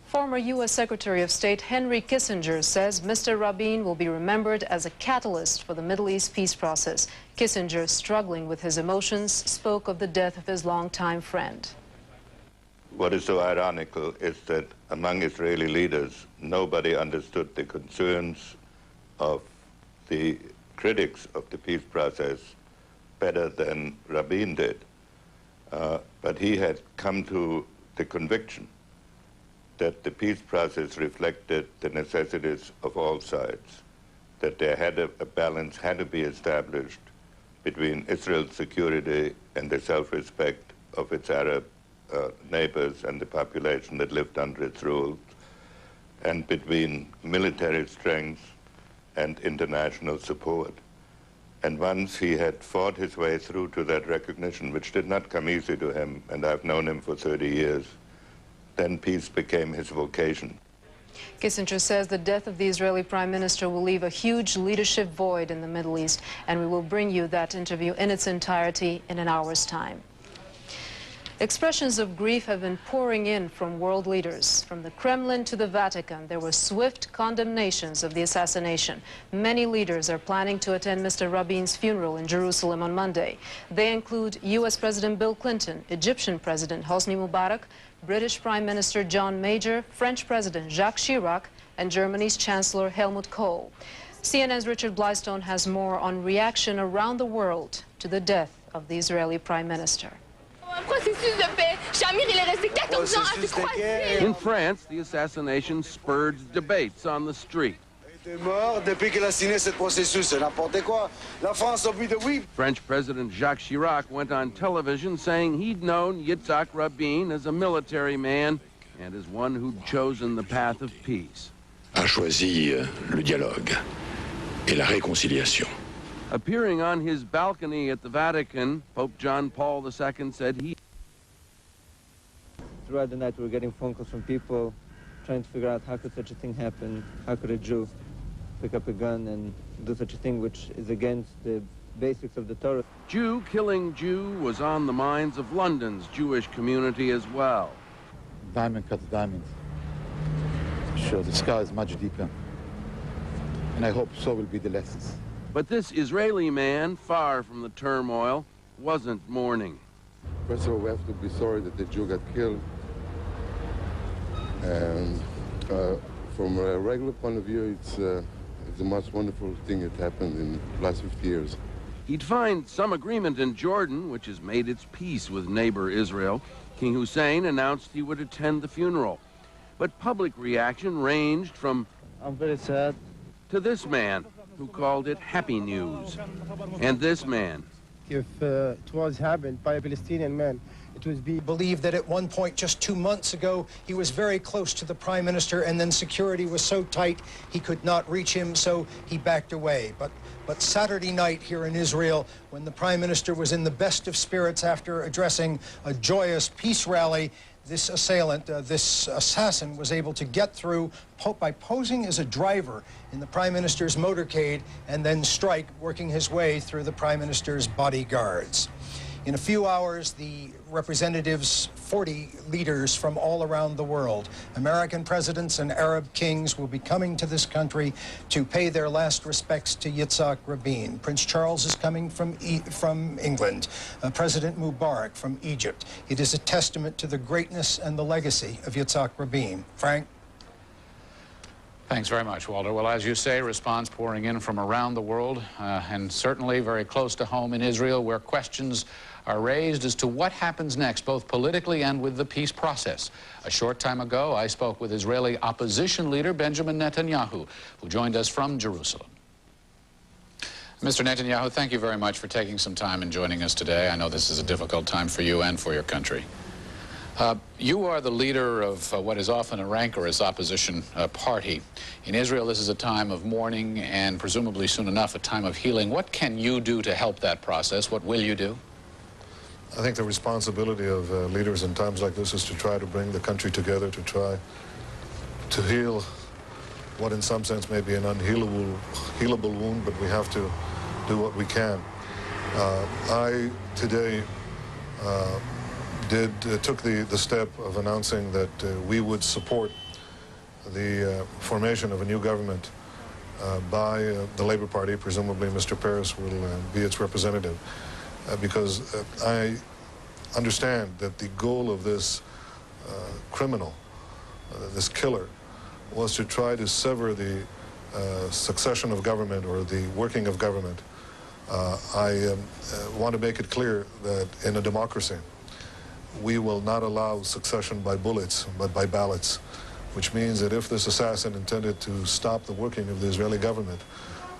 Former U.S. Secretary of State Henry Kissinger says Mr. Rabin will be remembered as a catalyst for the Middle East peace process. Kissinger, struggling with his emotions, spoke of the death of his longtime friend. What is so ironical is that among Israeli leaders, nobody understood the concerns of the critics of the peace process better than Rabin did. But he had come to the conviction that the peace process reflected the necessities of all sides, that there had a balance had to be established between Israel's security and the self-respect of its Arab neighbors and the population that lived under its rule, and between military strength and international support. And once he had fought his way through to that recognition, which did not come easy to him, and I've known him for 30 years, then peace became his vocation. Kissinger says the death of the Israeli prime minister will leave a huge leadership void in the Middle East, and we will bring you that interview in its entirety in an hour's time. Expressions of grief have been pouring in from world leaders. From the Kremlin to the Vatican, there were swift condemnations of the assassination. Many leaders are planning to attend Mr. Rabin's funeral in Jerusalem on Monday. They include U.S. President Bill Clinton, Egyptian President Hosni Mubarak, British Prime Minister John Major, French President Jacques Chirac, and Germany's Chancellor Helmut Kohl. CNN's Richard Blystone has more on reaction around the world to the death of the Israeli Prime Minister. In France, the assassination spurred debates on the street. French President Jacques Chirac went on television saying he'd known Yitzhak Rabin as a military man and as one who'd chosen the path of peace. A choisi le dialogue et la réconciliation. Appearing on his balcony at the Vatican, Pope John Paul II said he... Throughout the night we were getting phone calls from people trying to figure out how could such a thing happen, how could a Jew pick up a gun and do such a thing which is against the basics of the Torah. Jew killing Jew was on the minds of London's Jewish community as well. Diamond cuts diamond. Sure, the sky is much deeper. And I hope so will be the lessons. But this Israeli man, far from the turmoil, wasn't mourning. First of all, we have to be sorry that the Jew got killed. And from a regular point of view, it's the most wonderful thing that happened in the last 50 years. He'd find some agreement in Jordan, which has made its peace with neighbor Israel. King Hussein announced he would attend the funeral. But public reaction ranged from I'm very sad to this man who called it happy news, and this man. If it was happened by a Palestinian man, it would be believed that at one point just 2 months ago he was very close to the prime minister, and then security was so tight he could not reach him, so he backed away. But Saturday night here in Israel, when the prime minister was in the best of spirits after addressing a joyous peace rally, this assailant, this assassin, was able to get through by posing as a driver in the prime minister's motorcade and then strike, working his way through the prime minister's bodyguards. In a few hours, the representatives, 40 leaders from all around the world, American presidents and Arab kings, will be coming to this country to pay their last respects to Yitzhak Rabin. Prince Charles is coming from England, President Mubarak from Egypt. It is a testament to the greatness and the legacy of Yitzhak Rabin. Frank? Thanks very much, Walter. Well, as you say, response pouring in from around the world, and certainly very close to home in Israel, where questions are raised as to what happens next, both politically and with the peace process. A short time ago, I spoke with Israeli opposition leader Benjamin Netanyahu, who joined us from Jerusalem. Mr. Netanyahu, thank you very much for taking some time and joining us today. I know this is a difficult time for you and for your country. You are the leader of what is often a rancorous opposition party. In Israel, this is a time of mourning and presumably soon enough a time of healing. What can you do to help that process? What will you do? I think the responsibility of leaders in times like this is to try to bring the country together, to try to heal what in some sense may be an unhealable wound, but we have to do what we can. I today took the step of announcing that we would support the formation of a new government by the Labour Party. Presumably Mr. Peres will be its representative, because I understand that the goal of this criminal, this killer, was to try to sever the succession of government or the working of government. I want to make it clear that in a democracy, we will not allow succession by bullets, but by ballots, which means that if this assassin intended to stop the working of the Israeli government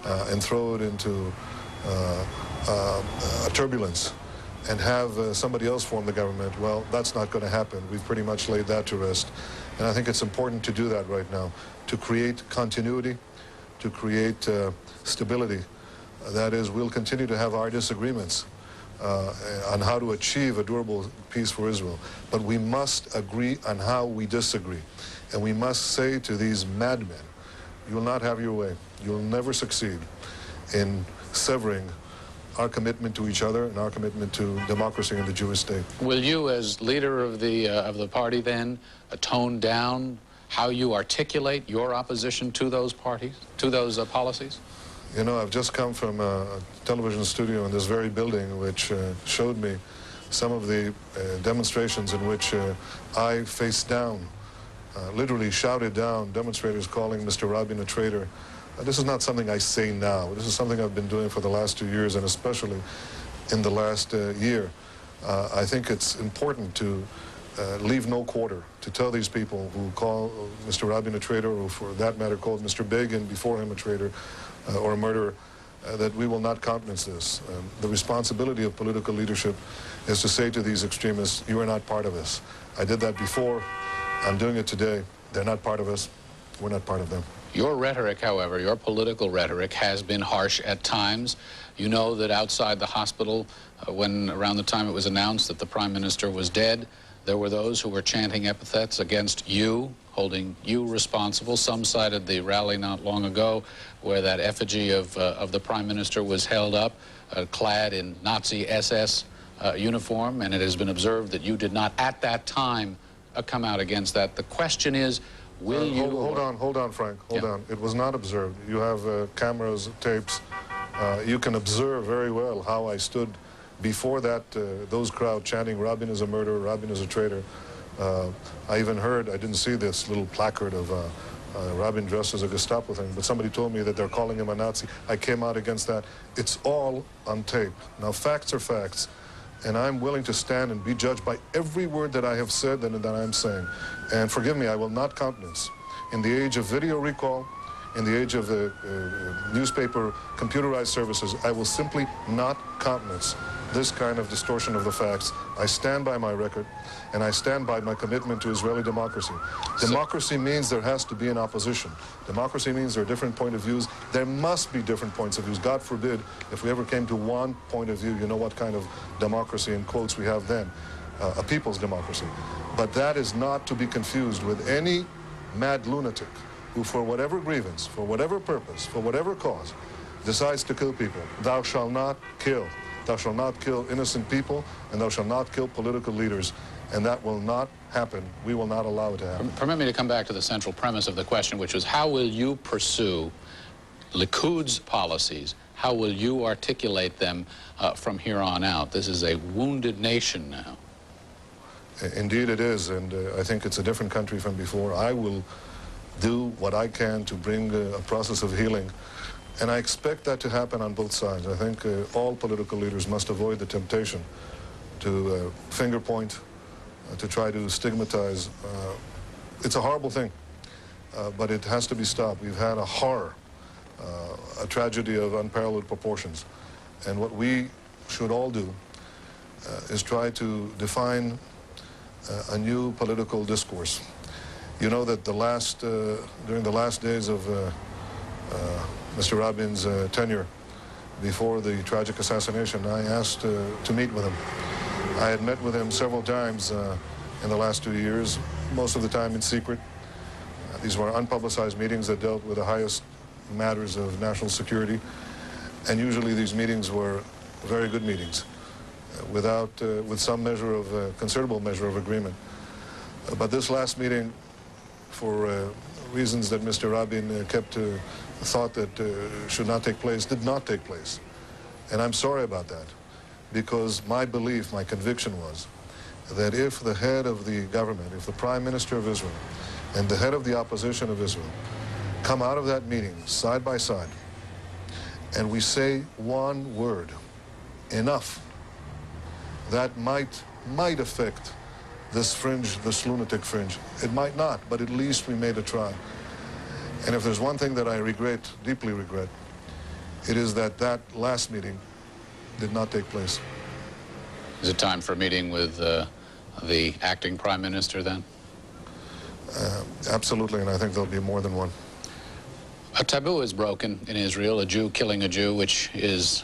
and throw it into a turbulence and have somebody else form the government, well, that's not going to happen. We've pretty much laid that to rest. And I think it's important to do that right now, to create continuity, to create stability. That is, we'll continue to have our disagreements on how to achieve a durable peace for Israel. But we must agree on how we disagree. And we must say to these madmen, you will not have your way. You will never succeed in severing our commitment to each other and our commitment to democracy and the Jewish state. Will you, as leader of the party then, tone down how you articulate your opposition to those parties, to those policies? You know, I've just come from a television studio in this very building which showed me some of the demonstrations in which I faced down, literally shouted down, demonstrators calling Mr. Rabin a traitor. This is not something I say now. This is something I've been doing for the last 2 years, and especially in the last year. I think it's important to leave no quarter, to tell these people who call Mr. Rabin a traitor, or for that matter called Mr. Begin before him a traitor or a murderer, that we will not countenance this. The responsibility of political leadership is to say to these extremists, you are not part of us. I did that before. I'm doing it today. They're not part of us. We're not part of them. Your rhetoric, however, your political rhetoric has been harsh at times. You know that outside the hospital, when around the time it was announced that the Prime Minister was dead, there were those who were chanting epithets against you, holding you responsible. Some cited the rally not long ago where that effigy of the Prime Minister was held up, clad in Nazi SS uniform, and it has been observed that you did not at that time come out against that. The question is, will you... Hold on, Frank. Hold on. It was not observed. You have cameras, tapes. You can observe very well how I stood before that, those crowd chanting, Rabin is a murderer, Rabin is a traitor. I even heard, I didn't see this little placard of Rabin dressed as a Gestapo thing, but somebody told me that they're calling him a Nazi. I came out against that. It's all on tape. Now, facts are facts. and I'm willing to stand and be judged by every word that I have said and that I am saying. And forgive me, I will not countenance. In the age of video recall, in the age of the newspaper computerized services, I will simply not countenance this kind of distortion of the facts. I stand by my record, and I stand by my commitment to Israeli democracy. Democracy means there has to be an opposition. Democracy means there are different points of views. There must be different points of views. God forbid, if we ever came to one point of view, you know what kind of democracy, in quotes, we have then, a people's democracy. But that is not to be confused with any mad lunatic who, for whatever grievance, for whatever purpose, for whatever cause, decides to kill people. Thou shalt not kill. Thou shalt not kill innocent people, and thou shalt not kill political leaders. And that will not happen. We will not allow it to happen. Permit me to come back to the central premise of the question, which was, how will you pursue Likud's policies? How will you articulate them from here on out? This is a wounded nation now. Indeed it is, and I think it's a different country from before. I will do what I can to bring a process of healing, and I expect that to happen on both sides. I think all political leaders must avoid the temptation to finger point, to try to stigmatize. It's a horrible thing, but it has to be stopped. We've had a horror, a tragedy of unparalleled proportions, and what we should all do is try to define a new political discourse. You know that during the last days of Mr. Rabin's tenure, before the tragic assassination, I asked to meet with him. I had met with him several times in the last 2 years, most of the time in secret. These were unpublicized meetings that dealt with the highest matters of national security, and usually these meetings were very good meetings, with some measure of, considerable measure of agreement. But this last meeting, for reasons that Mr. Rabin thought that should not take place, did not take place. And I'm sorry about that, because my belief, my conviction was that if the head of the government, if the Prime Minister of Israel and the head of the opposition of Israel come out of that meeting side by side, and we say one word, enough, that might affect this fringe, this lunatic fringe. It might not, but at least we made a try. And if there's one thing that I regret, deeply regret, it is that that last meeting did not take place. Is it time for a meeting with the acting Prime Minister then? Absolutely, and I think there'll be more than one. A taboo is broken in Israel, a Jew killing a Jew, which is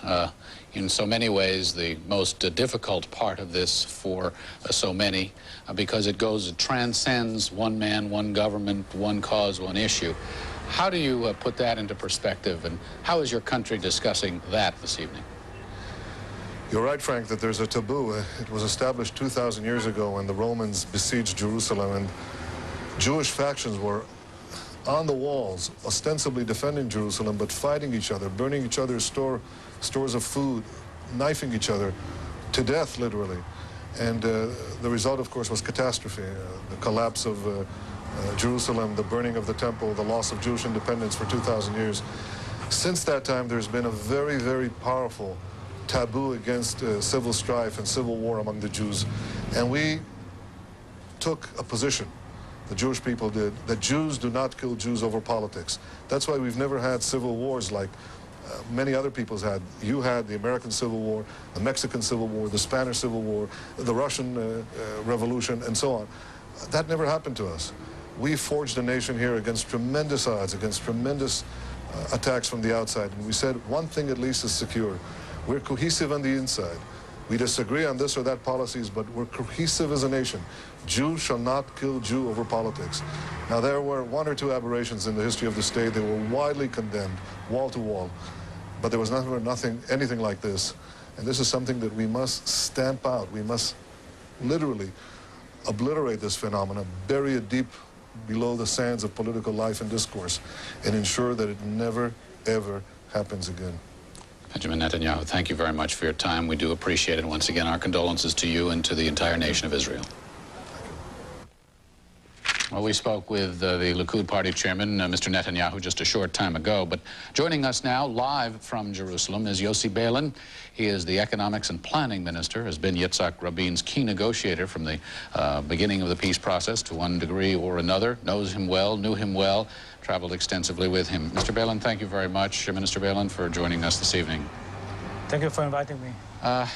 in so many ways the most difficult part of this for so many, because it transcends one man, one government, one cause, one issue. How do you put that into perspective, and how is your country discussing that this evening? You're right, Frank, that there's a taboo. It was established 2,000 years ago when the Romans besieged Jerusalem, and Jewish factions were on the walls, ostensibly defending Jerusalem, but fighting each other, burning each other's stores of food, knifing each other to death, literally. And the result, of course, was catastrophe. The collapse of Jerusalem, the burning of the temple, the loss of Jewish independence for 2,000 years. Since that time, there's been a very, very powerful taboo against civil strife and civil war among the Jews. And we took a position, the Jewish people did, that Jews do not kill Jews over politics. That's why we've never had civil wars like many other peoples had. You had the American Civil War, the Mexican Civil War, the Spanish Civil War, the Russian Revolution, and so on. That never happened to us. We forged a nation here against tremendous odds, against tremendous attacks from the outside. And we said one thing at least is secure. We're cohesive on the inside. We disagree on this or that policies, but we're cohesive as a nation. Jew shall not kill Jew over politics. Now, there were one or two aberrations in the history of the state. They were widely condemned, wall to wall. But there was never anything like this. And this is something that we must stamp out. We must literally obliterate this phenomenon, bury it deep below the sands of political life and discourse, and ensure that it never, ever happens again. Benjamin Netanyahu, thank you very much for your time. We do appreciate it. Once again, our condolences to you and to the entire nation of Israel. Well, we spoke with the Likud party chairman, Mr. Netanyahu, just a short time ago. But joining us now, live from Jerusalem, is Yossi Beilin. He is the economics and planning minister, has been Yitzhak Rabin's key negotiator from the beginning of the peace process to one degree or another, knows him well, knew him well, traveled extensively with him. Mr. Beilin, thank you very much, Minister Beilin, for joining us this evening. Thank you for inviting me.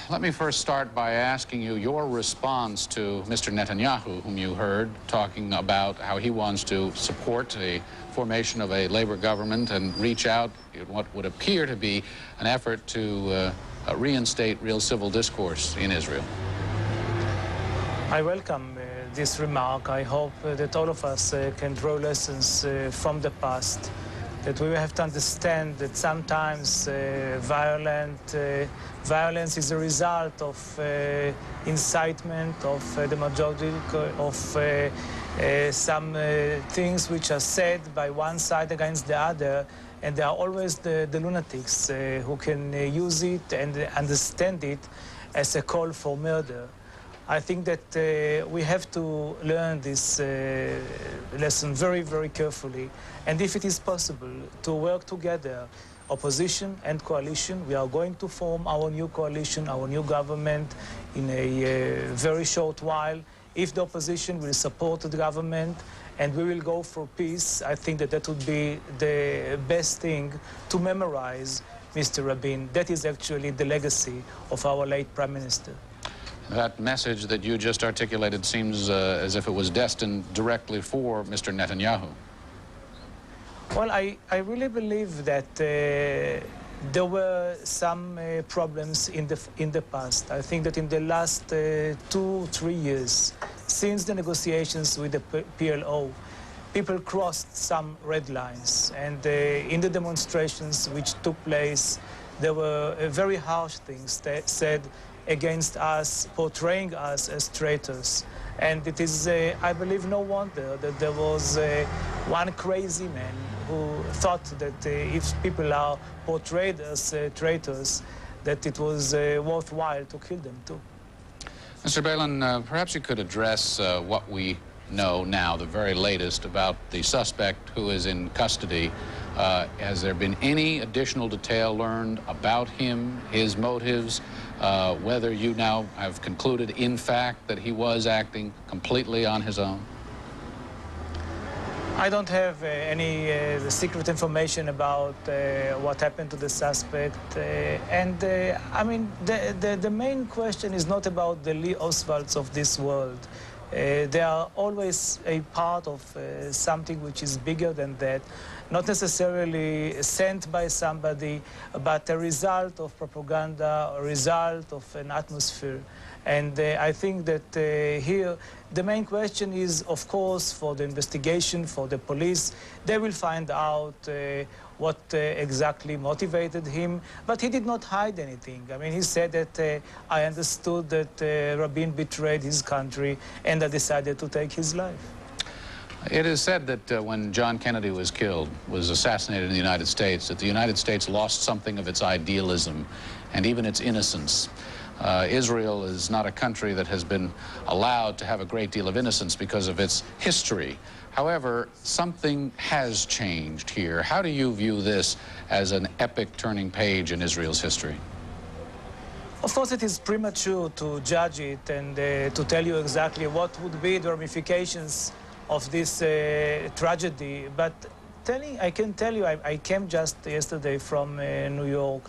Let me first start by asking you your response to Mr. Netanyahu, whom you heard talking about how he wants to support a formation of a labor government and reach out in what would appear to be an effort to reinstate real civil discourse in Israel. I welcome this remark. I hope that all of us can draw lessons from the past, that we have to understand that sometimes violence is a result of incitement, of demagogic, of some things which are said by one side against the other, and there are always the lunatics who can use it and understand it as a call for murder. I think that we have to learn this lesson very, very carefully. And if it is possible to work together, opposition and coalition, we are going to form our new coalition, our new government in a very short while. If the opposition will support the government and we will go for peace, I think that that would be the best thing to memorize Mr. Rabin. That is actually the legacy of our late Prime Minister. That message that you just articulated seems as if it was destined directly for Mr. Netanyahu. Well, I really believe that there were some problems in the past. I think that in the last 2-3 years, since the negotiations with the PLO, people crossed some red lines. And in the demonstrations which took place, there were very harsh things that said against us, portraying us as traitors. And it is, I believe, no wonder that there was one crazy man who thought that if people are portrayed as traitors, that it was worthwhile to kill them too. Mr. Beilin, perhaps you could address what we know now, the very latest, about the suspect who is in custody. Has there been any additional detail learned about him, his motives, whether you now have concluded, in fact, that he was acting completely on his own? I don't have any secret information about what happened to the suspect. I mean, the main question is not about the Lee Oswalds of this world. They are always a part of something which is bigger than that, not necessarily sent by somebody, but a result of propaganda, a result of an atmosphere. And I think that here the main question is, of course, for the investigation, for the police. They will find out what exactly motivated him, but he did not hide anything. I mean, he said that I understood that Rabin betrayed his country and I decided to take his life. It is said that when John Kennedy was killed, was assassinated in the United States, that the United States lost something of its idealism and even its innocence. Israel is not a country that has been allowed to have a great deal of innocence because of its history. However, something has changed here. How do you view this as an epic turning page in Israel's history? Of course, it is premature to judge it and to tell you exactly what would be the ramifications of this tragedy. But I can tell you, I came just yesterday from New York,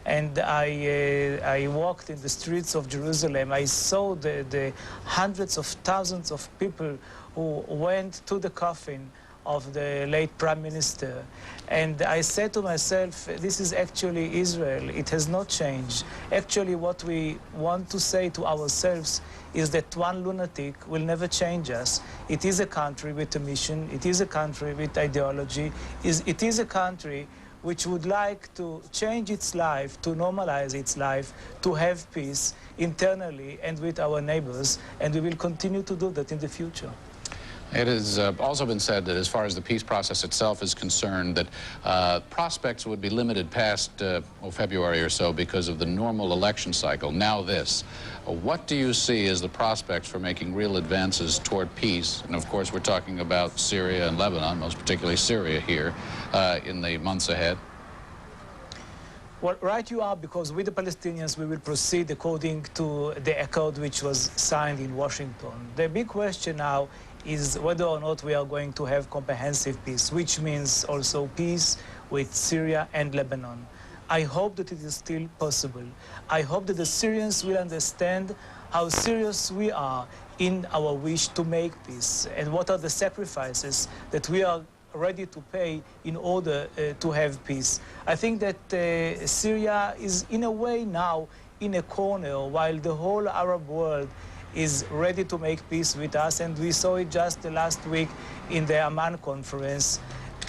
and I walked in the streets of Jerusalem. I saw the hundreds of thousands of people who went to the coffin of the late Prime Minister. And I said to myself, this is actually Israel. It has not changed. Actually, what we want to say to ourselves is that one lunatic will never change us. It is a country with a mission. It is a country with ideology. It is a country which would like to change its life, to normalize its life, to have peace internally and with our neighbors, and we will continue to do that in the future. It has also been said that as far as the peace process itself is concerned, that prospects would be limited past February or so because of the normal election cycle. Now this. What do you see as the prospects for making real advances toward peace? And of course, we're talking about Syria and Lebanon, most particularly Syria here, in the months ahead. Well, right you are, because with the Palestinians we will proceed according to the accord which was signed in Washington. The big question now is whether or not we are going to have comprehensive peace, which means also peace with Syria and Lebanon. I hope that it is still possible. I hope that the Syrians will understand how serious we are in our wish to make peace and what are the sacrifices that we are ready to pay in order to have peace. I think that Syria is in a way now in a corner while the whole Arab world is ready to make peace with us, and we saw it just last week in the Amman conference.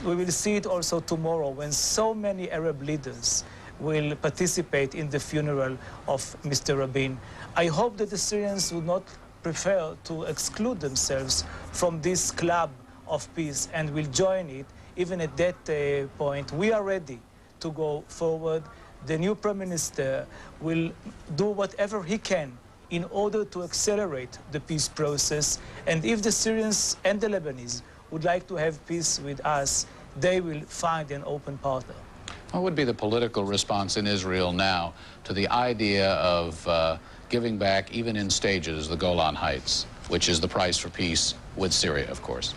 We will see it also tomorrow when so many Arab leaders will participate in the funeral of Mr. Rabin. I hope that the Syrians would not prefer to exclude themselves from this club of peace and will join it. Even at that point, we are ready to go forward. The new Prime Minister will do whatever he can in order to accelerate the peace process. And if the Syrians and the Lebanese would like to have peace with us, they will find an open partner. What would be the political response in Israel now to the idea of giving back, even in stages, the Golan Heights, which is the price for peace with Syria, of course?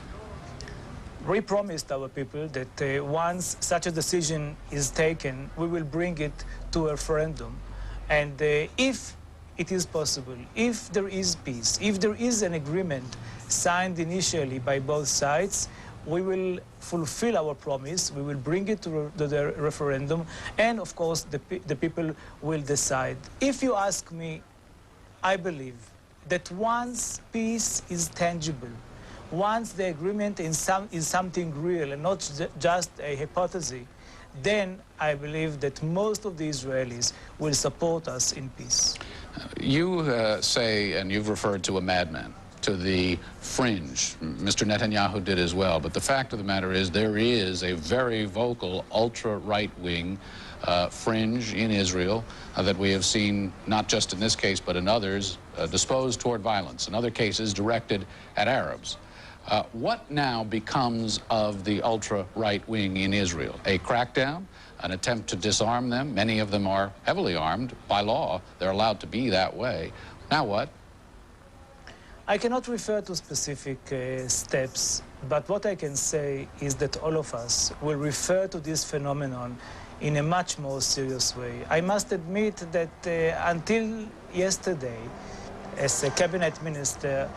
We promised our people that once such a decision is taken, we will bring it to a referendum. And if it is possible, if there is peace, if there is an agreement signed initially by both sides, we will fulfill our promise, we will bring it to the referendum, and of course the people will decide. If you ask me, I believe that once peace is tangible, once the agreement is something real and not just a hypothesis, then I believe that most of the Israelis will support us in peace. You say, and you've referred to a madman, to the fringe. Mr. Netanyahu did as well. But the fact of the matter is there is a very vocal ultra-right-wing fringe in Israel that we have seen, not just in this case, but in others, disposed toward violence. In other cases, directed at Arabs. What now becomes of the ultra-right wing in Israel? A crackdown? An attempt to disarm them? Many of them are heavily armed. By law, they're allowed to be that way. Now what? I cannot refer to specific steps, but what I can say is that all of us will refer to this phenomenon in a much more serious way. I must admit that until yesterday, as a cabinet minister,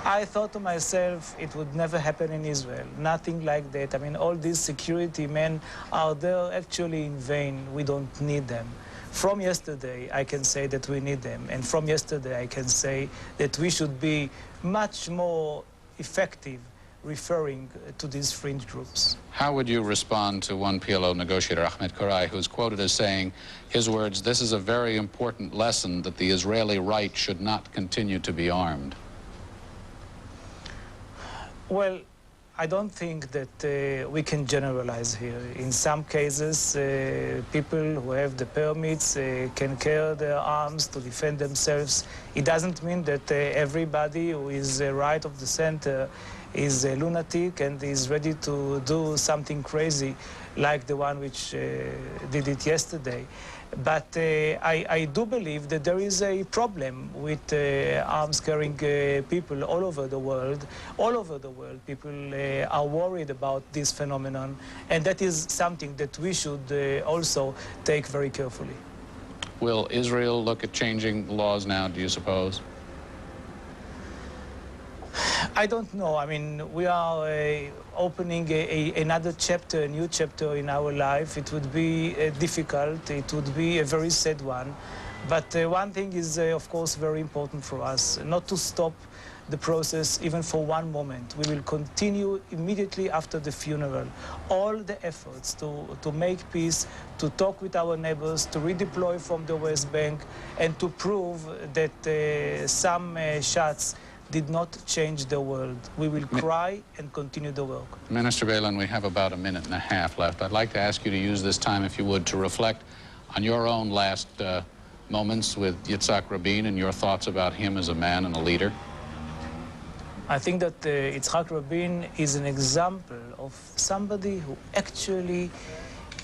I thought to myself it would never happen in Israel. Nothing like that. I mean, all these security men are there actually in vain. We don't need them. From yesterday, I can say that we need them. And from yesterday, I can say that we should be much more effective referring to these fringe groups. How would you respond to one PLO negotiator, Ahmed Korai, who's quoted as saying, his words, "This is a very important lesson that the Israeli right should not continue to be armed"? Well, I don't think that we can generalize here. In some cases, people who have the permits can carry their arms to defend themselves. It doesn't mean that everybody who is right of the center is a lunatic and is ready to do something crazy like the one which did it yesterday. But I do believe that there is a problem with arms-carrying people all over the world. All over the world, people are worried about this phenomenon, and that is something that we should also take very carefully. Will Israel look at changing the laws now, do you suppose? I don't know. I mean, we are opening another chapter, a new chapter in our life. It would be difficult. It would be a very sad one. But one thing is, of course, very important for us, not to stop the process even for one moment. We will continue immediately after the funeral all the efforts to make peace, to talk with our neighbors, to redeploy from the West Bank, and to prove that some shots did not change the world. We will cry and continue the work. Minister Balin, we have about a minute and a half left. I'd like to ask you to use this time, if you would, to reflect on your own last moments with Yitzhak Rabin and your thoughts about him as a man and a leader. I think that Yitzhak Rabin is an example of somebody who actually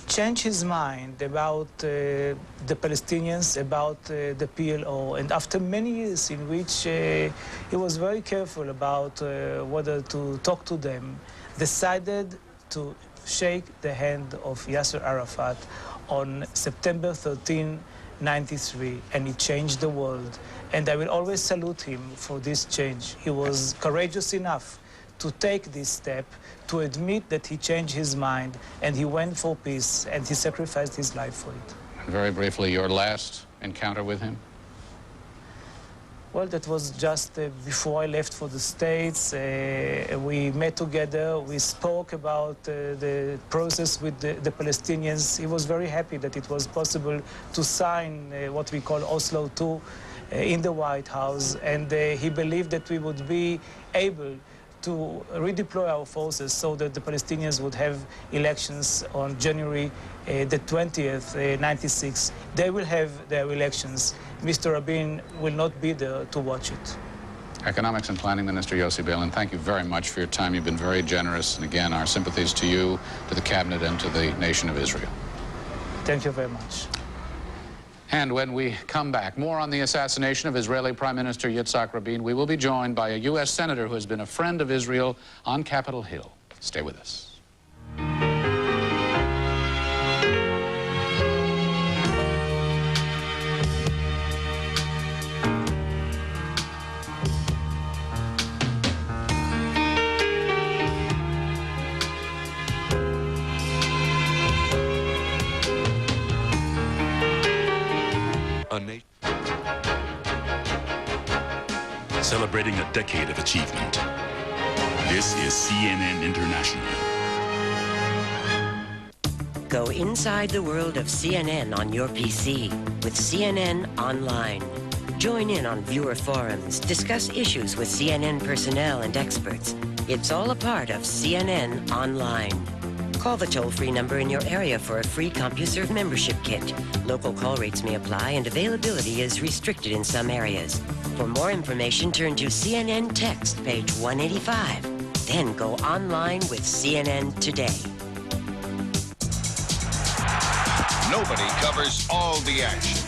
changed his mind about the Palestinians, about the PLO. And after many years in which he was very careful about whether to talk to them, decided to shake the hand of Yasser Arafat on September 13, 1993, and he changed the world. And I will always salute him for this change. He was courageous enough to take this step, to admit that he changed his mind, and he went for peace, and he sacrificed his life for it. Very briefly, your last encounter with him? Well, that was just before I left for the States. We met together, we spoke about the process with the Palestinians. He was very happy that it was possible to sign what we call Oslo II in the White House, and he believed that we would be able to redeploy our forces so that the Palestinians would have elections on January the 20th, 96. They will have their elections. Mr. Rabin will not be there to watch it. Economics and Planning Minister Yossi Balin, thank you very much for your time. You've been very generous. And again, our sympathies to you, to the cabinet, and to the nation of Israel. Thank you very much. And when we come back, more on the assassination of Israeli Prime Minister Yitzhak Rabin. We will be joined by a U.S. senator who has been a friend of Israel on Capitol Hill. Stay with us. Celebrating a decade of achievement. This is CNN International. Go inside the world of CNN on your PC with CNN Online. Join in on viewer forums, discuss issues with CNN personnel and experts. It's all a part of CNN Online. Call the toll-free number in your area for a free CompuServe membership kit. Local call rates may apply and availability is restricted in some areas. For more information, turn to CNN Text, page 185. Then go online with CNN Today. Nobody covers all the action.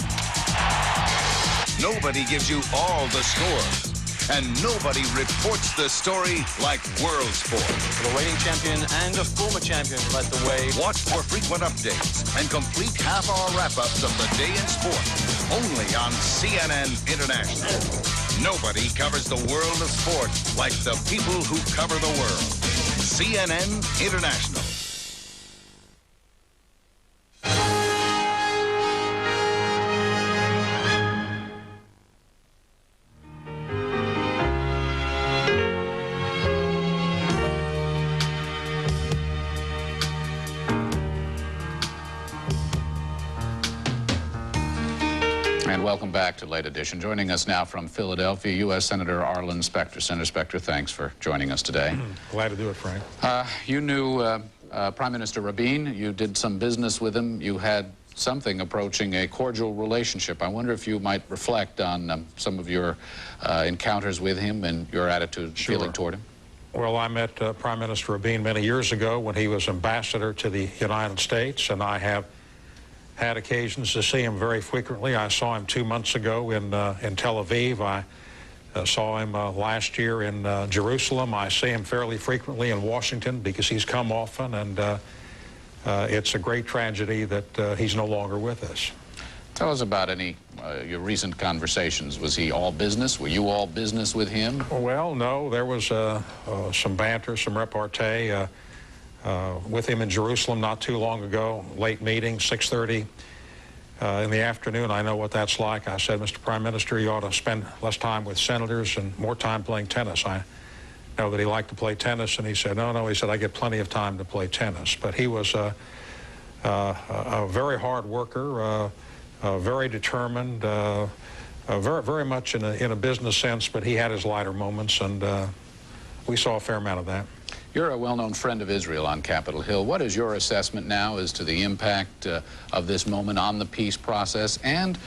Nobody gives you all the scores. And nobody reports the story like World Sport. The reigning champion and a former champion led the way. Watch for frequent updates and complete half-hour wrap-ups of the day in sport. Only on CNN International. Nobody covers the world of sport like the people who cover the world. CNN International. And welcome back to Late Edition. Joining us now from Philadelphia, U.S. Senator Arlen Specter. Senator Specter, thanks for joining us today. Glad to do it, Frank. You knew Prime Minister Rabin. You did some business with him. You had something approaching a cordial relationship. I wonder if you might reflect on some of your encounters with him and your attitude, feeling toward him. Well, I met Prime Minister Rabin many years ago when he was ambassador to the United States, and I have had occasions to see him very frequently. I saw him 2 months ago in Tel Aviv. I saw him last year in Jerusalem. I see him fairly frequently in Washington because he's come often, and it's a great tragedy that he's no longer with us. Tell us about your recent conversations. Was he all business? Were you all business with him? Well, no. There was some banter, some repartee with him in Jerusalem not too long ago. Late meeting, 6:30 in the afternoon. I know what that's like. I said, Mr. Prime Minister, you ought to spend less time with senators and more time playing tennis. I know that he liked to play tennis, and he said, no. He said, I get plenty of time to play tennis. But he was a very hard worker, very determined, very much in a business sense, but he had his lighter moments, and we saw a fair amount of that. You're a well-known friend of Israel on Capitol Hill. What is your assessment now as to the impact of this moment on the peace process and,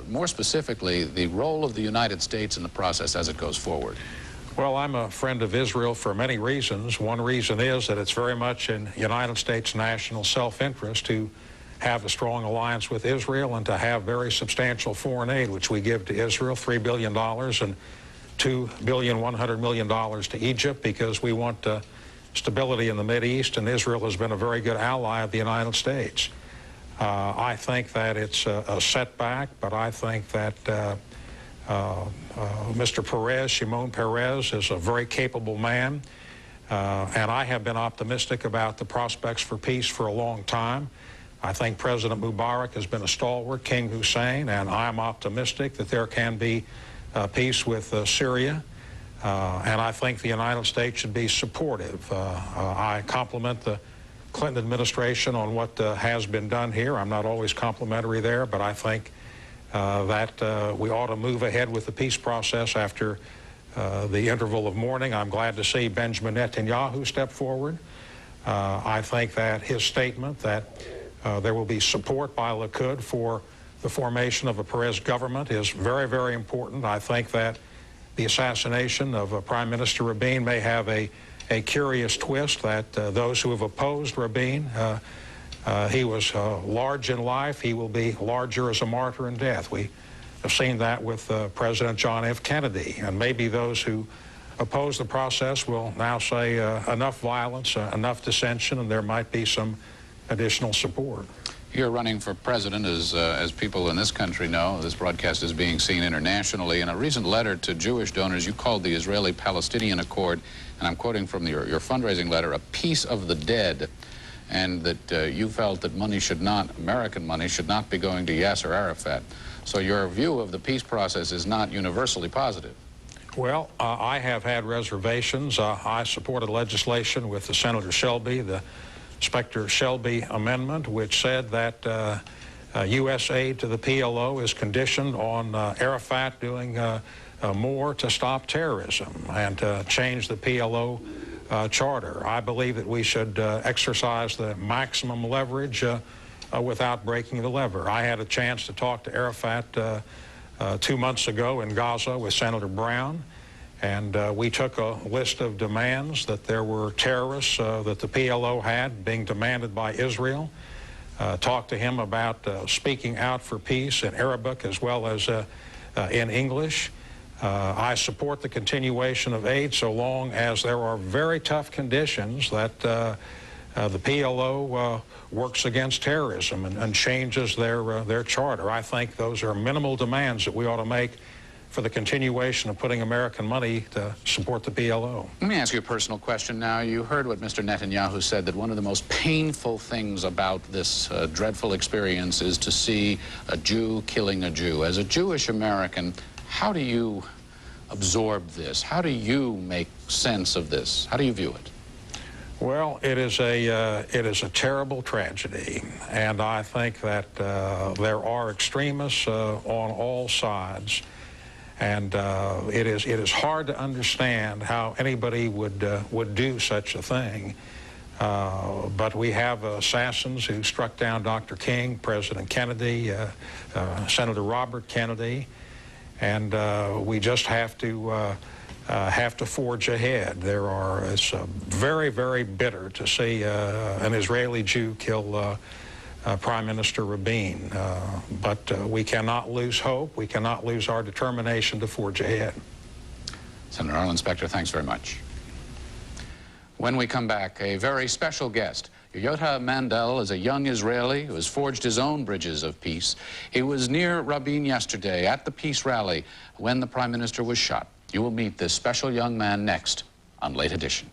more specifically, the role of the United States in the process as it goes forward? Well, I'm a friend of Israel for many reasons. One reason is that it's very much in United States national self-interest to have a strong alliance with Israel and to have very substantial foreign aid, which we give to Israel, $3 billion and $2.1 billion to Egypt, because we want stability in the Mideast, and Israel has been a very good ally of the United States. I think that it's a setback, but I think that Mr. Peres, Shimon Peres, is a very capable man, and I have been optimistic about the prospects for peace for a long time. I think President Mubarak has been a stalwart, King Hussein, and I'm optimistic that there can be peace with Syria, and I think the United States should be supportive. I compliment the Clinton administration on what has been done here. I'm not always complimentary there, but I think that we ought to move ahead with the peace process after the interval of mourning. I'm glad to see Benjamin Netanyahu step forward. I think that his statement that there will be support by Likud for the formation of a Peres government is very, very important. I think that the assassination of Prime Minister Rabin may have a curious twist, that those who have opposed Rabin, he was large in life, he will be larger as a martyr in death. We have seen that with President John F. Kennedy, and maybe those who oppose the process will now say enough violence, enough dissension, and there might be some additional support. You're running for president, as people in this country know. This broadcast is being seen internationally. In a recent letter to Jewish donors, you called the Israeli-Palestinian Accord, and I'm quoting from your fundraising letter, a peace of the dead, and that you felt that money should not, American money, should not be going to Yasser Arafat. So your view of the peace process is not universally positive. Well, I have had reservations. I supported legislation with the Senator Shelby, the Inspector Shelby amendment, which said that U.S. aid to the PLO is conditioned on Arafat doing more to stop terrorism and to change the PLO charter. I believe that we should exercise the maximum leverage without breaking the lever. I had a chance to talk to Arafat 2 months ago in Gaza with Senator Brown, and we took a list of demands that there were terrorists that the PLO had being demanded by Israel. Talked to him about speaking out for peace in Arabic as well as in English. I support the continuation of aid so long as there are very tough conditions that the PLO works against terrorism and changes their charter. I think those are minimal demands that we ought to make for the continuation of putting American money to support the PLO. Let me ask you a personal question now. You heard what Mr. Netanyahu said, that one of the most painful things about this dreadful experience is to see a Jew killing a Jew. As a Jewish American, how do you absorb this? How do you make sense of this? How do you view it? Well, it is a terrible tragedy, and I think that there are extremists on all sides. And it is hard to understand how anybody would do such a thing. But we have assassins who struck down Dr. King, President Kennedy, Senator Robert Kennedy, and we just have to forge ahead. It's very, very bitter to see an Israeli Jew kill Prime Minister Rabin, but we cannot lose hope. We cannot lose our determination to forge ahead. Senator Arlen Specter, thanks very much. When we come back, a very special guest. Yoyota Mandel is a young Israeli who has forged his own bridges of peace. He was near Rabin yesterday at the peace rally when the Prime Minister was shot. You will meet this special young man next on Late Edition.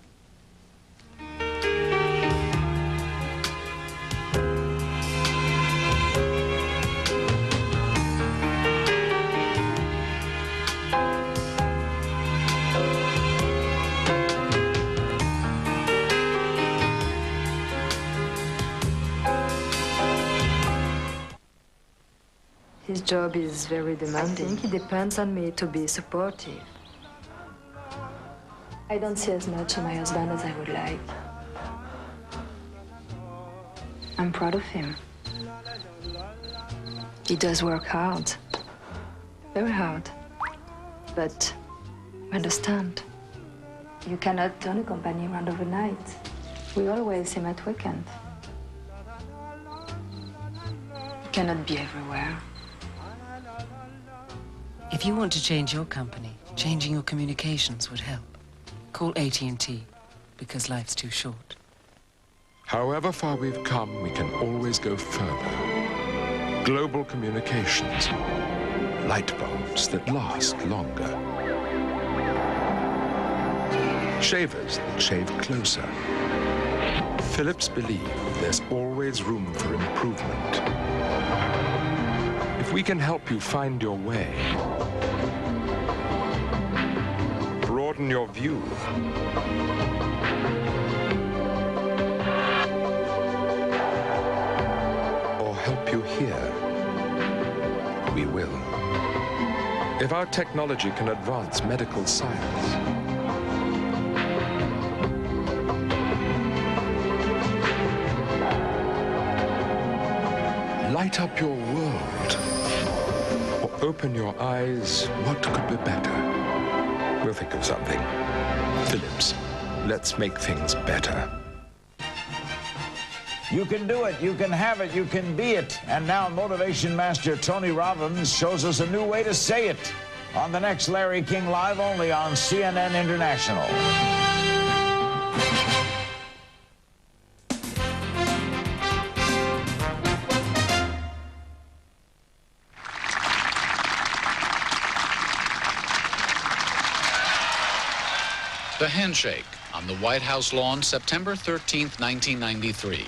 His job is very demanding. I think it depends on me to be supportive. I don't see as much of my husband as I would like. I'm proud of him. He does work hard, very hard, but understand, you cannot turn a company around overnight. We always see him at weekend. You cannot be everywhere. If you want to change your company, changing your communications would help. Call AT&T, because life's too short. However far we've come, we can always go further. Global communications. Light bulbs that last longer. Shavers that shave closer. Philips believe there's always room for improvement. If we can help you find your way, broaden your view, or help you hear, we will. If our technology can advance medical science, light up your world, or open your eyes, what could be better? We'll think of something. Philips, let's make things better. You can do it, you can have it, you can be it. And now motivation master Tony Robbins shows us a new way to say it on the next Larry King Live, only on CNN International. The handshake on the White House lawn, September 13th, 1993.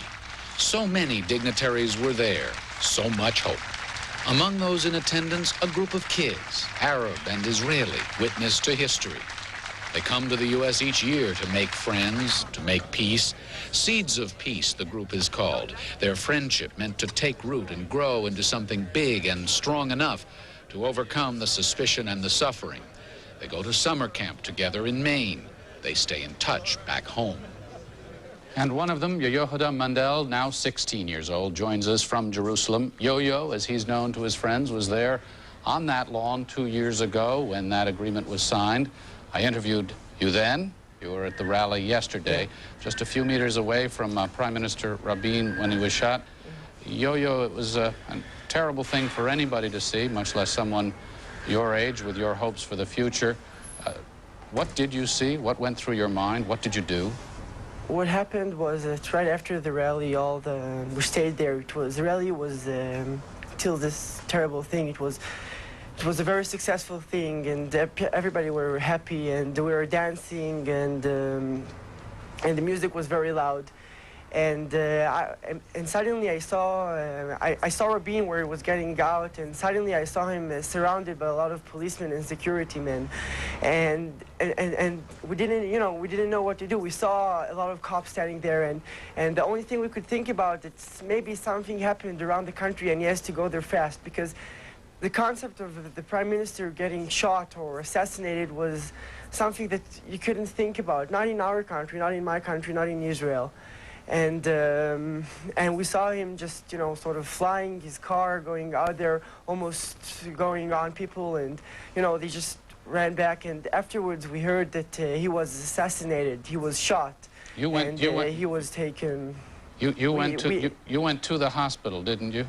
So many dignitaries were there, so much hope. Among those in attendance, a group of kids, Arab and Israeli, witness to history. They come to the U.S. each year to make friends, to make peace. Seeds of Peace, the group is called. Their friendship meant to take root and grow into something big and strong enough to overcome the suspicion and the suffering. They go to summer camp together in Maine. They stay in touch back home. And one of them, Yehuda Mandel, now 16 years old, joins us from Jerusalem. Yo-Yo, as he's known to his friends, was there on that lawn 2 years ago when that agreement was signed. I interviewed you then. You were at the rally yesterday, just a few meters away from Prime Minister Rabin when he was shot. Yo-Yo, it was a terrible thing for anybody to see, much less someone your age with your hopes for the future. What did you see? What went through your mind? What did you do? What happened was right after the rally, we stayed there. The rally was till this terrible thing. It was a very successful thing, and everybody were happy, and we were dancing, and the music was very loud. And suddenly I saw Rabin where he was getting out, and suddenly I saw him surrounded by a lot of policemen and security men, and we didn't know what to do. We saw a lot of cops standing there, and the only thing we could think about is maybe something happened around the country, and he has to go there fast, because the concept of the prime minister getting shot or assassinated was something that you couldn't think about. Not in our country, not in my country, not in Israel. And we saw him just, sort of flying his car, going out there, almost going on people, and, they just ran back. And afterwards, we heard that he was assassinated. He was shot. He was taken. You went to the hospital, didn't you?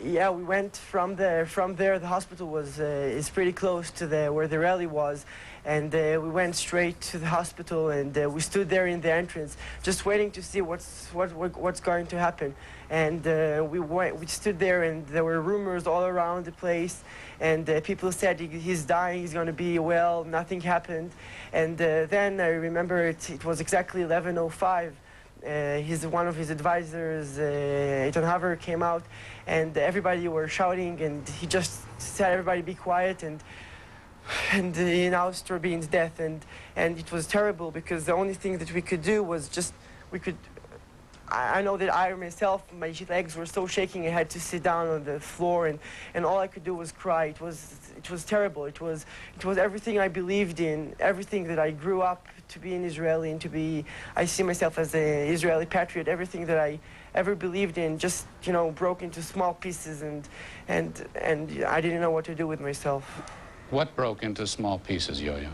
Yeah, we went from there. The hospital is pretty close to where the rally was. And we went straight to the hospital, and we stood there in the entrance, just waiting to see what's going to happen. And we stood there, and there were rumors all around the place, and people said he's dying, he's going to be well. Nothing happened, and then I remember it was exactly 11:05. One of his advisors, Eitan Haver, came out, and everybody were shouting, and he just said, "Everybody be quiet," and he announced Rabin's death, and it was terrible, because the only thing that we could do was I know that I myself, my legs were so shaking, I had to sit down on the floor, and all I could do was cry. It was terrible. It was everything I believed in, everything that I grew up to be an Israeli and to be, I see myself as an Israeli patriot, everything that I ever believed in just, you know, broke into small pieces, and I didn't know what to do with myself. What broke into small pieces, Yo-Yo?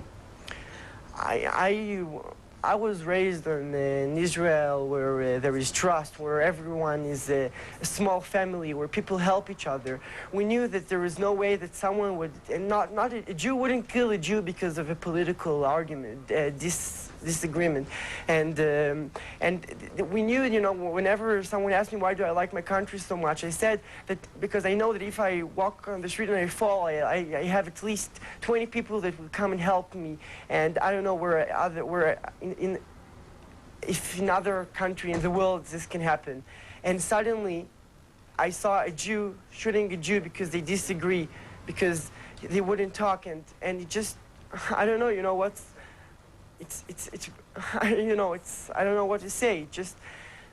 I was raised in Israel where there is trust, where everyone is a small family, where people help each other. We knew that there was no way that someone would, and not a Jew wouldn't kill a Jew because of a political argument, disagreement. And we knew, you know, whenever someone asked me why do I like my country so much, I said that because I know that if I walk on the street and I fall, I have at least 20 people that will come and help me. And I don't know if in other country in the world this can happen. And suddenly I saw a Jew shooting a Jew because they disagree, because they wouldn't talk, and it just, I don't know, you know, you know, I don't know what to say. Just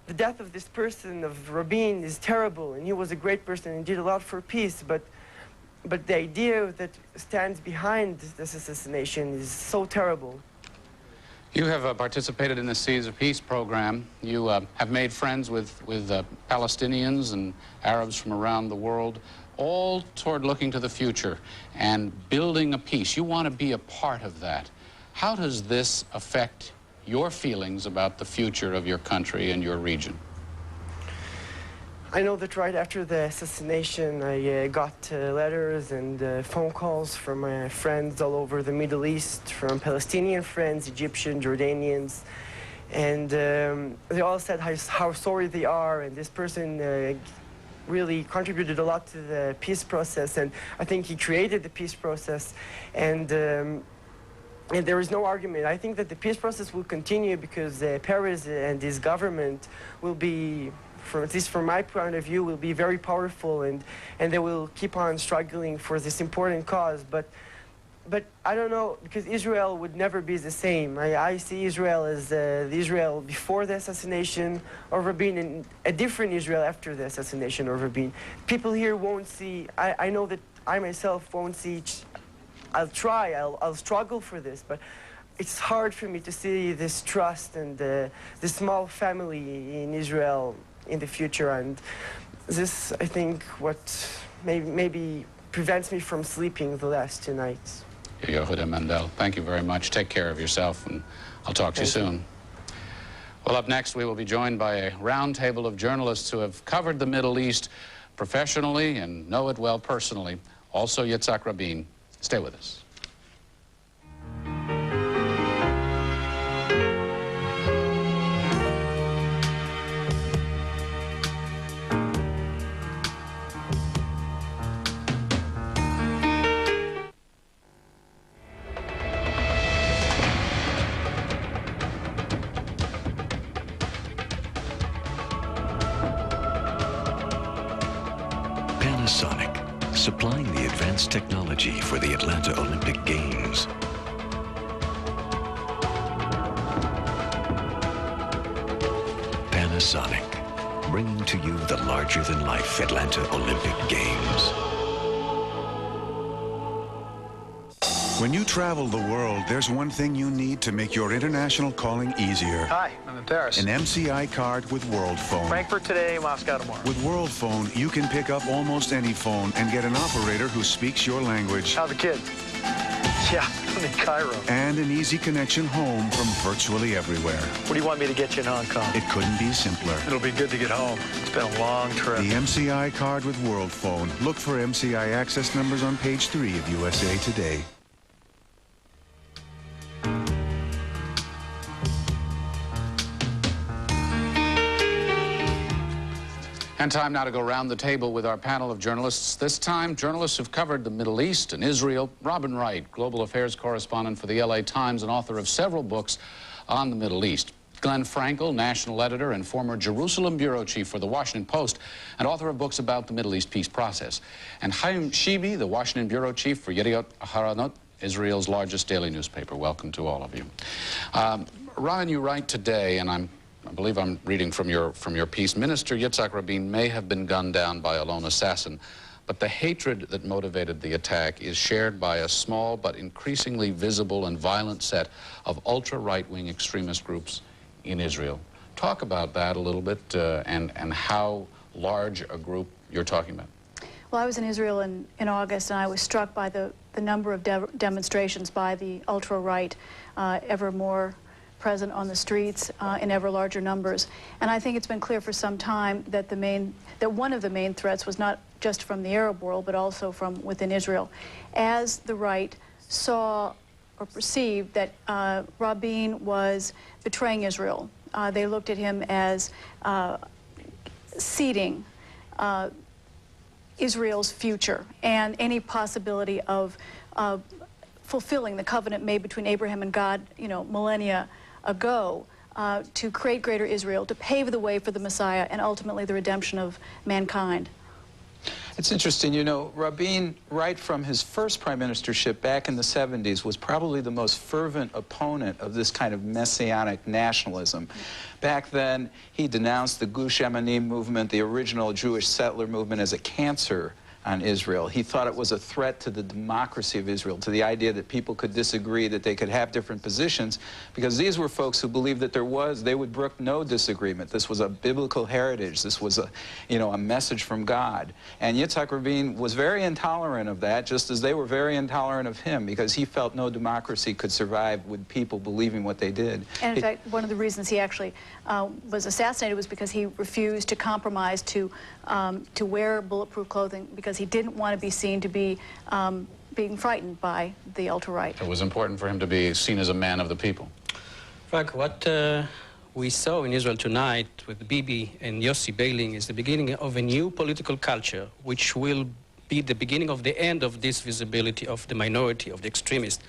the death of this person, of Rabin, is terrible, and he was a great person and did a lot for peace, but the idea that stands behind this assassination is so terrible. You have participated in the Seeds of Peace program. You have made friends with Palestinians and Arabs from around the world, all toward looking to the future and building a peace. You want to be a part of that. How does this affect your feelings about the future of your country and your region? I know that right after the assassination, I got letters and phone calls from my friends all over the Middle East, from Palestinian friends, Egyptian, Jordanians, and they all said how sorry they are, and this person really contributed a lot to the peace process, and I think he created the peace process, and there is no argument. I think that the peace process will continue because Paris and his government will be, at least from my point of view, will be very powerful, and they will keep on struggling for this important cause. But I don't know, because Israel would never be the same. I see Israel as the Israel before the assassination of Rabin and a different Israel after the assassination of Rabin. People here won't see, I know that I myself won't see, I'll try, I'll struggle for this, but it's hard for me to see this trust and the small family in Israel in the future, and this, I think, what maybe prevents me from sleeping the last 2 nights. Yehuda Mendel, thank you very much. Take care of yourself, and I'll talk to you soon. Well, up next, we will be joined by a roundtable of journalists who have covered the Middle East professionally and know it well personally. Also, Yitzhak Rabin. Stay with us. Panasonic, supplying the advanced technology for the Atlanta Olympic Games. Panasonic, bringing to you the larger-than-life Atlanta Olympic Games. When you travel the world, there's one thing you need to make your international calling easier. Hi, I'm in Paris. An MCI card with World Phone. Frankfurt today, Moscow tomorrow. With World Phone, you can pick up almost any phone and get an operator who speaks your language. How are the kids? Yeah, I'm in Cairo. And an easy connection home from virtually everywhere. What do you want me to get you in Hong Kong? It couldn't be simpler. It'll be good to get home. It's been a long trip. The MCI card with World Phone. Look for MCI access numbers on page 3 of USA Today. And time now to go round the table with our panel of journalists. This time, journalists who've covered the Middle East and Israel. Rabin Wright, global affairs correspondent for the LA Times and author of several books on the Middle East. Glenn Frankel, national editor and former Jerusalem bureau chief for the Washington Post and author of books about the Middle East peace process. And Chaim Shibi, the Washington bureau chief for Yediot Aharonot, Israel's largest daily newspaper. Welcome to all of you. Rabin, you write today, and I'm I believe I'm reading from your piece, Minister Yitzhak Rabin may have been gunned down by a lone assassin, but the hatred that motivated the attack is shared by a small but increasingly visible and violent set of ultra-right-wing extremist groups in Israel. Talk about that a little bit and how large a group you're talking about. Well, I was in Israel in August, and I was struck by the number of demonstrations by the ultra-right, ever more present on the streets in ever larger numbers. And I think it's been clear for some time that one of the main threats was not just from the Arab world, but also from within Israel. As the right saw or perceived that Rabin was betraying Israel, they looked at him as ceding Israel's future and any possibility of fulfilling the covenant made between Abraham and God, millennia ago, to create greater Israel, to pave the way for the Messiah and ultimately the redemption of mankind. It's interesting, Rabin, right from his first prime ministership back in the 70s, was probably the most fervent opponent of this kind of messianic nationalism. Back then, he denounced the Gush Emanim movement, the original Jewish settler movement, as a cancer on Israel. He thought it was a threat to the democracy of Israel, to the idea that people could disagree, that they could have different positions, because these were folks who believed that they would brook no disagreement. This was a biblical heritage. This was a message from God. And Yitzhak Rabin was very intolerant of that, just as they were very intolerant of him, because he felt no democracy could survive with people believing what they did. And in fact, one of the reasons he actually was assassinated was because he refused to compromise to wear bulletproof clothing, because he didn't want to be seen to be being frightened by the ultra-right. It was important for him to be seen as a man of the people. Frank, what we saw in Israel tonight with Bibi and Yossi bailing is the beginning of a new political culture, which will be the beginning of the end of this visibility of the minority, of the extremists.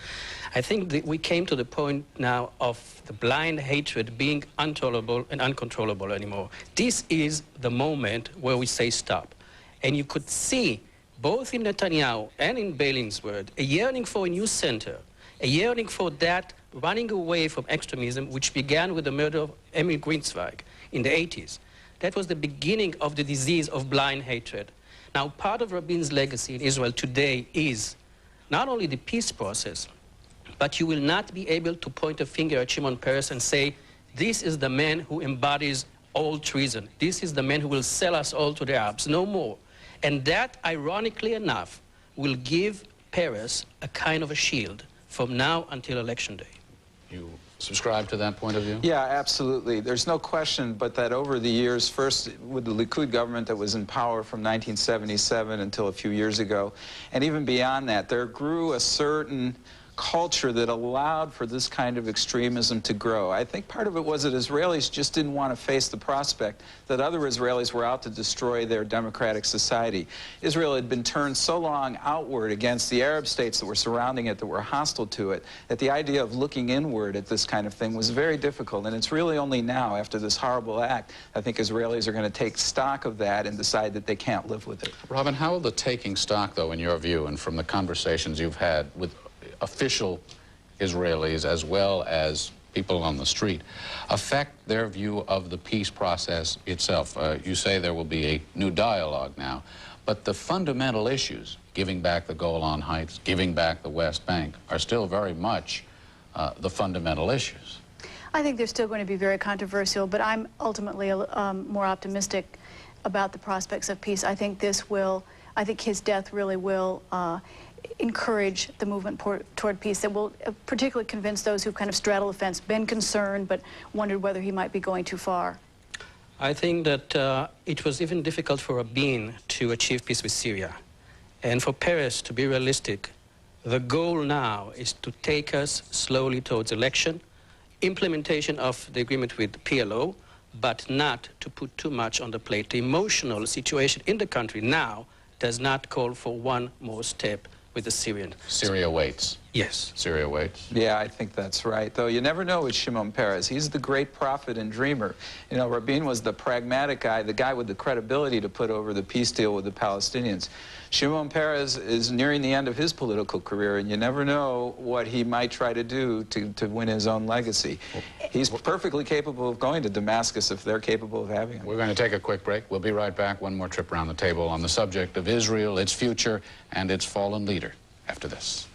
I think that we came to the point now of the blind hatred being intolerable and uncontrollable anymore. This is the moment where we say stop. And you could see, both in Netanyahu and in Beilin's word, a yearning for a new center, a yearning for that running away from extremism, which began with the murder of Emil Grünzweig in the 80s. That was the beginning of the disease of blind hatred. Now, part of Rabin's legacy in Israel today is not only the peace process, but you will not be able to point a finger at Shimon Peres and say, this is the man who embodies all treason. This is the man who will sell us all to the Arabs, no more. And that, ironically enough, will give Peres a kind of a shield from now until election day. You subscribe to that point of view? Yeah, absolutely. There's no question but that over the years, first with the Likud government that was in power from 1977 until a few years ago, and even beyond that, there grew a certain culture that allowed for this kind of extremism to grow. I think part of it was that Israelis just didn't want to face the prospect that other Israelis were out to destroy their democratic society. Israel had been turned so long outward against the Arab states that were surrounding it, that were hostile to it, that the idea of looking inward at this kind of thing was very difficult. And it's really only now, after this horrible act, I think Israelis are going to take stock of that and decide that they can't live with it. Rabin, how will the taking stock, though, in your view, and from the conversations you've had with official Israelis as well as people on the street, affect their view of the peace process itself? You say there will be a new dialogue now, but the fundamental issues, giving back the Golan Heights, giving back the West Bank, are still very much the fundamental issues. I think they're still going to be very controversial, but I'm ultimately more optimistic about the prospects of peace. I think his death really will encourage the movement toward peace, that will particularly convince those who kind of straddle the fence, been concerned, but wondered whether he might be going too far. I think that it was even difficult for Rabin to achieve peace with Syria. And for Peres, to be realistic, the goal now is to take us slowly towards election, implementation of the agreement with PLO, but not to put too much on the plate. The emotional situation in the country now does not call for one more step with the Syrian. Syria waits. Yes. Syria waits. Yeah, I think that's right. Though you never know with Shimon Peres. He's the great prophet and dreamer. You know, Rabin was the pragmatic guy, the guy with the credibility to put over the peace deal with the Palestinians. Shimon Peres is nearing the end of his political career, and you never know what he might try to do to win his own legacy. He's perfectly capable of going to Damascus if they're capable of having him. We're going to take a quick break. We'll be right back. One more trip around the table on the subject of Israel, its future, and its fallen leader after this.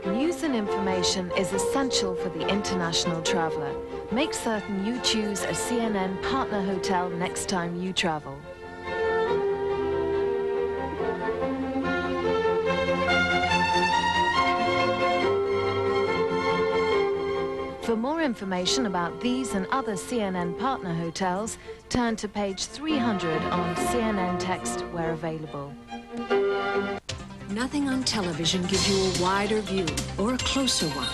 News and information is essential for the international traveler. Make certain you choose a CNN partner hotel next time you travel. For more information about these and other CNN partner hotels, turn to page 300 on CNN Text where available. Nothing on television gives you a wider view or a closer one.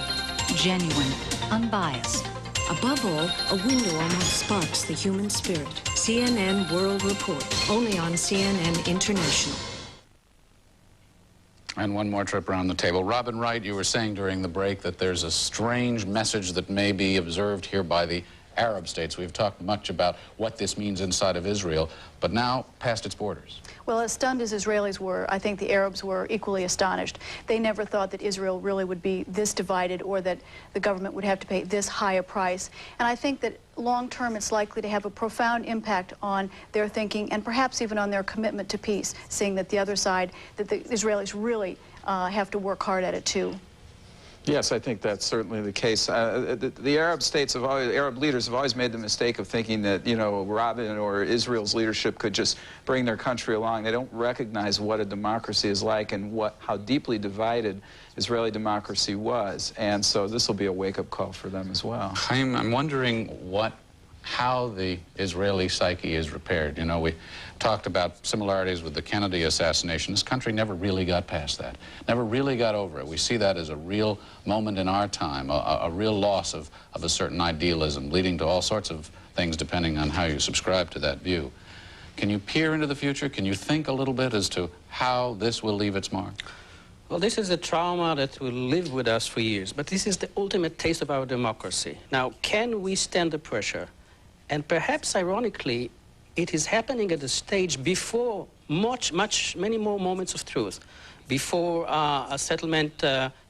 Genuine, unbiased. Above all, a window on what sparks the human spirit. CNN World Report, only on CNN International. And one more trip around the table. Robin Wright, you were saying during the break that there's a strange message that may be observed here by the Arab states. We've talked much about what this means inside of Israel, but now past its borders. Well, as stunned as Israelis were, I think the Arabs were equally astonished. They never thought that Israel really would be this divided or that the government would have to pay this high a price. And I think that long-term it's likely to have a profound impact on their thinking and perhaps even on their commitment to peace, seeing that the other side, that the Israelis really have to work hard at it too. Yes, I think that's certainly the case. The Arab states have always, Arab leaders have always made the mistake of thinking that, you know, Rabin or Israel's leadership could just bring their country along. They don't recognize what a democracy is like and how deeply divided Israeli democracy was. And so this will be a wake-up call for them as well. Chaim, I'm wondering how the Israeli psyche is repaired. You know, we talked about similarities with the Kennedy assassination. This country never really got past that, never really got over it. We see that as a real moment in our time, a real loss of a certain idealism, leading to all sorts of things depending on how you subscribe to that view. Can you peer into the future? Can you think a little bit as to how this will leave its mark? Well, this is a trauma that will live with us for years, but this is the ultimate taste of our democracy. Now, can we stand the pressure? And perhaps, ironically, it is happening at a stage before many more moments of truth, before a settlement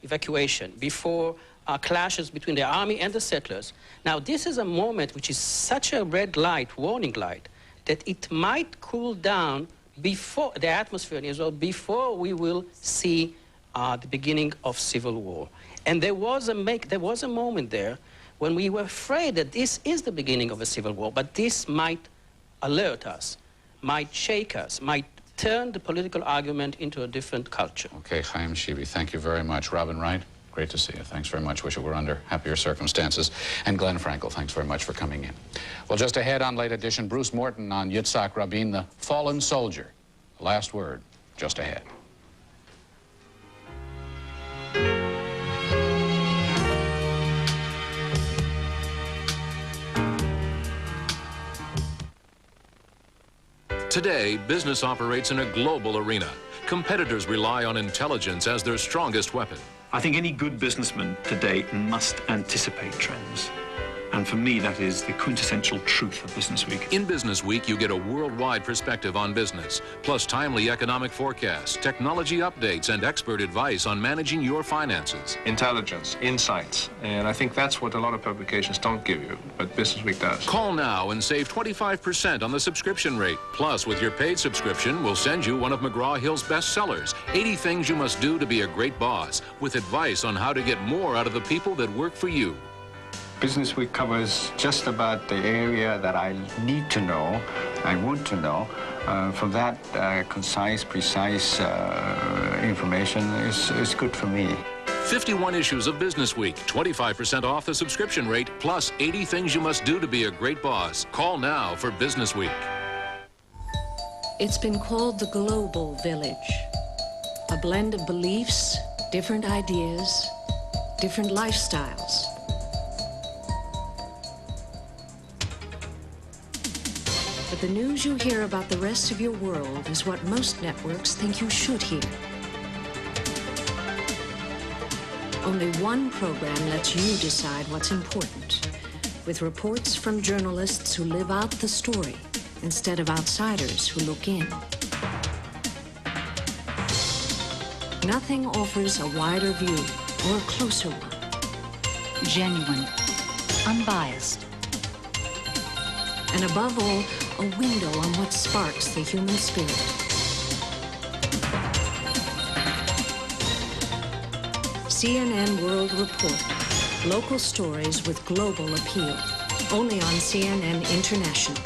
evacuation, before clashes between the army and the settlers. Now, this is a moment which is such a red light, warning light, that it might cool down before the atmosphere in Israel, before we will see the beginning of civil war. And there was a moment there when we were afraid that this is the beginning of a civil war, but this might alert us, might shake us, might turn the political argument into a different culture. Okay, Chaim Shivi, thank you very much. Robin Wright, great to see you. Thanks very much. Wish it were under happier circumstances. And Glenn Frankel, thanks very much for coming in. Well, just ahead on Late Edition, Bruce Morton on Yitzhak Rabin, the fallen soldier. The last word, just ahead. Today, business operates in a global arena. Competitors rely on intelligence as their strongest weapon. I think any good businessman today must anticipate trends. And for me, that is the quintessential truth of Business Week. In Business Week, you get a worldwide perspective on business, plus timely economic forecasts, technology updates, and expert advice on managing your finances. Intelligence, insights, and I think that's what a lot of publications don't give you, but Business Week does. Call now and save 25% on the subscription rate. Plus, with your paid subscription, we'll send you one of McGraw-Hill's bestsellers, 80 Things You Must Do to Be a Great Boss, with advice on how to get more out of the people that work for you. Business Week covers just about the area that I need to know, I want to know. From that, concise, precise information is good for me. 51 issues of Business Week, 25% off the subscription rate, plus 80 things you must do to be a great boss. Call now for Business Week. It's been called the global village. A blend of beliefs, different ideas, different the news you hear about the rest of your world is what most networks think you should hear. Only one program lets you decide what's important, with reports from journalists who live out the story instead of outsiders who look in. Nothing offers a wider view or a closer one. Genuine, unbiased. And above all, a window on what sparks the human spirit. CNN World Report. Local stories with global appeal. Only on CNN International.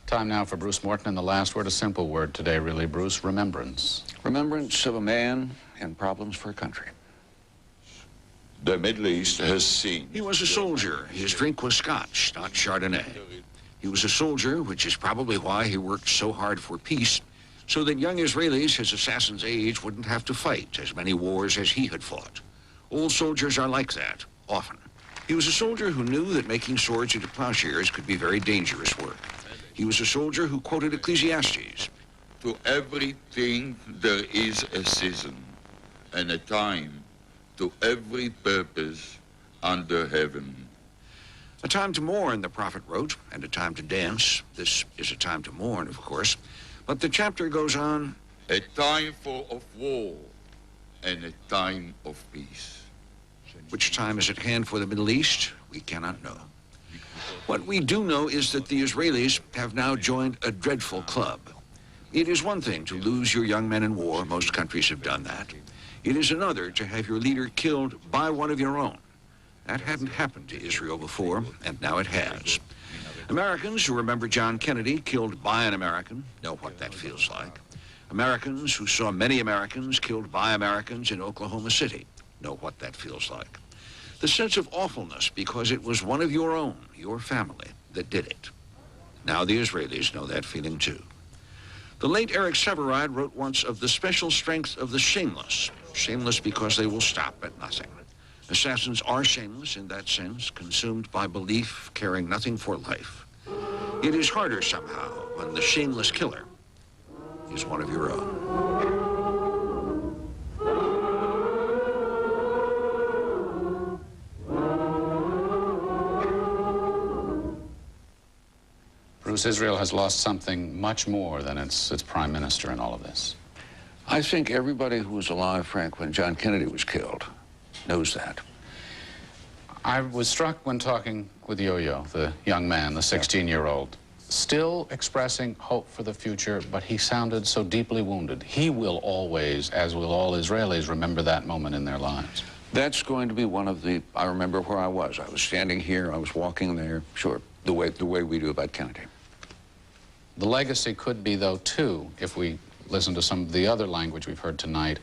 Time now for Bruce Morton, and the last word, a simple word today, really, Bruce, remembrance. Remembrance of a man and problems for a country. The Middle East has seen. He was a soldier. His drink was scotch, not Chardonnay. He was a soldier, which is probably why he worked so hard for peace, so that young Israelis his assassin's age wouldn't have to fight as many wars as he had fought. Old soldiers are like that, often. He was a soldier who knew that making swords into plowshares could be very dangerous work. He was a soldier who quoted Ecclesiastes. To everything there is a season and a time to every purpose under heaven. A time to mourn, the prophet wrote, and a time to dance. This is a time to mourn, of course. But the chapter goes on. A time of war and a time of peace. Which time is at hand for the Middle East? We cannot know. What we do know is that the Israelis have now joined a dreadful club. It is one thing to lose your young men in war. Most countries have done that. It is another to have your leader killed by one of your own. That hadn't happened to Israel before, and now it has. Americans who remember John Kennedy killed by an American know what that feels like. Americans who saw many Americans killed by Americans in Oklahoma City know what that feels like. The sense of awfulness because it was one of your own, your family, that did it. Now the Israelis know that feeling too. The late Eric Sevareid wrote once of the special strength of the shameless. Shameless because they will stop at nothing. Assassins are shameless in that sense, consumed by belief, caring nothing for life. It is harder somehow when the shameless killer is one of your own. Bruce, Israel has lost something much more than its prime minister in all of this. I think everybody who was alive, Frank, when John Kennedy was killed, knows that. I was struck when talking with Yo-Yo, the young man, the 16-year-old, still expressing hope for the future, but he sounded so deeply wounded. He will always, as will all Israelis, remember that moment in their lives. That's going to be one of the, I remember where I was. I was standing here, I was walking there, sure, the way we do about Kennedy. The legacy could be, though, too, if we listen to some of the other language we've heard tonight,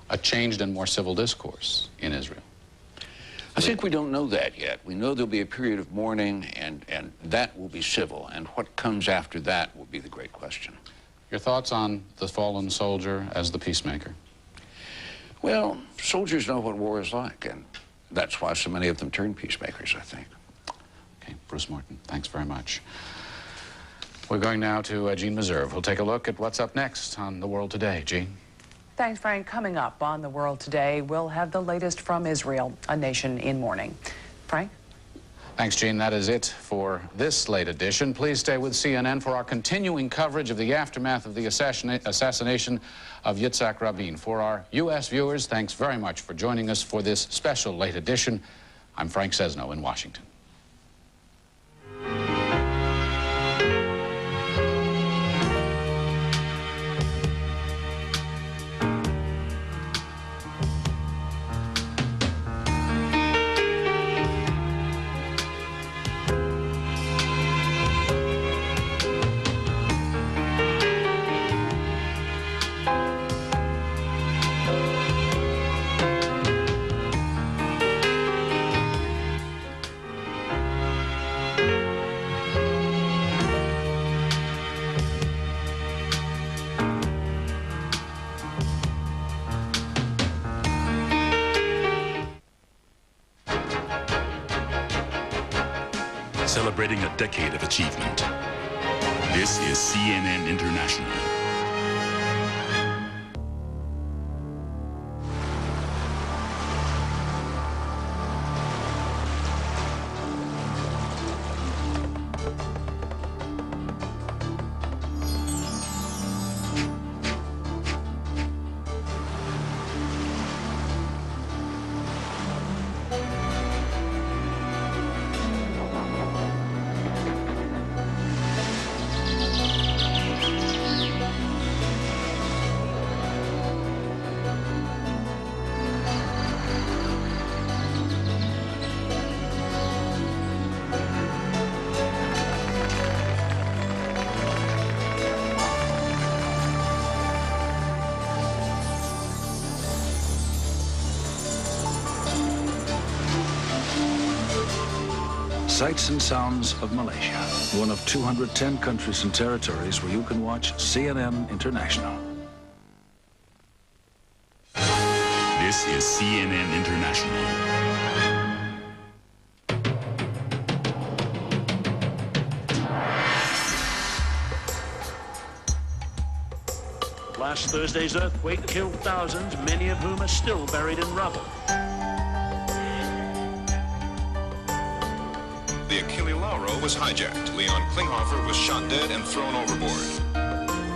a changed and more civil discourse in Israel. I think we don't know that yet. We know there'll be a period of mourning, and that will be civil, and what comes after that will be the great question. Your thoughts on the fallen soldier as the peacemaker? Well, soldiers know what war is like, and that's why so many of them turn peacemakers, I think. Okay, Bruce Morton, thanks very much. We're going now to Jean Meserve. We'll take a look at what's up next on The World Today. Jean? Thanks, Frank. Coming up on The World Today, we'll have the latest from Israel, a nation in mourning. Frank? Thanks, Jean. That is it for this late edition. Please stay with CNN for our continuing coverage of the aftermath of the assassination of Yitzhak Rabin. For our U.S. viewers, thanks very much for joining us for this special late edition. I'm Frank Sesno in Washington. celebrating a decade of achievement. This is CNN International. Sights and sounds of Malaysia, one of 210 countries and territories where you can watch CNN International. This is CNN International. Last Thursday's earthquake killed thousands, many of whom are still buried in rubble. The Achille Lauro was hijacked. Leon Klinghoffer was shot dead and thrown overboard.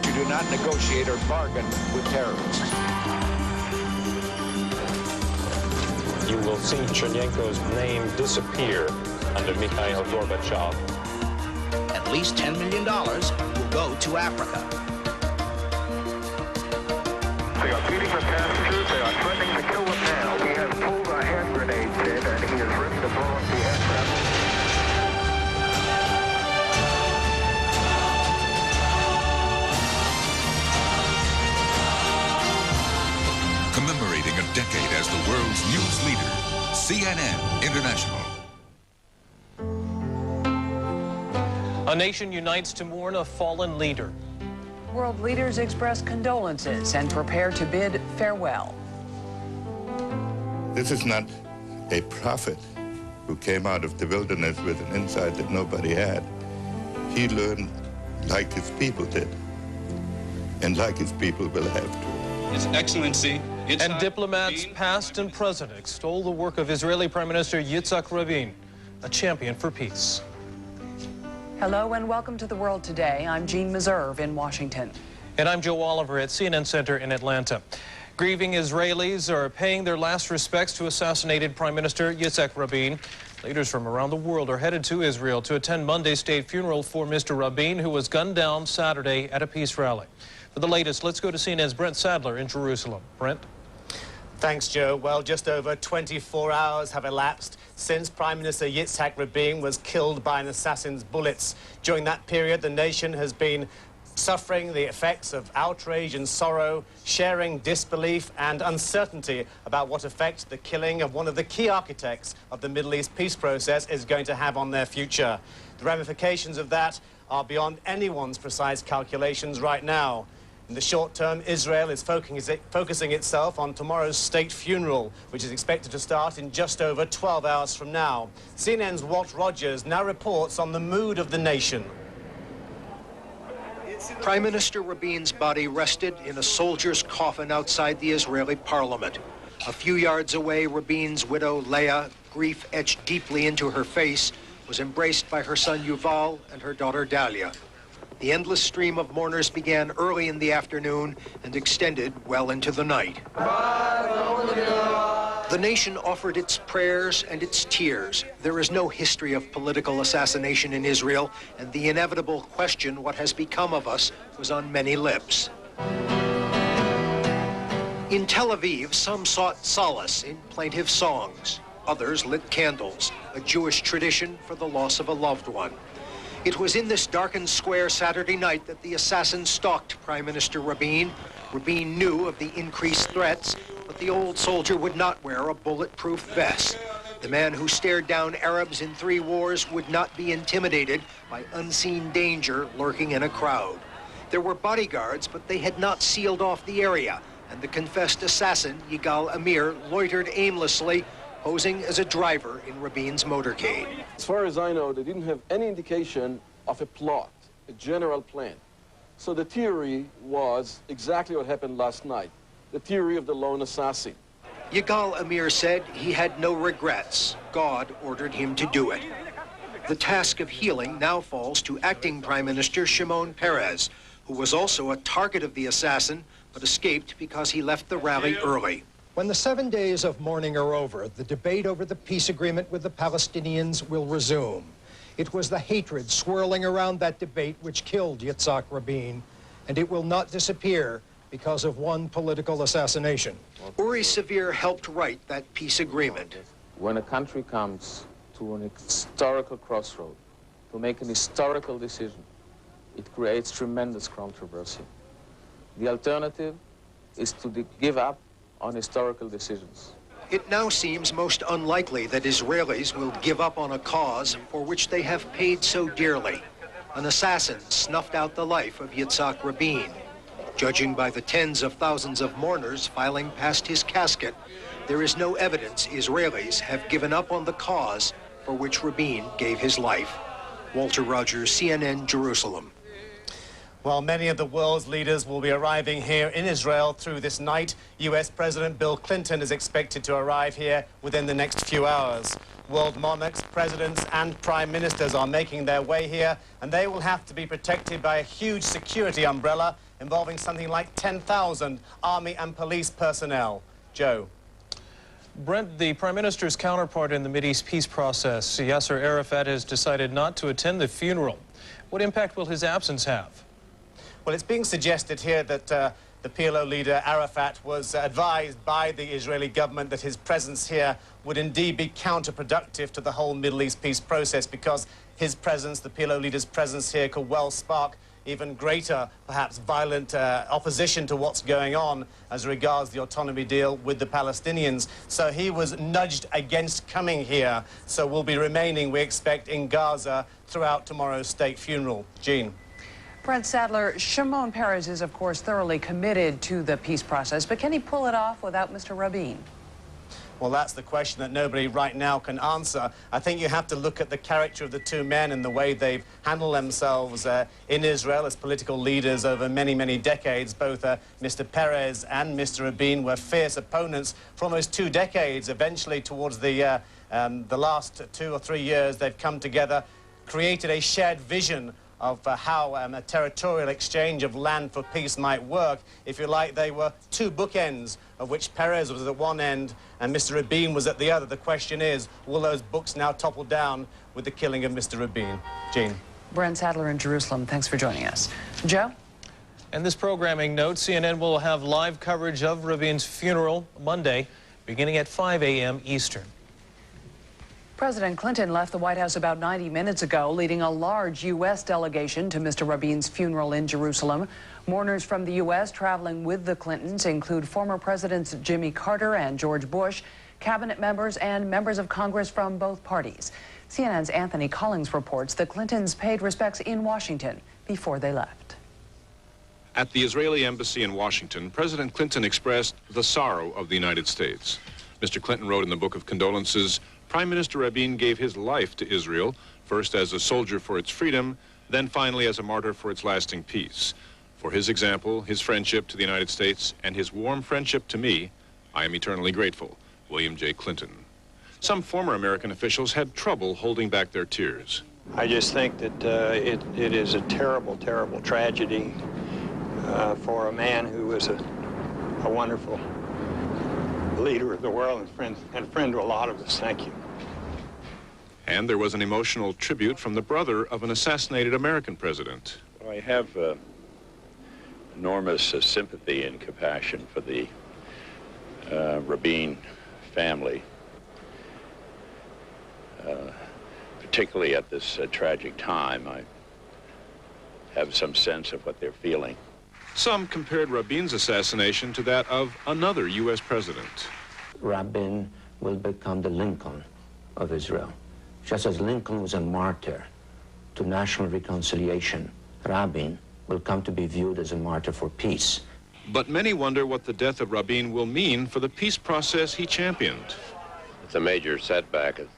You do not negotiate or bargain with terrorists. You will see Chernenko's name disappear under Mikhail Gorbachev. At least $10 million will go to Africa. They are feeding the passengers. They are threatening to kill them now. He has pulled a hand grenade pin and he is ready to blow up the aircraft. Commemorating a decade as the world's news leader, CNN International. A nation unites to mourn a fallen leader. World leaders express condolences and prepare to bid farewell. This is not a prophet who came out of the wilderness with an insight that nobody had. He learned like his people did, and like his people will have to. His Excellency. And diplomats past and present extol the work of Israeli Prime Minister Yitzhak Rabin, a champion for peace. Hello and welcome to The World Today. I'm Jean Meserve in Washington. And I'm Joe Oliver at CNN Center in Atlanta. Grieving Israelis are paying their last respects to assassinated Prime Minister Yitzhak Rabin. Leaders from around the world are headed to Israel to attend Monday's state funeral for Mr. Rabin, who was gunned down Saturday at a peace rally. For the latest, let's go to CNN's Brent Sadler in Jerusalem. Brent? Thanks, Joe. Well, just over 24 hours have elapsed since Prime Minister Yitzhak Rabin was killed by an assassin's bullets. During that period, the nation has been suffering the effects of outrage and sorrow, sharing disbelief and uncertainty about what effect the killing of one of the key architects of the Middle East peace process is going to have on their future. The ramifications of that are beyond anyone's precise calculations right now. In the short term, Israel is focusing itself on tomorrow's state funeral, which is expected to start in just over 12 hours from now. CNN's Walt Rogers now reports on the mood of the nation. Prime Minister Rabin's body rested in a soldier's coffin outside the Israeli parliament. A few yards away, Rabin's widow, Leah, grief etched deeply into her face, was embraced by her son Yuval and her daughter Dalia. The endless stream of mourners began early in the afternoon and extended well into the night. The nation offered its prayers and its tears. There is no history of political assassination in Israel, and the inevitable question, what has become of us, was on many lips. In Tel Aviv, some sought solace in plaintive songs. Others lit candles, a Jewish tradition for the loss of a loved one. It was in this darkened square Saturday night that the assassin stalked Prime Minister Rabin. Rabin knew of the increased threats, but the old soldier would not wear a bulletproof vest. The man who stared down Arabs in 3 wars would not be intimidated by unseen danger lurking in a crowd. There were bodyguards, but they had not sealed off the area, and the confessed assassin, Yigal Amir, loitered aimlessly, posing as a driver in Rabin's motorcade. As far as I know, they didn't have any indication of a plot, a general plan. So the theory was exactly what happened last night, the theory of the lone assassin. Yigal Amir said he had no regrets. God ordered him to do it. The task of healing now falls to acting Prime Minister Shimon Peres, who was also a target of the assassin, but escaped because he left the rally early. When the 7 days of mourning are over, the debate over the peace agreement with the Palestinians will resume. It was the hatred swirling around that debate which killed Yitzhak Rabin, and it will not disappear because of one political assassination. Uri Severe helped write that peace agreement. When a country comes to an historical crossroad to make an historical decision, it creates tremendous controversy. The alternative is to give up on historical decisions. It now seems most unlikely that Israelis will give up on a cause for which they have paid so dearly. An assassin snuffed out the life of Yitzhak Rabin. Judging by the tens of thousands of mourners filing past his casket, there is no evidence Israelis have given up on the cause for which Rabin gave his life. Walter Rogers, CNN, Jerusalem. Well, many of the world's leaders will be arriving here in Israel through this night. U.S. President Bill Clinton is expected to arrive here within the next few hours. World monarchs, presidents, and prime ministers are making their way here, and they will have to be protected by a huge security umbrella involving something like 10,000 army and police personnel. Joe. Brent, the Prime Minister's counterpart in the Mideast peace process, Yasser Arafat, has decided not to attend the funeral. What impact will his absence have? Well, it's being suggested here that the PLO leader Arafat was advised by the Israeli government that his presence here would indeed be counterproductive to the whole Middle East peace process, because his presence, the PLO leader's presence here, could well spark even greater, perhaps violent opposition to what's going on as regards the autonomy deal with the Palestinians. So he was nudged against coming here. So we'll be remaining, we expect, in Gaza throughout tomorrow's state funeral. Jean. Brent Sadler, Shimon Peres is, of course, thoroughly committed to the peace process, but can he pull it off without Mr. Rabin? Well, that's the question that nobody right now can answer. I think you have to look at the character of the two men and the way they've handled themselves in Israel as political leaders over many, many decades. Both Mr. Peres and Mr. Rabin were fierce opponents for almost 2 decades. Eventually, towards the last 2 or 3 years, they've come together, created a shared vision of how a territorial exchange of land for peace might work. If you like, they were 2 bookends, of which Peres was at one end and Mr. Rabin was at the other. The question is, will those books now topple down with the killing of Mr. Rabin? Jean. Brent Sadler in Jerusalem, thanks for joining us. Joe? And this programming note, CNN will have live coverage of Rabin's funeral Monday, beginning at 5 a.m. Eastern. President Clinton left the White House about 90 minutes ago, leading a large U.S. delegation to Mr. Rabin's funeral in Jerusalem. Mourners from the U.S. traveling with the Clintons include former Presidents Jimmy Carter and George Bush, cabinet members, and members of Congress from both parties. CNN's Anthony Collins reports the Clintons paid respects in Washington before they left. At the Israeli embassy in Washington, President Clinton expressed the sorrow of the United States. Mr. Clinton wrote in the book of condolences, Prime Minister Rabin gave his life to Israel, first as a soldier for its freedom, then finally as a martyr for its lasting peace. For his example, his friendship to the United States, and his warm friendship to me, I am eternally grateful. William J. Clinton. Some former American officials had trouble holding back their tears. I just think that it is a terrible, terrible tragedy for a man who was a wonderful leader of the world and friend to a lot of us. Thank you. And there was an emotional tribute from the brother of an assassinated American president. Well, I have enormous sympathy and compassion for the Rabin family, particularly at this tragic time. I have some sense of what they're feeling. Some compared Rabin's assassination to that of another U.S. president. Rabin will become the Lincoln of Israel. Just as Lincoln was a martyr to national reconciliation, Rabin will come to be viewed as a martyr for peace. But many wonder what the death of Rabin will mean for the peace process he championed. It's a major setback. It's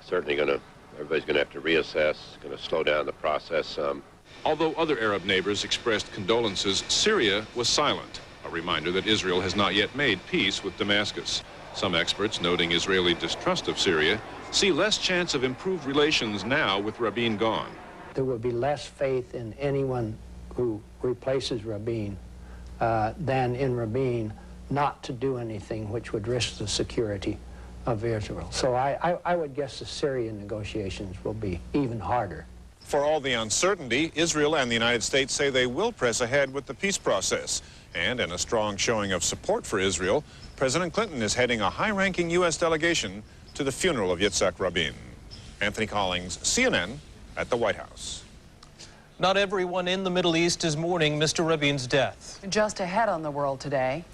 certainly everybody's going to have to reassess. It's going to slow down the process some. Although other Arab neighbors expressed condolences, Syria was silent, a reminder that Israel has not yet made peace with Damascus. Some experts, noting Israeli distrust of Syria, see less chance of improved relations now with Rabin gone. There will be less faith in anyone who replaces Rabin than in Rabin not to do anything which would risk the security of Israel. So I would guess the Syrian negotiations will be even harder. For all the uncertainty, Israel and the United States say they will press ahead with the peace process. And in a strong showing of support for Israel, President Clinton is heading a high-ranking U.S. delegation to the funeral of Yitzhak Rabin. Anthony Collins, CNN, at the White House. Not everyone in the Middle East is mourning Mr. Rabin's death. Just ahead on the world today,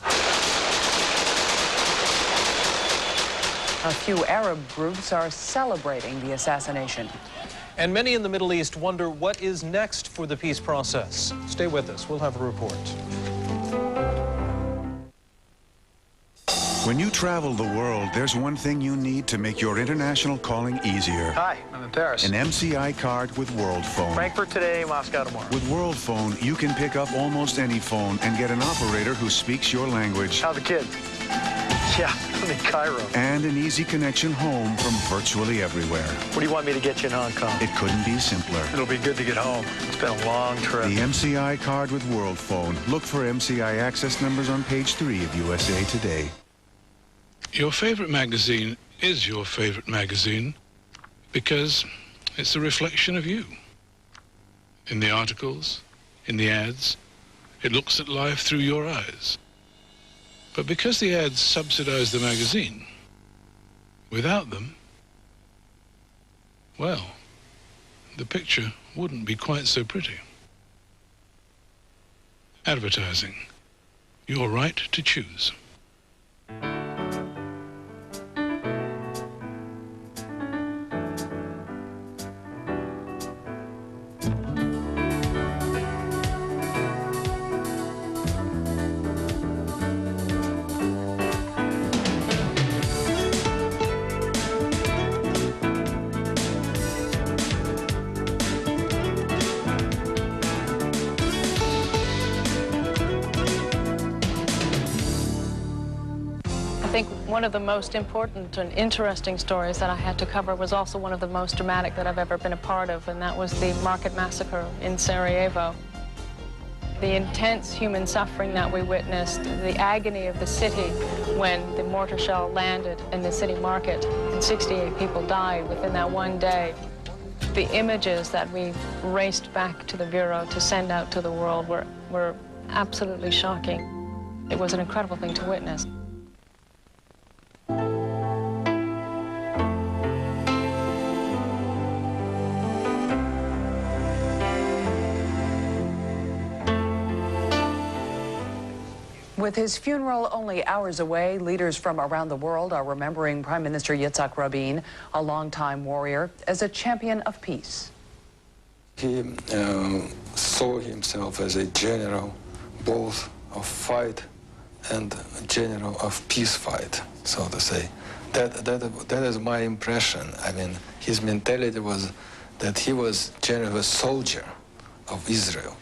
a few Arab groups are celebrating the assassination. And many in the Middle East wonder what is next for the peace process. Stay with us. We'll have a report. When you travel the world, there's one thing you need to make your international calling easier. Hi, I'm in Paris. An MCI card with World Phone. Frankfurt today, Moscow tomorrow. With World Phone, you can pick up almost any phone and get an operator who speaks your language. How the kids? Yeah, I'm in Cairo. And an easy connection home from virtually everywhere. What do you want me to get you in Hong Kong? It couldn't be simpler. It'll be good to get home. It's been a long trip. The MCI card with World Phone. Look for MCI access numbers on page 3 of USA Today. Your favorite magazine is your favorite magazine because it's a reflection of you. In the articles, in the ads, it looks at life through your eyes. But because the ads subsidize the magazine, without them, well, the picture wouldn't be quite so pretty. Advertising. Your right to choose. I think one of the most important and interesting stories that I had to cover was also one of the most dramatic that I've ever been a part of, and that was the market massacre in Sarajevo. The intense human suffering that we witnessed, the agony of the city when the mortar shell landed in the city market and 68 people died within that one day. The images that we raced back to the Bureau to send out to the world were absolutely shocking. It was an incredible thing to witness. With his funeral only hours away, leaders from around the world are remembering Prime Minister Yitzhak Rabin, a longtime warrior, as a champion of peace. He saw himself as a general, both of fight and general of peace fight, so to say. That is my impression. I mean, his mentality was that he was general soldier of Israel.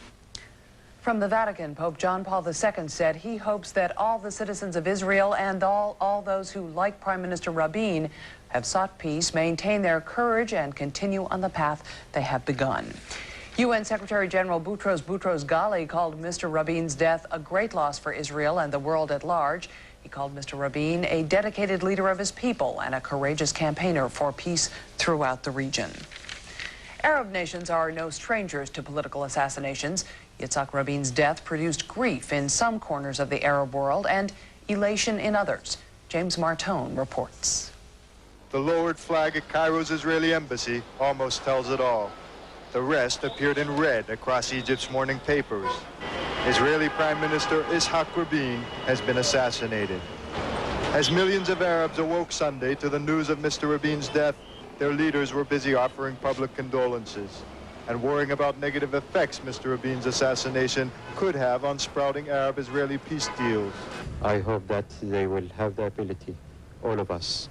From the Vatican, Pope John Paul II said he hopes that all the citizens of Israel and all those who, like Prime Minister Rabin, have sought peace, maintain their courage, and continue on the path they have begun. UN Secretary General Boutros Ghali called Mr. Rabin's death a great loss for Israel and the world at large. He called Mr. Rabin a dedicated leader of his people and a courageous campaigner for peace throughout the region. Arab nations are no strangers to political assassinations. Yitzhak Rabin's death produced grief in some corners of the Arab world and elation in others. James Martone reports. The lowered flag at Cairo's Israeli embassy almost tells it all. The rest appeared in red across Egypt's morning papers. Israeli Prime Minister Yitzhak Rabin has been assassinated. As millions of Arabs awoke Sunday to the news of Mr. Rabin's death, their leaders were busy offering public condolences and worrying about negative effects Mr. Rabin's assassination could have on sprouting Arab-Israeli peace deals. I hope that they will have the ability, all of us,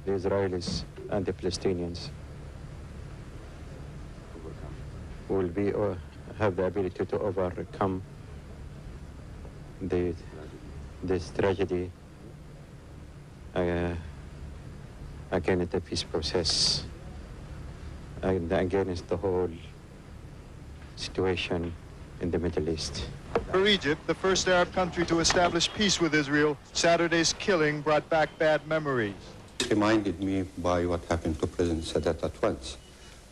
the Israelis and the Palestinians will be have the ability to overcome this tragedy against the peace process and against the whole situation in the Middle East. For Egypt, the first Arab country to establish peace with Israel, Saturday's killing brought back bad memories. It reminded me by what happened to President Sadat at once.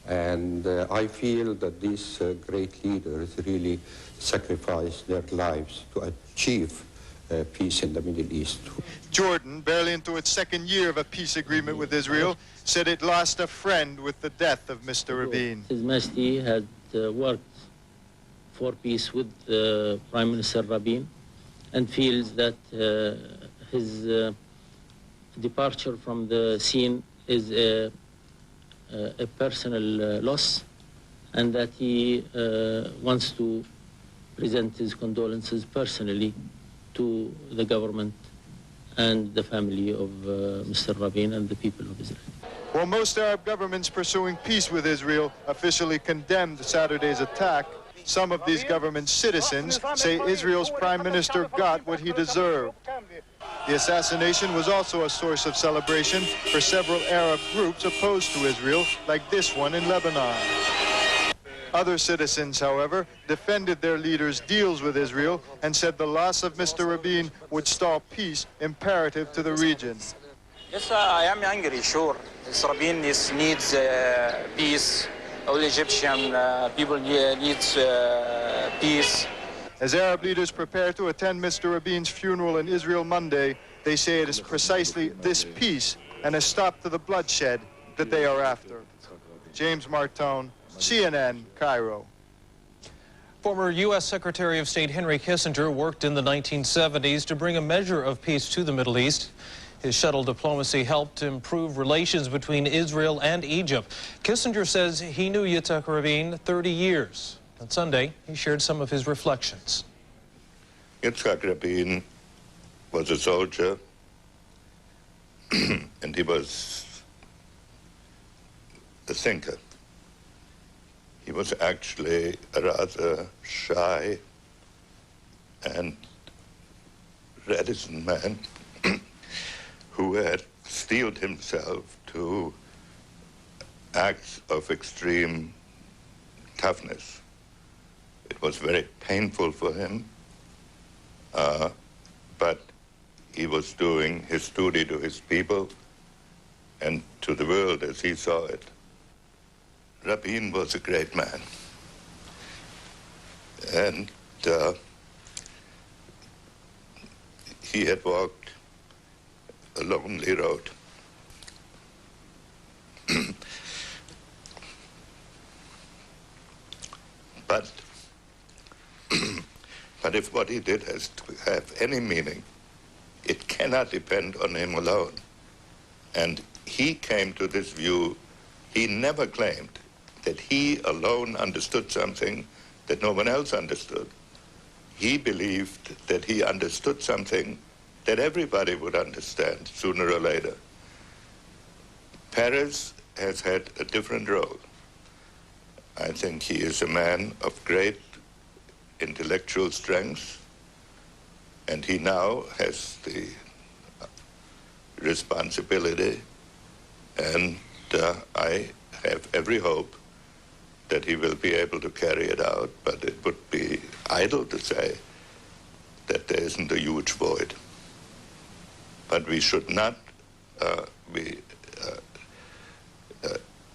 And I feel that these great leaders really sacrificed their lives to achieve peace in the Middle East. Jordan, barely into its second year of a peace agreement with Israel, said it lost a friend with the death of Mr. Rabin. His Majesty had worked for peace with Prime Minister Rabin and feels that his departure from the scene is a personal loss, and that he wants to present his condolences personally to the government and the family of Mr. Rabin and the people of Israel. While most Arab governments pursuing peace with Israel officially condemned Saturday's attack, some of these government citizens say Israel's prime minister got what he deserved. The assassination was also a source of celebration for several Arab groups opposed to Israel, like this one in Lebanon. Other citizens, however, defended their leaders' deals with Israel and said the loss of Mr. Rabin would stall peace imperative to the region. Yes, I am angry, sure. Rabin needs peace. All Egyptian people needs peace. As Arab leaders prepare to attend Mr. Rabin's funeral in Israel Monday, they say it is precisely this peace and a stop to the bloodshed that they are after. James Martone, CNN, Cairo. Former U.S. Secretary of State Henry Kissinger worked in the 1970s to bring a measure of peace to the Middle East. His shuttle diplomacy helped improve relations between Israel and Egypt. Kissinger says he knew Yitzhak Rabin 30 years. On Sunday, he shared some of his reflections. Yitzhak Rabin was a soldier, and he was a thinker. He was actually a rather shy and reticent man who had steeled himself to acts of extreme toughness. It was very painful for him, but he was doing his duty to his people and to the world as he saw it. Rabin was a great man, and he had walked a lonely road. But if what he did has to have any meaning, it cannot depend on him alone. And he came to this view. He never claimed that he alone understood something that no one else understood. He believed that he understood something that everybody would understand sooner or later. Paris has had a different role. I think he is a man of great intellectual strength, and he now has the responsibility, and I have every hope that he will be able to carry it out, but it would be idle to say that there isn't a huge void. But we should not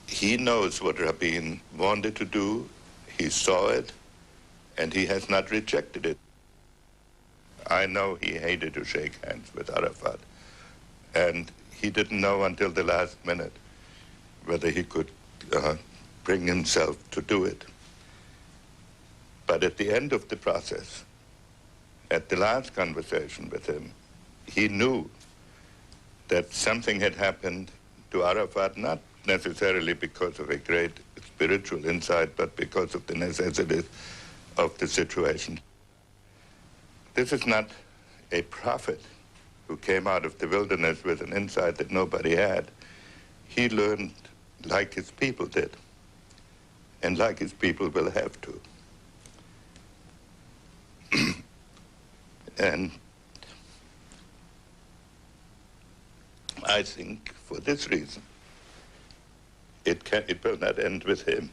he knows what Rabin wanted to do, he saw it, and he has not rejected it. I know he hated to shake hands with Arafat, and he didn't know until the last minute whether he could bring himself to do it. But at the end of the process, at the last conversation with him, he knew that something had happened to Arafat, not necessarily because of a great spiritual insight, but because of the necessities of the situation. This is not a prophet who came out of the wilderness with an insight that nobody had. he learned like his people did, and like his people will have to. And I think for this reason, it will not end with him.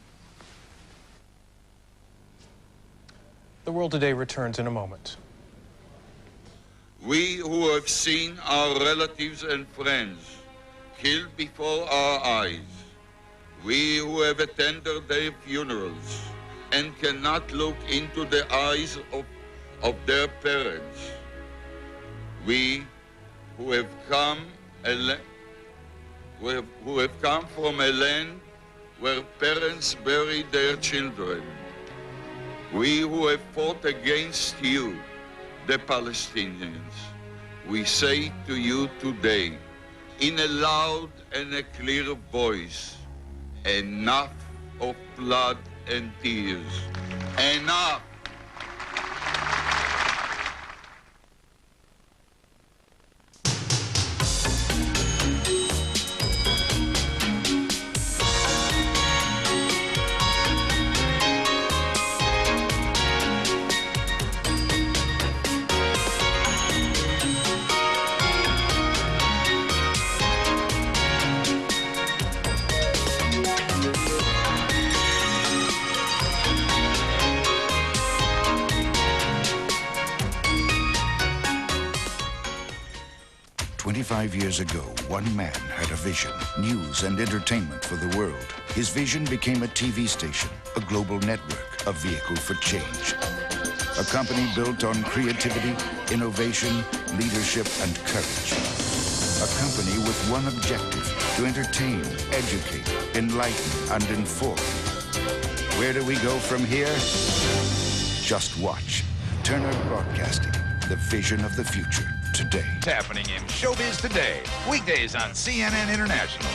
The World Today returns in a moment. We who have seen our relatives and friends killed before our eyes, we who have attended their funerals and cannot look into the eyes of their parents, we who have come from a land where parents bury their children, we who have fought against you, the Palestinians, we say to you today, in a loud and a clear voice, enough of blood and tears. Enough! 25 years ago, one man had a vision, news and entertainment for the world. His vision became a TV station, a global network, a vehicle for change. A company built on creativity, innovation, leadership, and courage. A company with one objective, to entertain, educate, enlighten, and inform. Where do we go from here? Just watch. Turner Broadcasting, the vision of the future, today. What's happening in Showbiz Today, weekdays on CNN International.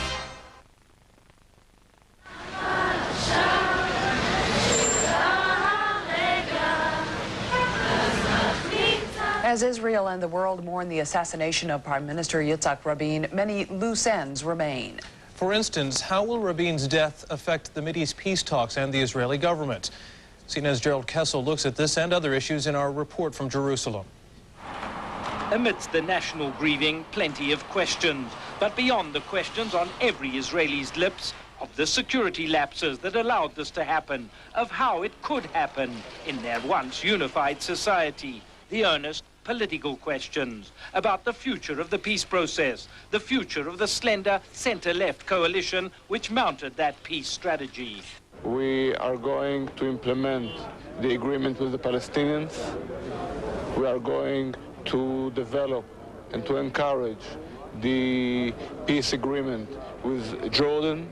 As Israel and the world mourn the assassination of Prime Minister Yitzhak Rabin, many loose ends remain. For instance, how will Rabin's death affect the Mideast peace talks and the Israeli government? CNN's Gerald Kessel looks at this and other issues in our report from Jerusalem. Amidst the national grieving, plenty of questions. But beyond the questions on every Israeli's lips, of the security lapses that allowed this to happen, of how it could happen in their once unified society, the earnest political questions about the future of the peace process, the future of the slender center-left coalition which mounted that peace strategy. We are going to implement the agreement with the Palestinians. We are going to develop and to encourage the peace agreement with Jordan,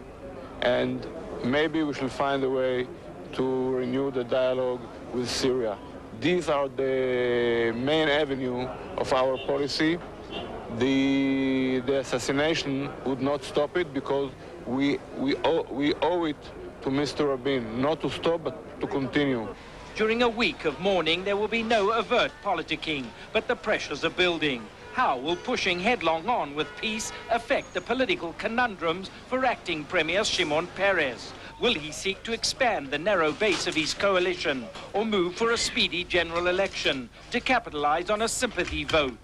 and maybe we shall find a way to renew the dialogue with Syria. These are the main avenue of our policy. The assassination would not stop it because we owe it to Mr. Rabin, not to stop but to continue. During a week of mourning, there will be no overt politicking, but the pressures are building. How will pushing headlong on with peace affect the political conundrums for acting Premier Shimon Peres? Will he seek to expand the narrow base of his coalition or move for a speedy general election to capitalize on a sympathy vote?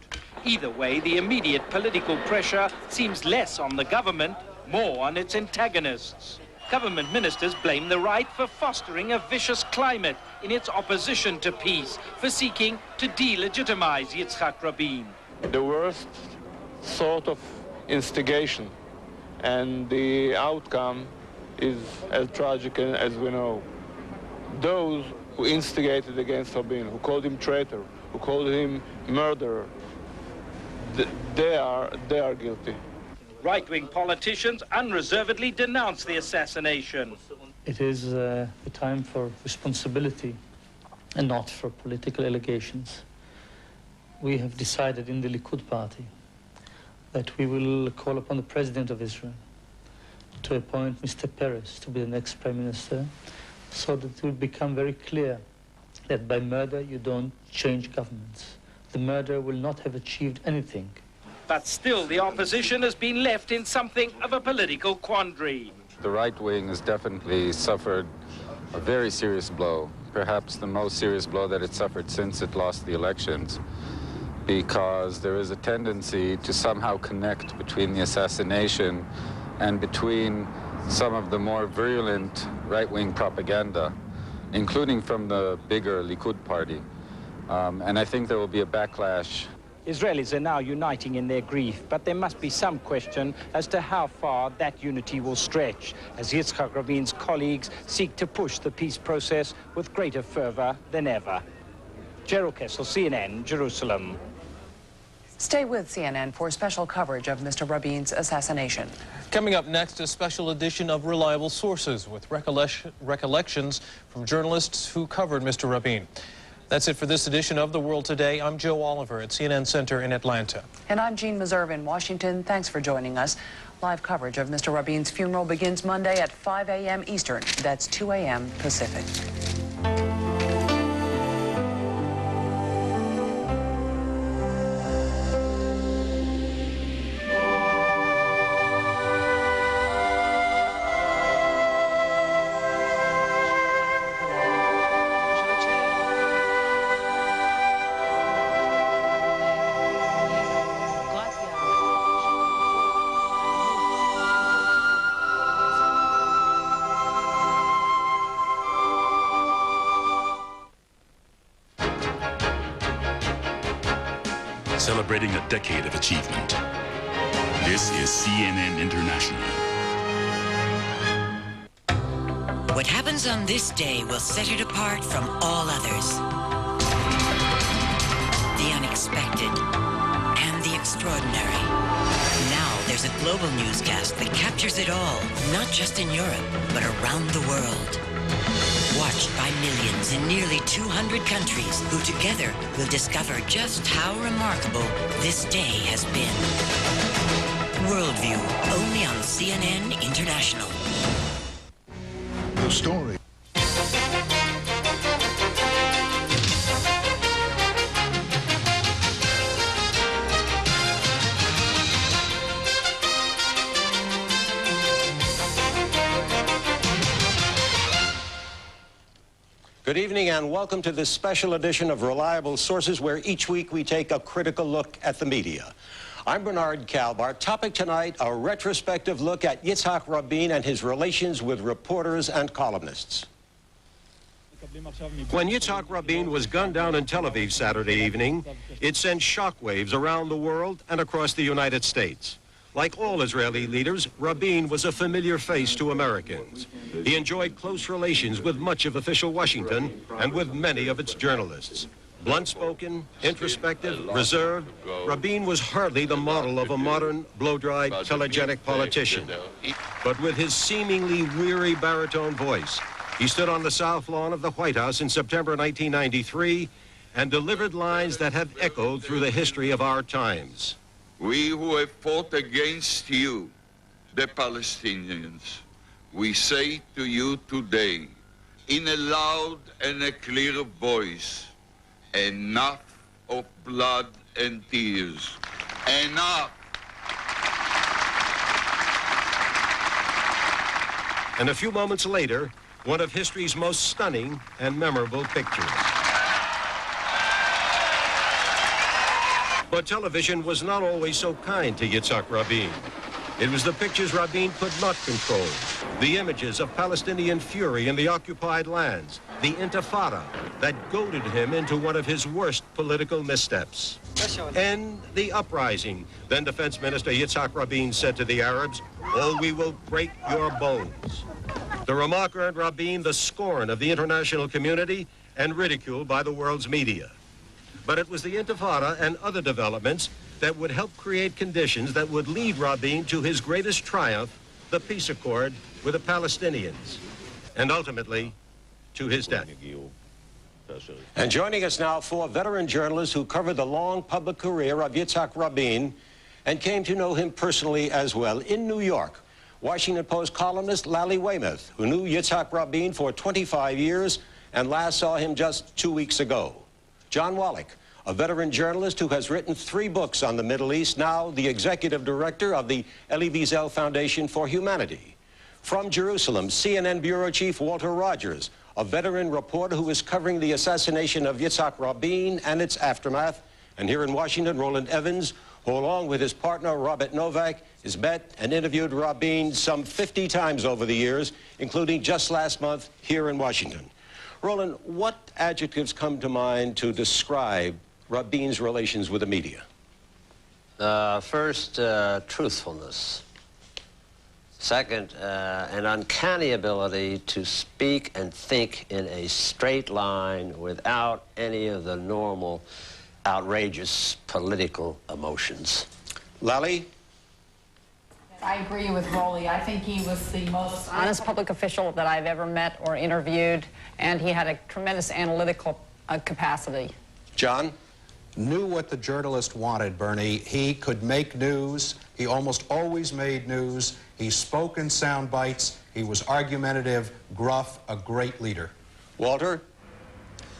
Either way, the immediate political pressure seems less on the government, more on its antagonists. Government ministers blame the right for fostering a vicious climate in its opposition to peace, for seeking to delegitimize Yitzhak Rabin. The worst sort of instigation, and the outcome is as tragic as we know. Those who instigated against Rabin, who called him traitor, who called him murderer, they are guilty. Right-wing politicians unreservedly denounce the assassination. It is a time for responsibility and not for political allegations. We have decided in the Likud party that we will call upon the President of Israel to appoint Mr. Peres to be the next Prime Minister, so that it will become very clear that by murder you don't change governments. The murderer will not have achieved anything But still, the opposition has been left in something of a political quandary. The right wing has definitely suffered a very serious blow, perhaps the most serious blow that it suffered since it lost the elections, because there is a tendency to somehow connect between the assassination and between some of the more virulent right-wing propaganda, including from the bigger Likud party. And I think there will be a backlash. Israelis are now uniting in their grief, but there must be some question as to how far that unity will stretch, as Yitzhak Rabin's colleagues seek to push the peace process with greater fervor than ever. Gerald Kessel, CNN, Jerusalem. Stay with CNN for special coverage of Mr. Rabin's assassination. Coming up next, a special edition of Reliable Sources with recollections from journalists who covered Mr. Rabin. That's it for this edition of The World Today. I'm Joe Oliver at CNN Center in Atlanta. And I'm Jean Meserve in Washington. Thanks for joining us. Live coverage of Mr. Rabin's funeral begins Monday at 5 a.m. Eastern. That's 2 a.m. Pacific. Celebrating a decade of achievement. This is CNN International. What happens on this day will set it apart from all others. The unexpected and the extraordinary. Now there's a global newscast that captures it all, not just in Europe, but around the world. Watched by millions in nearly 200 countries who together will discover just how remarkable this day has been. Worldview, only on CNN International. The story. Good evening and welcome to this special edition of Reliable Sources, where each week we take a critical look at the media. I'm Bernard Kalb. Our topic tonight, a retrospective look at Yitzhak Rabin and his relations with reporters and columnists. When Yitzhak Rabin was gunned down in Tel Aviv Saturday evening, it sent shockwaves around the world and across the United States. Like all Israeli leaders, Rabin was a familiar face to Americans. He enjoyed close relations with much of official Washington and with many of its journalists. Blunt-spoken, introspective, reserved, Rabin was hardly the model of a modern, blow-dried, telegenic politician. But with his seemingly weary baritone voice, he stood on the south lawn of the White House in September 1993 and delivered lines that have echoed through the history of our times. We who have fought against you, the Palestinians, we say to you today, in a loud and a clear voice, enough of blood and tears. Enough! And a few moments later, one of history's most stunning and memorable pictures. But television was not always so kind to Yitzhak Rabin. It was the pictures Rabin could not control, the images of Palestinian fury in the occupied lands, the intifada that goaded him into one of his worst political missteps. And the uprising. Then Defense Minister Yitzhak Rabin said to the Arabs, "Oh, we will break your bones." The remark earned Rabin the scorn of the international community and ridicule by the world's media. But it was the Intifada and other developments that would help create conditions that would lead Rabin to his greatest triumph, the peace accord with the Palestinians, and ultimately to his death. And joining us now, four veteran journalists who covered the long public career of Yitzhak Rabin and came to know him personally as well. In New York, Washington Post columnist Lally Weymouth, who knew Yitzhak Rabin for 25 years and last saw him just 2 weeks ago. John Wallach, a veteran journalist who has written 3 books on the Middle East, now the executive director of the Elie Wiesel Foundation for Humanity. From Jerusalem, CNN Bureau Chief Walter Rogers, a veteran reporter who is covering the assassination of Yitzhak Rabin and its aftermath. And here in Washington, Roland Evans, who along with his partner Robert Novak has met and interviewed Rabin some 50 times over the years, including just last month here in Washington. Roland, what adjectives come to mind to describe Rabin's relations with the media? First, truthfulness. Second, an uncanny ability to speak and think in a straight line without any of the normal outrageous political emotions. Lally? I agree with Rolly. I think he was the most honest public official that I've ever met or interviewed, and he had a tremendous analytical capacity. John? Knew what the journalist wanted, Bernie. He could make news. He almost always made news. He spoke in sound bites. He was argumentative, gruff, a great leader. Walter?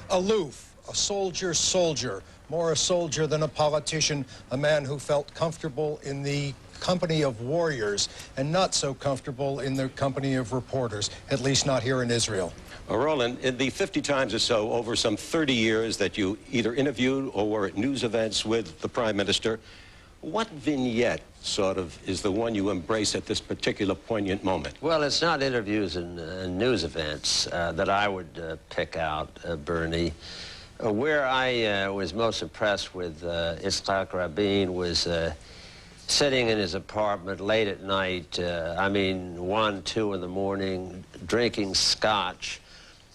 Aloof, a soldier's soldier, more a soldier than a politician, a man who felt comfortable in the company of warriors and not so comfortable in the company of reporters, at least not here in Israel. Roland, in the 50 times or so over some 30 years that you either interviewed or were at news events with the Prime Minister, what vignette sort of is the one you embrace at this particular poignant moment? Well, it's not interviews and news events that I would pick out, Bernie. Where I was most impressed with Yitzhak Rabin was sitting in his apartment late at night, 1, 2 in the morning, drinking scotch,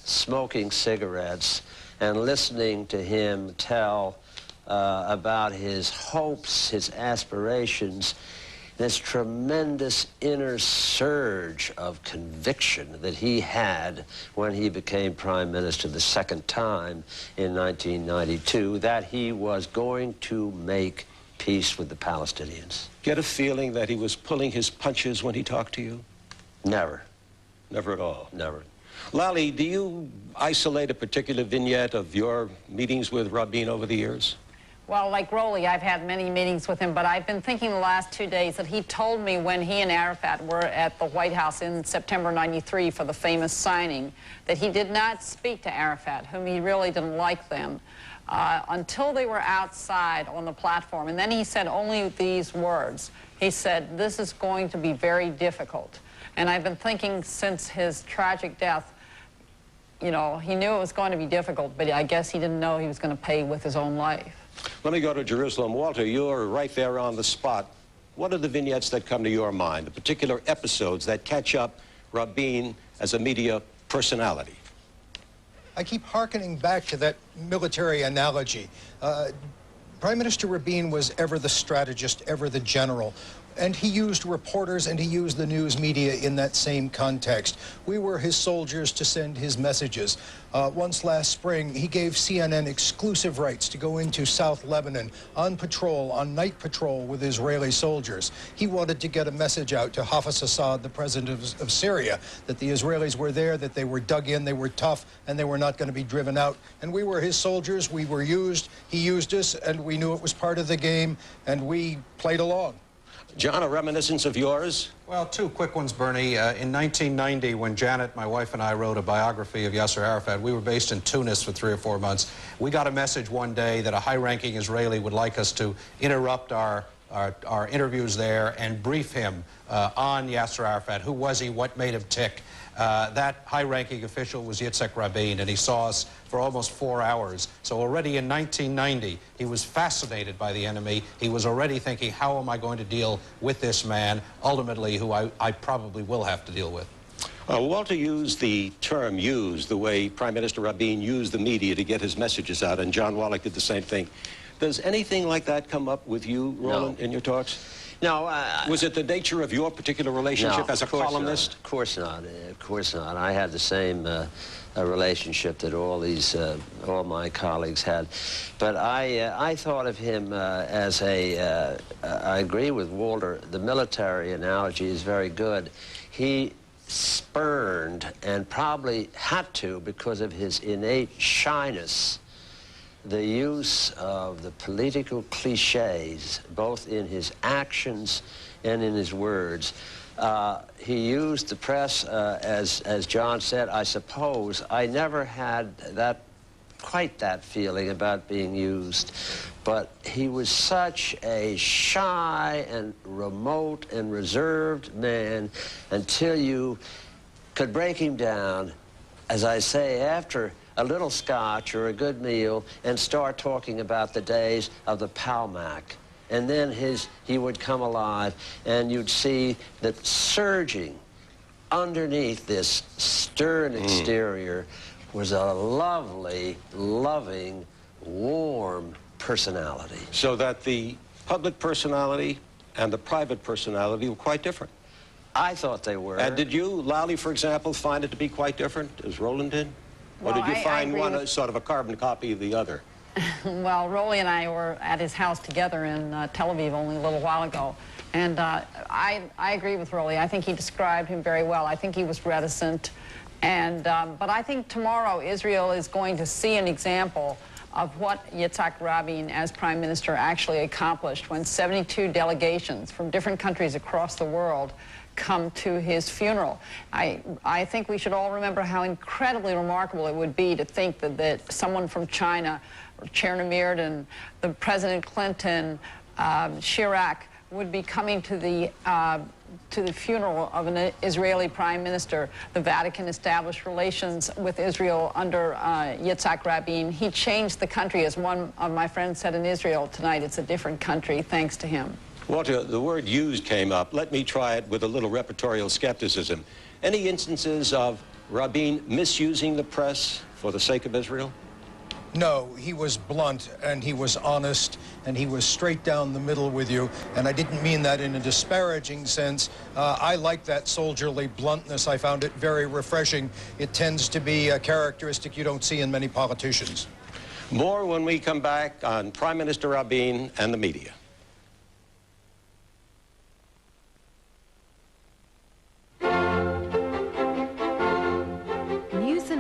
smoking cigarettes, and listening to him tell about his hopes, his aspirations, this tremendous inner surge of conviction that he had when he became Prime Minister the second time in 1992, that he was going to make peace with the Palestinians. Get a feeling that he was pulling his punches when he talked to you? Never. Never at all? Never. Lally, do you isolate a particular vignette of your meetings with Rabin over the years? Well, like Rolly, I've had many meetings with him, but I've been thinking the last 2 days that he told me when he and Arafat were at the White House in September '93 for the famous signing, that he did not speak to Arafat, whom he really didn't like then, until they were outside on the platform. And then he said only these words. He said, "This is going to be very difficult." And I've been thinking since his tragic death, you know, he knew it was going to be difficult, but I guess he didn't know he was going to pay with his own life. Let me go to Jerusalem. Walter, you're right there on the spot. What are the vignettes that come to your mind, the particular episodes that catch up Rabin as a media personality? I keep hearkening back to that military analogy. Prime Minister Rabin was ever the strategist, ever the general. And he used reporters and he used the news media in that same context. We were his soldiers to send his messages. Once last spring, he gave CNN exclusive rights to go into South Lebanon on patrol, on night patrol with Israeli soldiers. He wanted to get a message out to Hafez Assad, the president of Syria, that the Israelis were there, that they were dug in, they were tough, and they were not going to be driven out. And we were his soldiers, we were used, he used us, and we knew it was part of the game, and we played along. John, a reminiscence of yours? Well, 2 quick ones, Bernie. In 1990, when Janet, my wife, and I wrote a biography of Yasser Arafat, we were based in Tunis for 3 or 4 months. We got a message one day that a high-ranking Israeli would like us to interrupt our interviews there and brief him on Yasser Arafat. Who was he? What made him tick? That high-ranking official was Yitzhak Rabin, and he saw us for almost 4 hours. So already in 1990, he was fascinated by the enemy. He was already thinking, how am I going to deal with this man, ultimately, who I probably will have to deal with. Walter used the term used the way Prime Minister Rabin used the media to get his messages out, and John Wallach did the same thing. Does anything like that come up with you, Roland, in your talks? No. Was it the nature of your particular relationship as a columnist? Of course not. Of course not. I had the same relationship that all my colleagues had. But I thought of him as I agree with Walter, the military analogy is very good. He spurned, and probably had to because of his innate shyness, the use of the political cliches, both in his actions and in his words. He used the press, as John said, I suppose. I never had quite that feeling about being used, but he was such a shy and remote and reserved man until you could break him down, as I say, after a little scotch or a good meal, and start talking about the days of the Palmac. And then he would come alive, and you'd see that surging underneath this stern exterior was a lovely, loving, warm personality. So that the public personality and the private personality were quite different. I thought they were. And did you, Lally, for example, find it to be quite different, as Roland did? Or Well, did you find one with... sort of a carbon copy of the other? Well, Rolly and I were at his house together in Tel Aviv only a little while ago, and I agree with Rolly. I think he described him very well. I think he was reticent, and but I think tomorrow Israel is going to see an example of what Yitzhak Rabin, as prime minister, actually accomplished when 72 delegations from different countries across the world come to his funeral. I think we should all remember how incredibly remarkable it would be to think that someone from China, or Chernomyr, and the President Clinton, Chirac, would be coming to the funeral of an Israeli prime minister. The Vatican established relations with Israel under Yitzhak Rabin. He changed the country, as one of my friends said in Israel tonight. It's a different country thanks to him. Walter, the word used came up. Let me try it with a little repertorial skepticism. Any instances of Rabin misusing the press for the sake of Israel? No, he was blunt, and he was honest, and he was straight down the middle with you, and I didn't mean that in a disparaging sense. I like that soldierly bluntness. I found it very refreshing. It tends to be a characteristic you don't see in many politicians. More when we come back on Prime Minister Rabin and the media.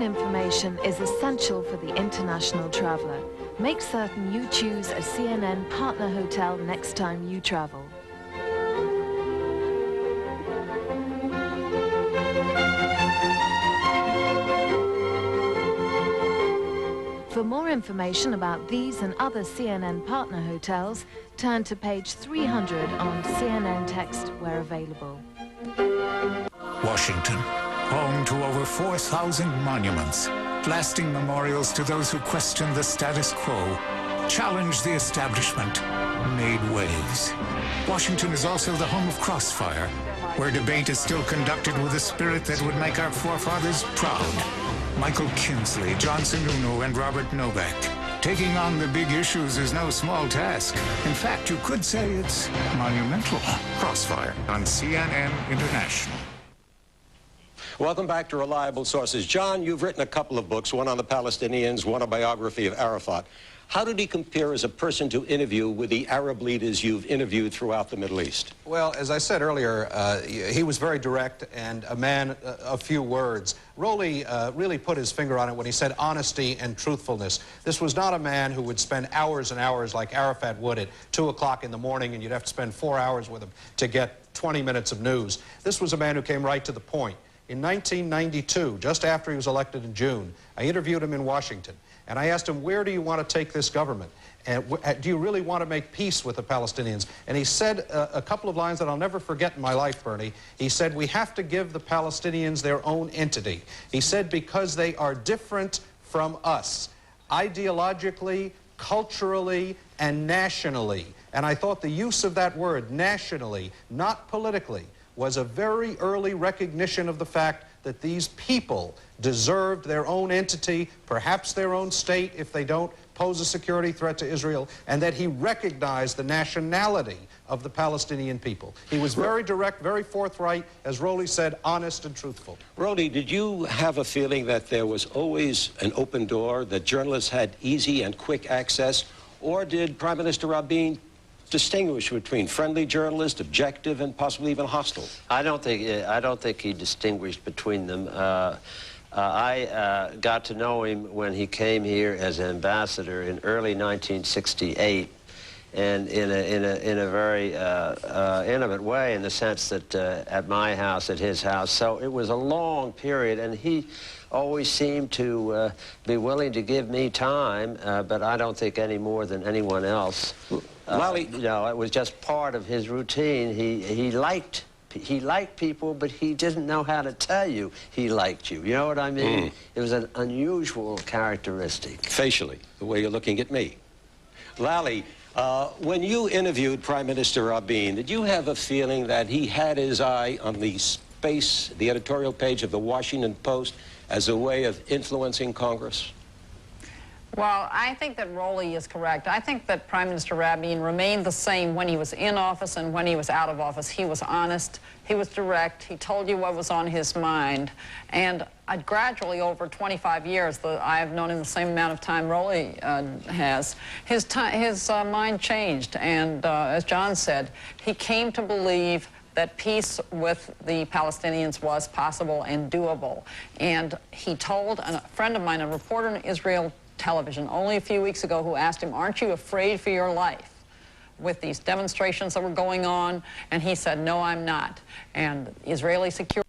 Information is essential for the international traveler. Make certain you choose a CNN partner hotel next time you travel. For more information about these and other CNN partner hotels, turn to page 300 on CNN Text where available. Washington, home to over 4,000 monuments, lasting memorials to those who questioned the status quo, challenged the establishment, made waves. Washington is also the home of Crossfire, where debate is still conducted with a spirit that would make our forefathers proud. Michael Kinsley, John Sununu, and Robert Novak. Taking on the big issues is no small task. In fact, you could say it's monumental. Crossfire on CNN International. Welcome back to Reliable Sources. John, you've written a couple of books, one on the Palestinians, one a biography of Arafat. How did he compare as a person to interview with the Arab leaders you've interviewed throughout the Middle East? Well, as I said earlier, he was very direct and a man of few words. Rolly really put his finger on it when he said honesty and truthfulness. This was not a man who would spend hours and hours like Arafat would at 2 o'clock in the morning, and you'd have to spend 4 hours with him to get 20 minutes of news. This was a man who came right to the point. In 1992, just after he was elected in June, I interviewed him in Washington, and I asked him, where do you want to take this government? And do you really want to make peace with the Palestinians? And he said a couple of lines that I'll never forget in my life, Bernie. He said, we have to give the Palestinians their own entity. He said, because they are different from us, ideologically, culturally, and nationally. And I thought the use of that word, nationally, not politically, was a very early recognition of the fact that these people deserved their own entity, perhaps their own state if they don't pose a security threat to Israel, and that he recognized the nationality of the Palestinian people. He was very direct, very forthright, as Rolly said, honest and truthful. Rolly, did you have a feeling that there was always an open door, that journalists had easy and quick access, or did Prime Minister Rabin distinguish between friendly journalists, objective, and possibly even hostile? I don't think he distinguished between them. I got to know him when he came here as ambassador in early 1968, and in a very intimate way, in the sense that at my house, at his house. So it was a long period, and he always seemed to be willing to give me time, but I don't think any more than anyone else. Lally, you know, it was just part of his routine. He liked people, but he didn't know how to tell you he liked you. You know what I mean? It was an unusual characteristic. Facially, the way you're looking at me. Lally, when you interviewed Prime Minister Rabin, did you have a feeling that he had his eye on the space, the editorial page of the Washington Post, as a way of influencing Congress? Well, I think that Rowley is correct. I think that Prime Minister Rabin remained the same when he was in office and when he was out of office. He was honest, he was direct, he told you what was on his mind. And gradually, over 25 years, I have known him the same amount of time Rowley has, his mind changed. And as John said, he came to believe that peace with the Palestinians was possible and doable. And he told a friend of mine, a reporter in Israel television, only a few weeks ago, who asked him, "Aren't you afraid for your life with these demonstrations that were going on?" And he said, "No, I'm not." And Israeli security